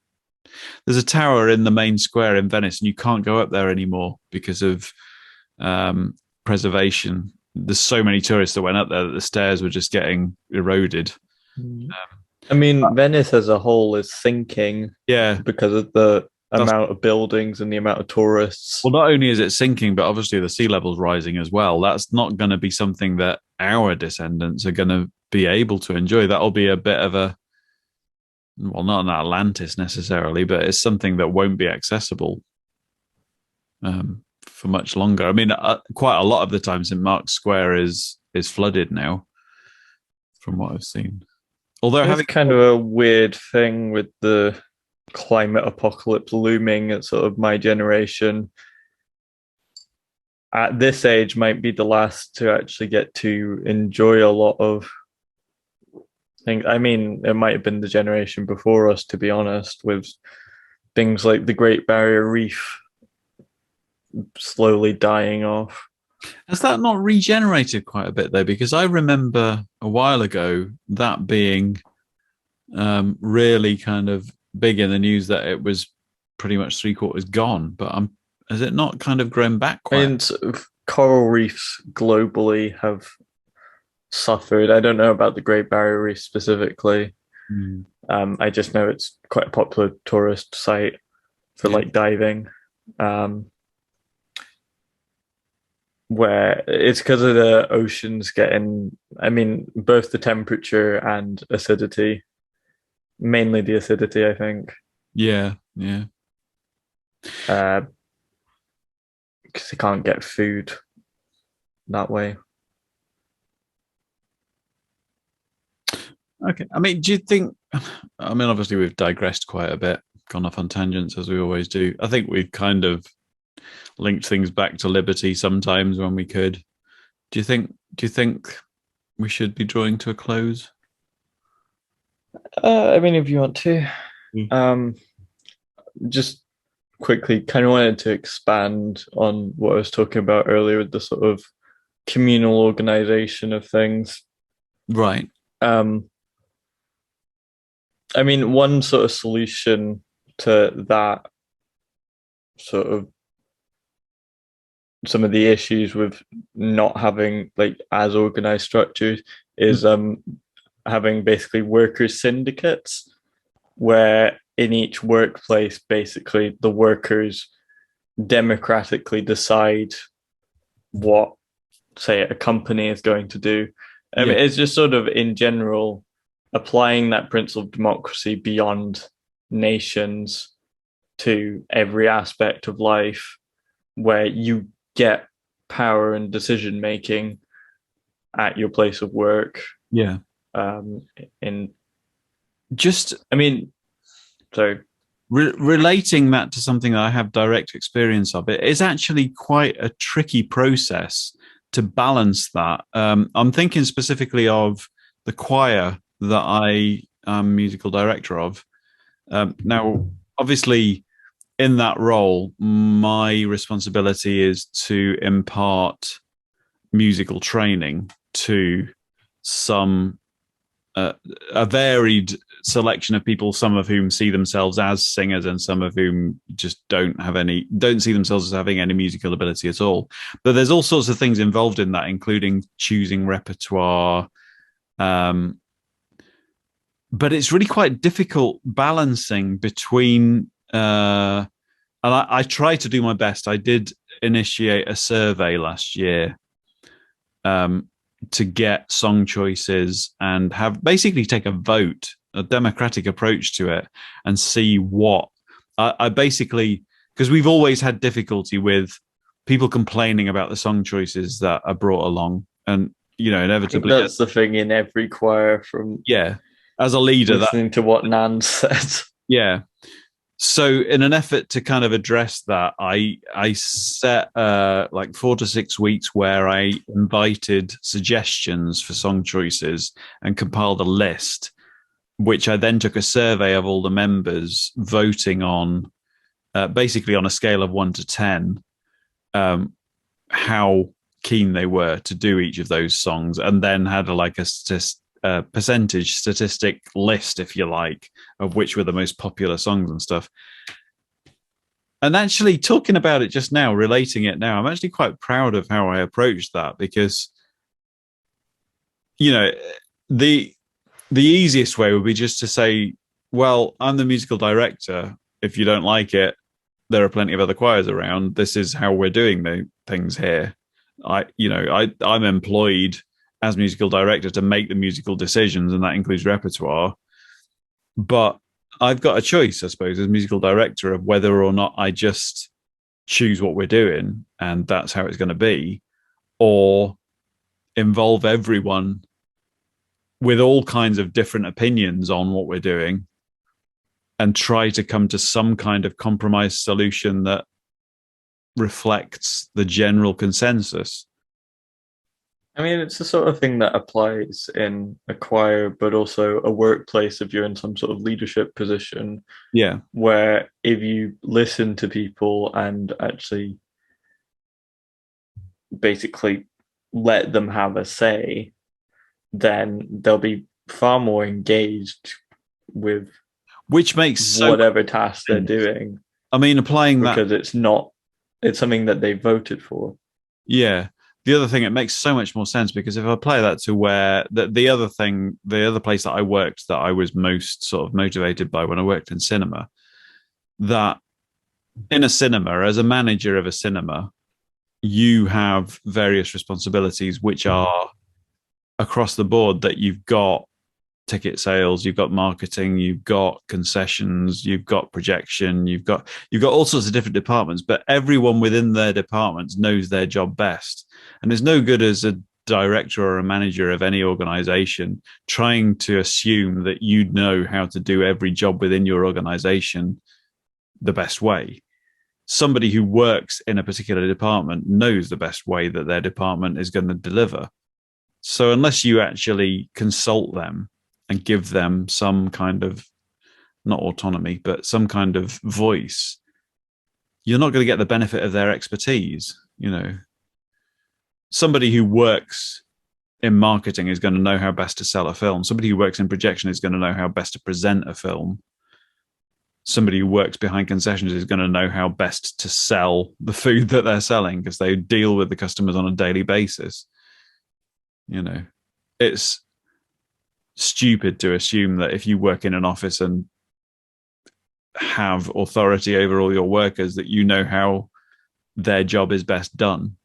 There's a tower in the main square in Venice, and you can't go up there anymore because of preservation. There's so many tourists that went up there that the stairs were just getting eroded. I mean, Venice as a whole is sinking Yeah, because of the that's amount of buildings and the amount of tourists. well. Not only is it sinking, but obviously the sea level's rising as well. That's not going to be something that our descendants are going to be able to enjoy. That'll be a bit of a well, not an Atlantis necessarily, but it's something that won't be accessible for much longer. I mean, quite a lot of the time, St. Mark's Square is flooded now, from what I've seen. Although It's having kind of a weird thing with the climate apocalypse looming at sort of my generation. At this age, might be the last to actually get to enjoy a lot of things. I mean, it might have been the generation before us, to be honest, with things like the Great Barrier Reef slowly dying off. has that not regenerated quite a bit though? Because I remember a while ago that being really kind of big in the news that it was pretty much three quarters gone. But has it not kind of grown back quite? And sort of coral reefs globally have suffered. I don't know about the Great Barrier Reef specifically. Mm. I just know it's quite a popular tourist site for Yeah. like diving. Um, where it's because of the oceans getting, I mean, both the temperature and acidity, mainly the acidity, I think, Yeah, yeah. because they can't get food that way. Okay. I mean, do you think? I mean, obviously we've digressed quite a bit, gone off on tangents as we always do. I think we've kind of linked things back to liberty sometimes when we could. Do you think we should be drawing to a close? I mean, if you want to, Mm. um, just quickly, kind of wanted to expand on what I was talking about earlier with the sort of communal organization of things. Right. Um, I mean, one sort of solution to that sort of some of the issues with not having like as organized structures is having basically workers syndicates where in each workplace basically the workers democratically decide what say a company is going to do. I Yeah. mean, it's just sort of in general applying that principle of democracy beyond nations to every aspect of life where you get power and decision making at your place of work. Yeah. Um, in, Just I mean, sorry. relating that to something that I have direct experience of, it is actually quite a tricky process to balance that. I'm thinking specifically of the choir that I am musical director of. Now, obviously, in that role, my responsibility is to impart musical training to some a varied selection of people, some of whom see themselves as singers and some of whom just don't see themselves as having any musical ability at all. But there's all sorts of things involved in that, including choosing repertoire. But it's really quite difficult balancing between and I try to do my best. I did initiate a survey last year to get song choices and have basically take a vote, a democratic approach to it, and see what I basically, because we've always had difficulty with people complaining about the song choices that are brought along, and inevitably that's the thing in every choir from as a leader listening to what Nan says. Yeah. So in an effort to kind of address that, I set like 4 to 6 weeks where I invited suggestions for song choices and compiled a list, which I then took a survey of all the members voting on, basically on a scale of 1 to 10, how keen they were to do each of those songs, and then had a percentage statistic list, if you like, of which were the most popular songs and stuff. And actually, talking about it just now, relating it now, I'm actually quite proud of how I approached that, because the easiest way would be just to say, well, I'm the musical director. If you don't like it, there are plenty of other choirs around. This is how we're doing the things here. I'm employed as musical director to make the musical decisions, and that includes repertoire. But I've got a choice, I suppose, as musical director, of whether or not I just choose what we're doing and that's how it's going to be, or involve everyone with all kinds of different opinions on what we're doing and try to come to some kind of compromise solution that reflects the general consensus. I mean, it's the sort of thing that applies in a choir, but also a workplace if you're in some sort of leadership position. Yeah. Where if you listen to people and actually basically let them have a say, then they'll be far more engaged with which makes whatever task they're doing. I mean, applying that, because it's something that they voted for. Yeah. The other thing, it makes so much more sense, because if I apply that to where the other place that I worked, that I was most sort of motivated by when I worked in cinema, that in a cinema, as a manager of a cinema, you have various responsibilities which are across the board, that you've got ticket sales, you've got marketing, you've got concessions, you've got projection, you've got all sorts of different departments, but everyone within their departments knows their job best. And it's no good as a director or a manager of any organization trying to assume that you know how to do every job within your organization the best way. Somebody who works in a particular department knows the best way that their department is going to deliver. So unless you actually consult them and give them some kind of, not autonomy, but some kind of voice, you're not going to get the benefit of their expertise. Somebody who works in marketing is going to know how best to sell a film. Somebody who works in projection is going to know how best to present a film. Somebody who works behind concessions is going to know how best to sell the food that they're selling, because they deal with the customers on a daily basis. It's stupid to assume that if you work in an office and have authority over all your workers, that you know how their job is best done.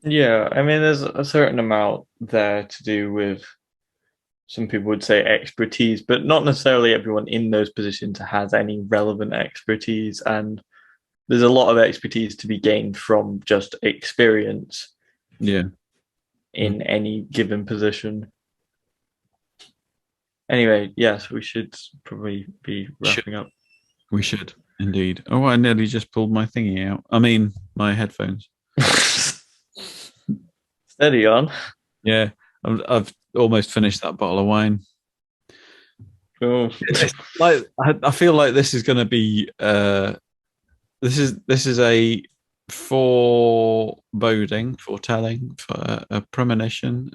Yeah, I mean, there's a certain amount there to do with, some people would say, expertise, but not necessarily everyone in those positions has any relevant expertise. And there's a lot of expertise to be gained from just experience. Yeah. In any given position. Anyway, yes, we should probably be wrapping up. We should indeed. Oh, I nearly just pulled my thingy out. I mean, my headphones. Steady on. Yeah, I've almost finished that bottle of wine. Oh. It's like I feel like this is going to be. This is a foreboding, foretelling, for a premonition.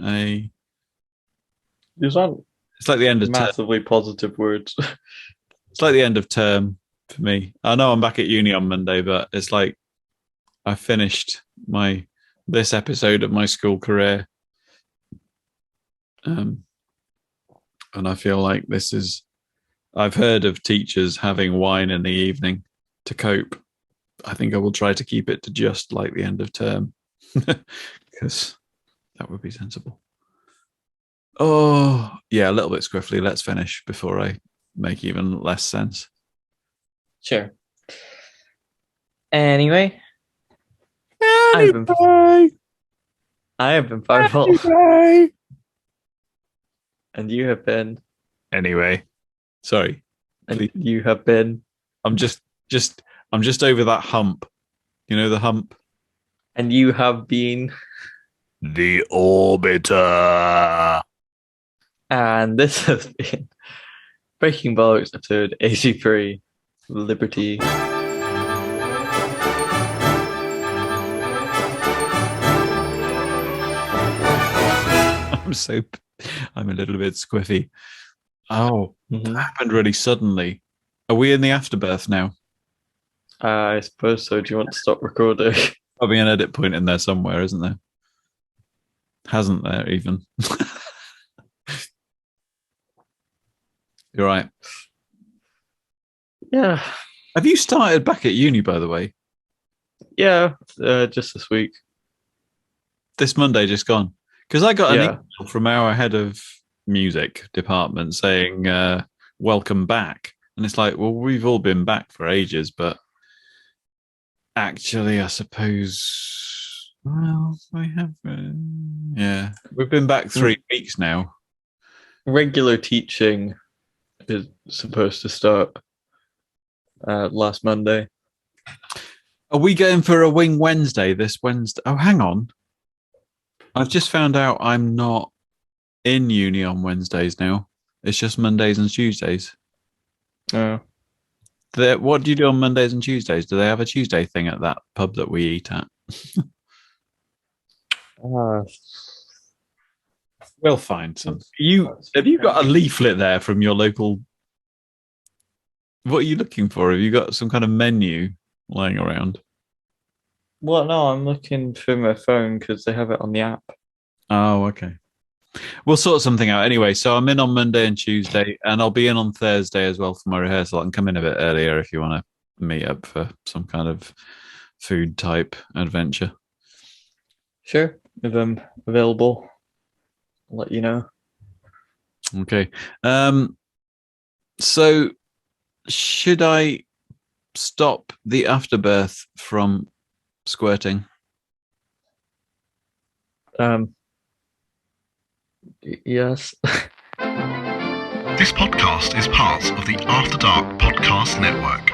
These aren't It's like the end of term. massively positive words. It's like the end of term for me. I know I'm back at uni on Monday, but it's like I finished this episode of my school career, and I feel like this is. I've heard of teachers having wine in the evening to cope. I think I will try to keep it to just like the end of term, because that would be sensible. Oh, yeah, a little bit squiffly. Let's finish before I make even less sense. Sure. Anyway, I have been Fireball, and you have been, Anyway, sorry. and Please. you have been, I'm just over that hump. You know the hump? and you have been, The Orbiter. and this has been Breaking Bollocks episode 83, Liberty. I'm a little bit squiffy. Oh, Mhm. that happened really suddenly. Are we in the afterbirth now? I suppose so. Do you want to stop recording? Probably an edit point in there somewhere, isn't there? Hasn't there even? You're right. Yeah. Have you started back at uni, by the way? Yeah, just this week. This Monday just gone? Because I got an Yeah. email from our head of music department saying, welcome back. And it's like, well, we've all been back for ages, but actually, I suppose, well, we have, yeah, we've been back 3 weeks now. Regular teaching is supposed to start last Monday. Are we going for a Wing Wednesday this Wednesday? Oh, hang on. I've just found out I'm not in uni on Wednesdays now. It's just Mondays and Tuesdays. Oh. What do you do on Mondays and Tuesdays? Do they have a Tuesday thing at that pub that we eat at? We'll find some. Have you got a leaflet there from your local? What are you looking for? Have you got some kind of menu lying around? Well, no, I'm looking through my phone because they have it on the app. Oh, okay. We'll sort something out anyway. So I'm in on Monday and Tuesday, and I'll be in on Thursday as well for my rehearsal. I can come in a bit earlier if you want to meet up for some kind of food type adventure. Sure, if I'm available, I'll let you know. Okay. So should I stop the afterbirth from squirting? Yes. This podcast is part of the After Dark Podcast Network.